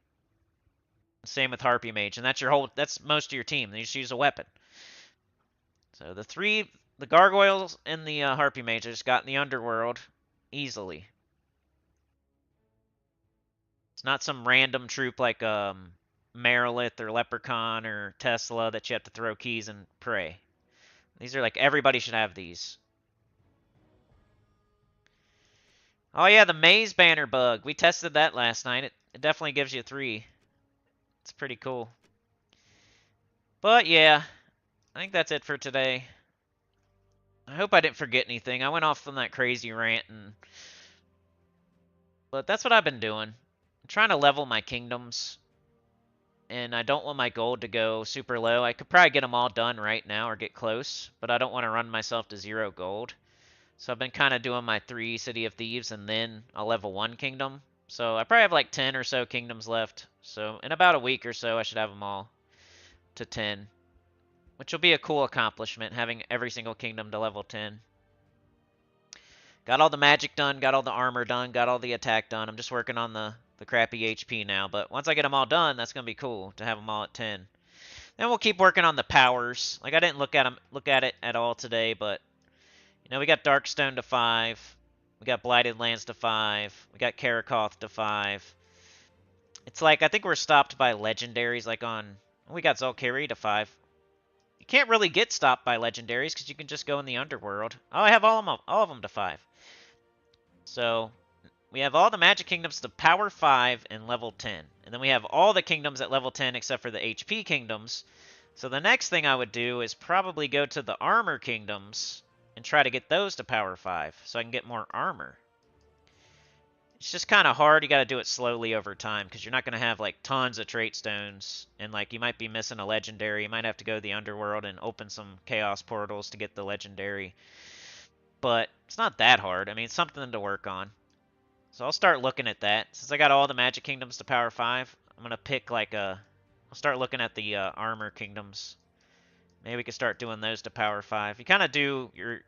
Same with Harpy Mage, and that's most of your team. They just use a weapon. So the gargoyles and the Harpy Mage I just got in the underworld easily. It's not some random troop like Marilith or Leprechaun or Tesla that you have to throw keys and pray. These are like, everybody should have these. Oh yeah, the Maze Banner bug. We tested that last night. It definitely gives you 3. It's pretty cool. But yeah, I think that's it for today. I hope I didn't forget anything. I went off on that crazy rant, but that's what I've been doing. I'm trying to level my kingdoms, and I don't want my gold to go super low. I could probably get them all done right now or get close, but I don't want to run myself to 0 gold. So I've been kind of doing my 3 City of Thieves and then a level 1 kingdom. So I probably have like 10 or so kingdoms left. So in about a week or so, I should have them all to 10. Which will be a cool accomplishment, having every single kingdom to level 10. Got all the magic done, got all the armor done, got all the attack done. I'm just working on the crappy HP now. But once I get them all done, that's going to be cool to have them all at 10. Then we'll keep working on the powers. Like, I didn't look at it at all today, but we got Darkstone to 5. We got Blighted Lands to 5. We got Karakoth to 5. It's like, I think we're stopped by legendaries, like we got Zolkiri to 5. You can't really get stopped by legendaries because you can just go in the underworld. Oh, I have all of them to 5. So we have all the Magic Kingdoms to power 5 and level 10. And then we have all the kingdoms at level 10 except for the HP kingdoms. So the next thing I would do is probably go to the armor kingdoms and try to get those to power 5 so I can get more armor. It's just kind of hard. You got to do it slowly over time because you're not going to have like tons of trait stones, and like you might be missing a legendary. You might have to go to the underworld and open some chaos portals to get the legendary. But it's not that hard. I mean, it's something to work on. So I'll start looking at that. Since I got all the magic kingdoms to power 5, I'm going to pick like a... I'll start looking at the armor kingdoms. Maybe we can start doing those to power 5. You kind of do your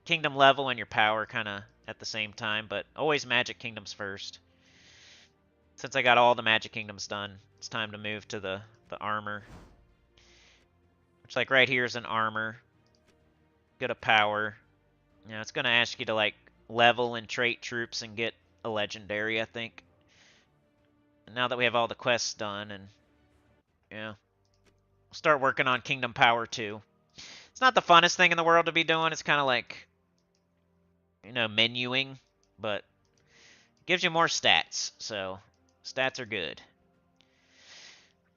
kingdom level and your power kind of at the same time, but always magic kingdoms first. Since I got all the magic kingdoms done, it's time to move to the armor. Which, like, right here is an armor. Get a power. You know, it's going to ask you to, like, level and trait troops and get a legendary, I think. And now that we have all the quests done, and, yeah, we'll start working on Kingdom Power 2. It's not the funnest thing in the world to be doing. It's kind of like, you know, menuing, but it gives you more stats, so stats are good.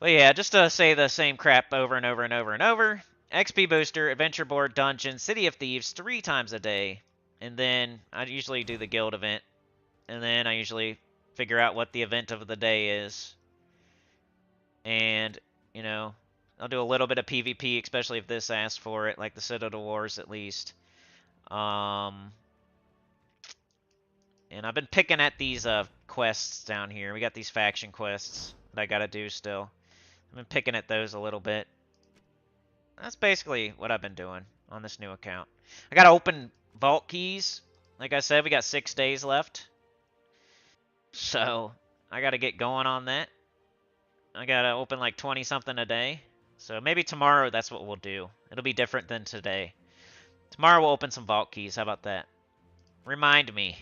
But yeah, just to say the same crap over and over and over and over. XP booster, adventure board, dungeon, city of thieves 3 times a day. And then I usually do the guild event. And then I usually figure out what the event of the day is. And, you know, I'll do a little bit of PvP, especially if this asks for it, like the Citadel Wars at least. And I've been picking at these quests down here. We got these faction quests that I gotta do still. I've been picking at those a little bit. That's basically what I've been doing on this new account. I gotta open vault keys. Like I said, we got 6 days left. So, I gotta get going on that. I gotta open like 20 something a day. So maybe tomorrow that's what we'll do. It'll be different than today. Tomorrow we'll open some vault keys. How about that? Remind me.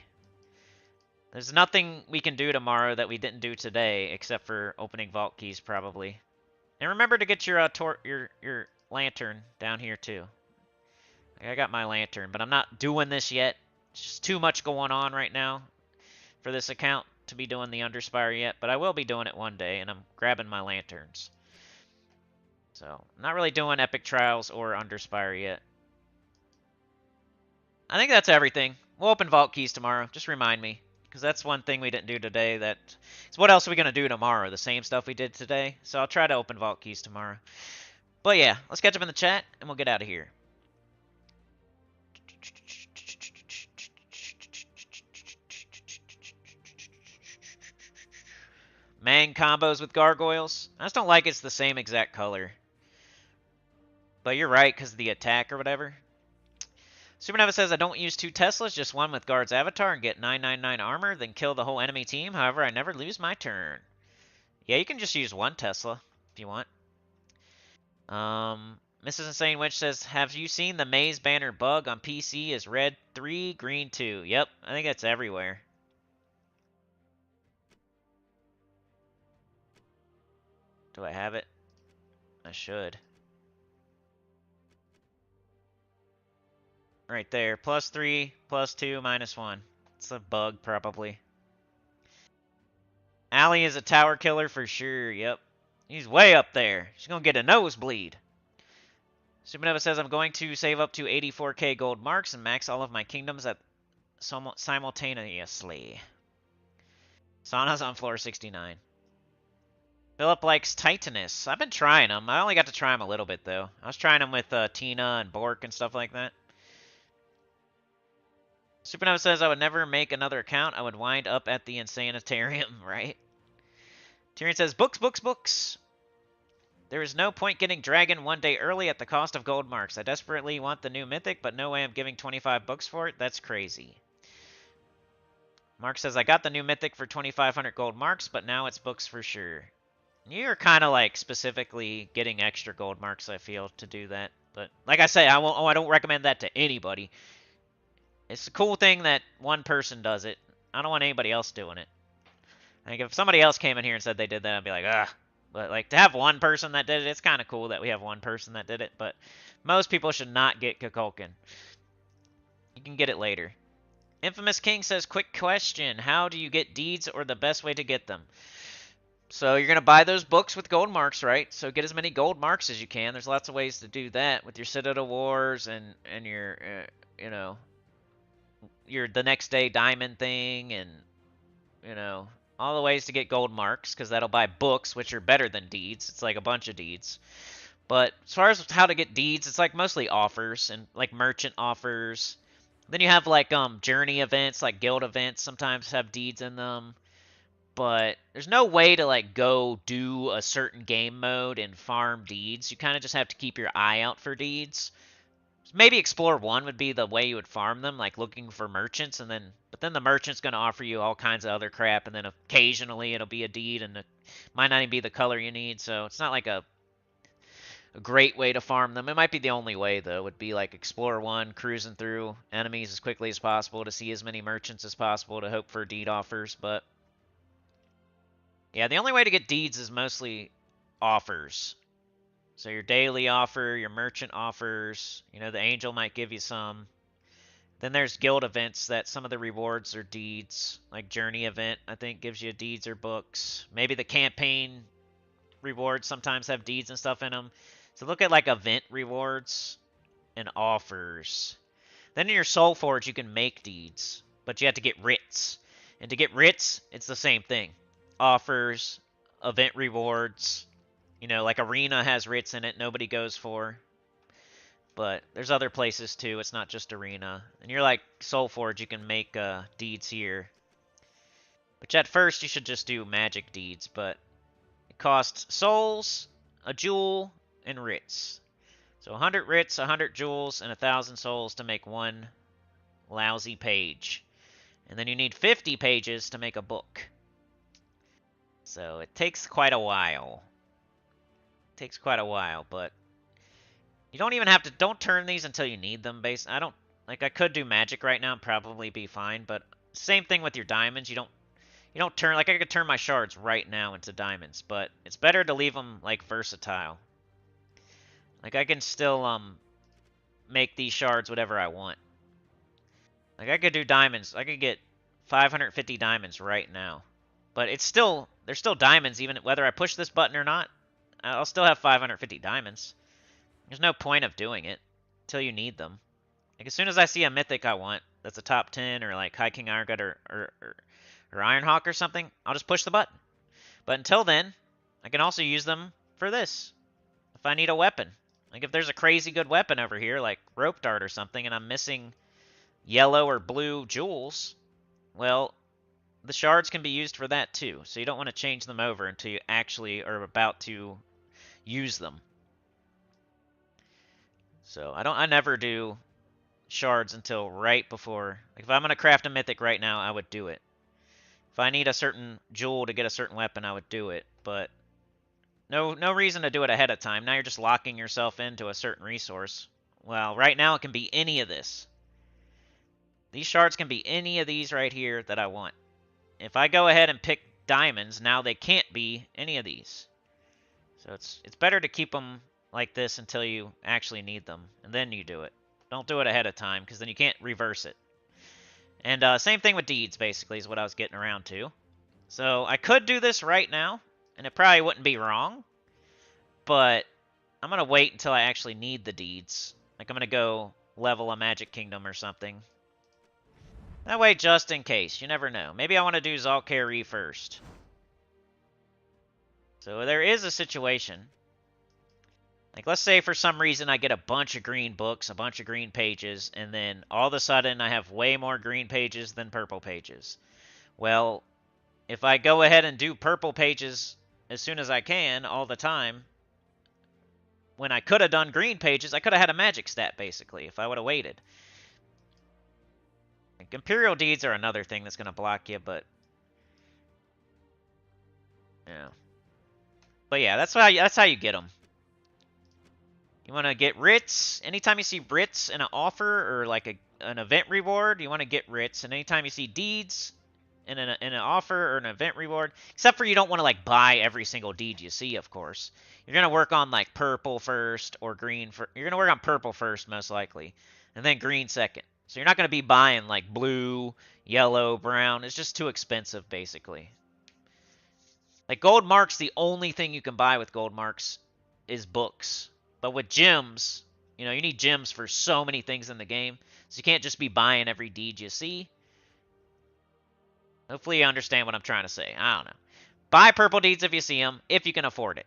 There's nothing we can do tomorrow that we didn't do today, except for opening vault keys, probably. And remember to get your your lantern down here too. I got my lantern, but I'm not doing this yet. It's just too much going on right now for this account to be doing the Underspire yet. But I will be doing it one day, and I'm grabbing my lanterns. So I'm not really doing Epic Trials or Underspire yet. I think that's everything. We'll open vault keys tomorrow. Just remind me. Because that's one thing we didn't do today. So what else are we going to do tomorrow? The same stuff we did today. So I'll try to open vault keys tomorrow. But yeah, let's catch up in the chat, and we'll get out of here. Mang combos with gargoyles. I just don't like it's the same exact color. But you're right, because of the attack or whatever. Supernova says, I don't use 2 Teslas, just one with Guard's Avatar and get 999 armor, then kill the whole enemy team. However, I never lose my turn. Yeah, you can just use 1 Tesla if you want. Mrs. Insane Witch says, have you seen the Maze Banner bug on PC is red 3, green 2? Yep, I think that's everywhere. Do I have it? I should. Right there. +3, +2, -1. It's a bug, probably. Allie is a tower killer for sure. Yep. He's way up there. She's going to get a nosebleed. Supernova says, I'm going to save up to 84k gold marks and max all of my kingdoms at simultaneously. Sauna's on floor 69. Philip likes Titanus. I've been trying them. I only got to try them a little bit, though. I was trying them with Tina and Bork and stuff like that. Supernova says, I would never make another account. I would wind up at the Insanitarium, right? Tyrion says, books, books, books. There is no point getting Dragon one day early at the cost of gold marks. I desperately want the new Mythic, but no way I'm giving 25 books for it. That's crazy. Mark says, I got the new Mythic for 2,500 gold marks, but now it's books for sure. You're kind of like specifically getting extra gold marks, I feel, to do that. But like I say, I don't recommend that to anybody. It's a cool thing that one person does it. I don't want anybody else doing it. Like, if somebody else came in here and said they did that, I'd be like, ugh. But, like, to have one person that did it, it's kind of cool that we have one person that did it. But most people should not get Kukulkan. You can get it later. Infamous King says, quick question. How do you get deeds or the best way to get them? So you're going to buy those books with gold marks, right? So get as many gold marks as you can. There's lots of ways to do that with your Citadel Wars and your, you know, your the next day diamond thing and you know, all the ways to get gold marks, because that'll buy books, which are better than deeds. It's like a bunch of deeds. But as far as how to get deeds, it's like mostly offers and like merchant offers. Then you have like journey events, like guild events sometimes have deeds in them. But there's no way to like go do a certain game mode and farm deeds. You kind of just have to keep your eye out for deeds. Maybe Explore 1 would be the way you would farm them, like looking for merchants, and then but then the merchant's going to offer you all kinds of other crap, and then occasionally it'll be a deed, and it might not even be the color you need, so it's not like a great way to farm them. It might be the only way, though, would be like Explore 1, cruising through enemies as quickly as possible to see as many merchants as possible to hope for deed offers, but yeah, the only way to get deeds is mostly offers. So your daily offer, your merchant offers, you know, the angel might give you some. Then there's guild events that some of the rewards are deeds. Like journey event, I think, gives you deeds or books. Maybe the campaign rewards sometimes have deeds and stuff in them. So look at like event rewards and offers. Then in your soul forge you can make deeds, but you have to get writs. And to get writs, it's the same thing. Offers, event rewards. You know, like Arena has writs in it nobody goes for. But there's other places too. It's not just Arena. And you're like Soulforge, you can make deeds here. Which at first you should just do magic deeds, but it costs souls, a jewel, and writs. So 100 writs, 100 jewels, and 1,000 souls to make one lousy page. And then you need 50 pages to make a book. So it takes quite a while. It takes quite a while, but you don't even have to, don't turn these until you need them. I don't, like I could do magic right now and probably be fine, but same thing with your diamonds. You don't turn, like I could turn my shards right now into diamonds, but it's better to leave them like versatile. Like I can still make these shards whatever I want. Like I could do diamonds. I could get 550 diamonds right now. But it's still, they're still diamonds even whether I push this button or not. I'll still have 550 diamonds. There's no point of doing it until you need them. Like as soon as I see a mythic I want that's a top 10 or like High King Irongut or Ironhawk or something, I'll just push the button. But until then, I can also use them for this. If I need a weapon. Like if there's a crazy good weapon over here like Rope Dart or something and I'm missing yellow or blue jewels, well, the shards can be used for that too. So you don't want to change them over until you actually are about to use them. So I never do shards until right before. Like if I'm gonna craft a mythic right now, I would do it. If I need a certain jewel to get a certain weapon, I would do it. But no reason to do it ahead of time. Now you're just locking yourself into a certain resource. Well, right now it can be any of this. These shards can be any of these right here that I want. If I go ahead and pick diamonds, now they can't be any of these. So it's better to keep them like this until you actually need them, and then you do it. Don't do it ahead of time, because then you can't reverse it. And same thing with deeds, basically, is what I was getting around to. So I could do this right now, and it probably wouldn't be wrong, but I'm going to wait until I actually need the deeds. Like I'm going to go level a Magic Kingdom or something. That way, just in case. You never know. Maybe I want to do Zal'Kari first. So there is a situation. Like, let's say for some reason I get a bunch of green books, a bunch of green pages, and then all of a sudden I have way more green pages than purple pages. Well, if I go ahead and do purple pages as soon as I can, all the time, when I could have done green pages, I could have had a magic stat, basically, if I would have waited. Like, Imperial Deeds are another thing that's going to block you, but... yeah. But yeah, that's how you get them. You want to get writs. Anytime you see writs in an offer or like an event reward, you want to get writs. And anytime you see deeds in an offer or an event reward, except for you don't want to like buy every single deed you see, of course. You're going to work on like purple first or green first. You're going to work on purple first, most likely, and then green second. So you're not going to be buying like blue, yellow, brown. It's just too expensive, basically. Like gold marks, the only thing you can buy with gold marks is books. But with gems, you know, you need gems for so many things in the game. So you can't just be buying every deed you see. Hopefully you understand what I'm trying to say. I don't know. Buy purple deeds if you see them, if you can afford it,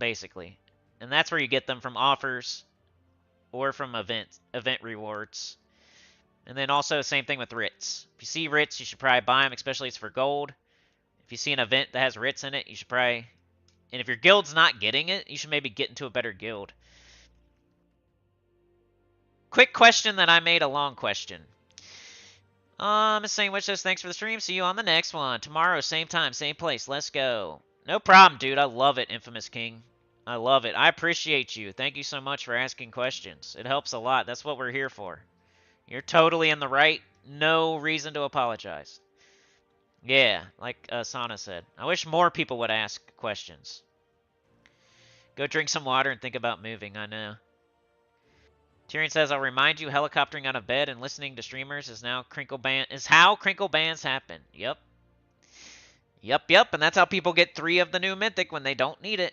basically. And that's where you get them from offers or from event rewards. And then also same thing with writs. If you see writs, you should probably buy them, especially if it's for gold. If you see an event that has writs in it, you should probably... And if your guild's not getting it, you should maybe get into a better guild. Quick question that I made a long question. Miss Sandwich says, thanks for the stream. See you on the next one. Tomorrow, same time, same place. Let's go. No problem, dude. I love it, Infamous King. I love it. I appreciate you. Thank you so much for asking questions. It helps a lot. That's what we're here for. You're totally in the right. No reason to apologize. Yeah, like Sana said. I wish more people would ask questions. Go drink some water and think about moving. I know. Tyrion says, I'll remind you, helicoptering out of bed and listening to streamers is how crinkle bans happen. Yep. Yep, and that's how people get 3 of the new mythic when they don't need it.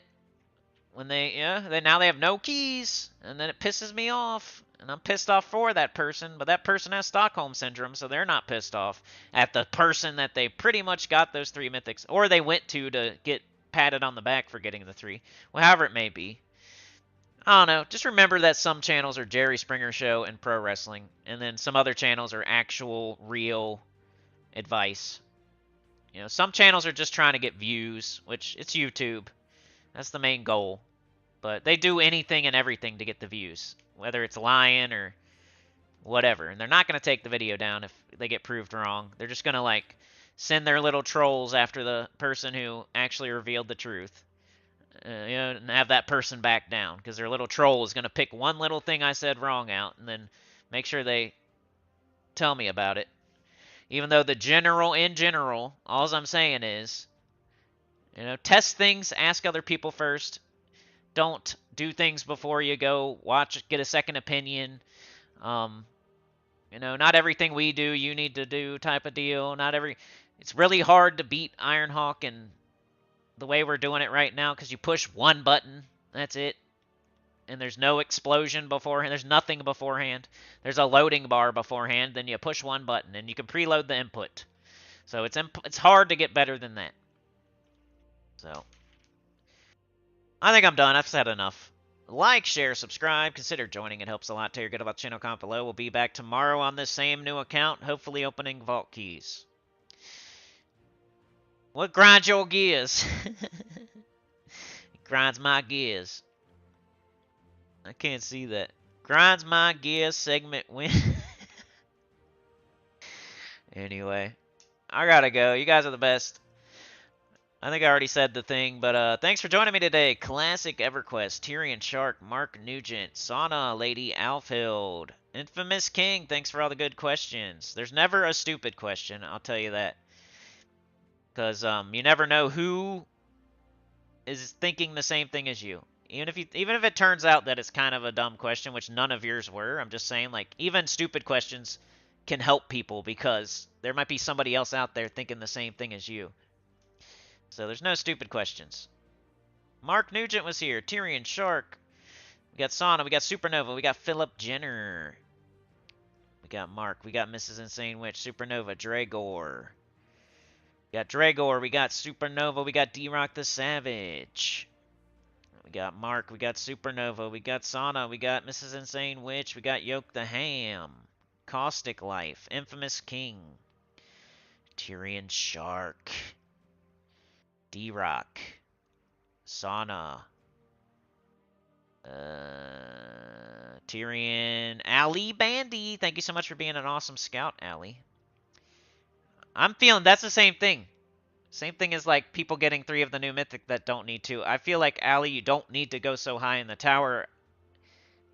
When now they have no keys, and then it pisses me off. And I'm pissed off for that person, but that person has Stockholm Syndrome, so they're not pissed off at the person that they pretty much got those 3 mythics, or they went to get patted on the back for getting the 3. Well, however it may be. I don't know. Just remember that some channels are Jerry Springer Show and pro wrestling, and then some other channels are actual, real advice. You know, some channels are just trying to get views, which it's YouTube. That's the main goal. But they do anything and everything to get the views, whether it's lying or whatever. And they're not going to take the video down if they get proved wrong. They're just going to, like, send their little trolls after the person who actually revealed the truth. And have that person back down, because their little troll is going to pick one little thing I said wrong out and then make sure they tell me about it. Even though in general, all I'm saying is, test things, ask other people first. Don't do things before you go watch, get a second opinion. Not everything we do you need to do type of deal. It's really hard to beat Ironhawk and the way we're doing it right now, because you push one button, that's it, and there's no explosion beforehand, there's nothing beforehand, there's a loading bar beforehand, then you push one button, and you can preload the input. So it's hard to get better than that. So, I think I'm done, I've said enough. Like, share, subscribe, consider joining, it helps a lot. Tell your good about the channel, comment below. We'll be back tomorrow on this same new account, hopefully opening vault keys. What grinds your gears? Grinds my gears. I can't see that. Grinds my gears segment win. Anyway, I gotta go. You guys are the best. I think I already said the thing, but thanks for joining me today. Classic EverQuest, Tyrion Shark, Mark Nugent, Sauna, Lady Alfhild, Infamous King. Thanks for all the good questions. There's never a stupid question, I'll tell you that. Because you never know who is thinking the same thing as you. Even if it turns out that it's kind of a dumb question, which none of yours were, I'm just saying, like, even stupid questions can help people, because there might be somebody else out there thinking the same thing as you. So there's no stupid questions. Mark Nugent was here. Tyrion Shark. We got Sauna. We got Supernova. We got Philip Jenner. We got Mark. We got Mrs. Insane Witch. Supernova. Dragor. We got Dragor, we got Supernova, we got D-Rock the Savage. We got Mark, we got Supernova, we got Sauna, we got Mrs. Insane Witch, we got Yoke the Ham. Caustic Life, Infamous King. Tyrion Shark. D-Rock. Sauna. Tyrion. Ali Bandy, thank you so much for being an awesome scout, Ali. I'm feeling that's the same thing. Same thing as, like, people getting 3 of the new mythic that don't need to. I feel like, Allie, you don't need to go so high in the tower.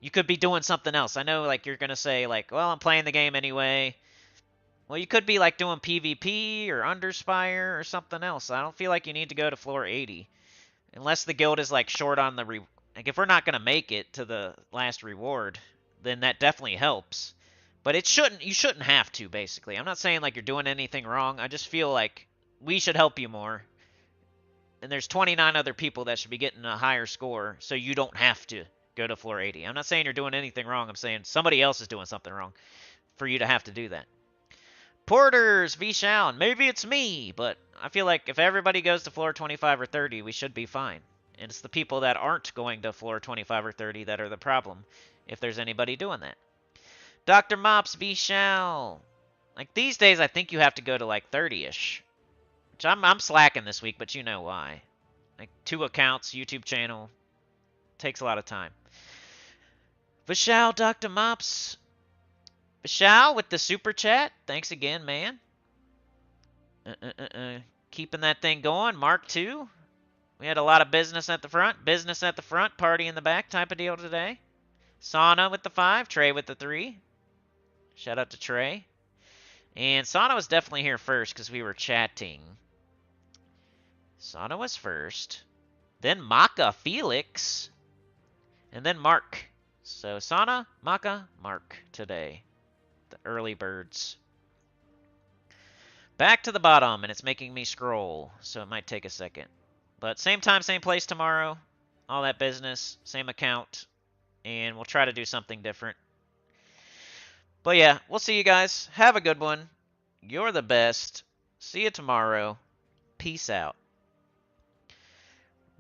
You could be doing something else. I know, like, you're going to say, like, well, I'm playing the game anyway. Well, you could be, like, doing PvP or Underspire or something else. I don't feel like you need to go to floor 80. Unless the guild is, like, short on the... Like, if we're not going to make it to the last reward, then that definitely helps. But you shouldn't have to, basically. I'm not saying, like, you're doing anything wrong. I just feel like we should help you more. And there's 29 other people that should be getting a higher score, so you don't have to go to floor 80. I'm not saying you're doing anything wrong. I'm saying somebody else is doing something wrong for you to have to do that. Porters v. Shallon. Maybe it's me, but I feel like if everybody goes to floor 25 or 30, we should be fine. And it's the people that aren't going to floor 25 or 30 that are the problem, if there's anybody doing that. Dr. Mops v. Shall. Like, these days, I think you have to go to, like, 30-ish. Which I'm slacking this week, but you know why. Like, 2 accounts, YouTube channel. Takes a lot of time. Vishal, Dr. Mops. Vishal with the super chat. Thanks again, man. Keeping that thing going. Mark 2. We had a lot of business at the front. Business at the front, party in the back type of deal today. Sauna with the 5. Trey with the 3. Shout out to Trey. And Sauna was definitely here first because we were chatting. Sauna was first. Then Maka Felix. And then Mark. So Sauna, Maka, Mark today. The early birds. Back to the bottom, and it's making me scroll, so it might take a second. But same time, same place tomorrow. All that business, same account. And we'll try to do something different. But yeah, we'll see you guys. Have a good one. You're the best. See you tomorrow. Peace out.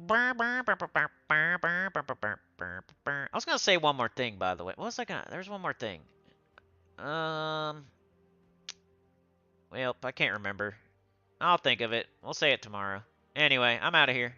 I was gonna say one more thing, by the way. What was I gonna? There's one more thing. Well, I can't remember. I'll think of it. We'll say it tomorrow. Anyway, I'm out of here.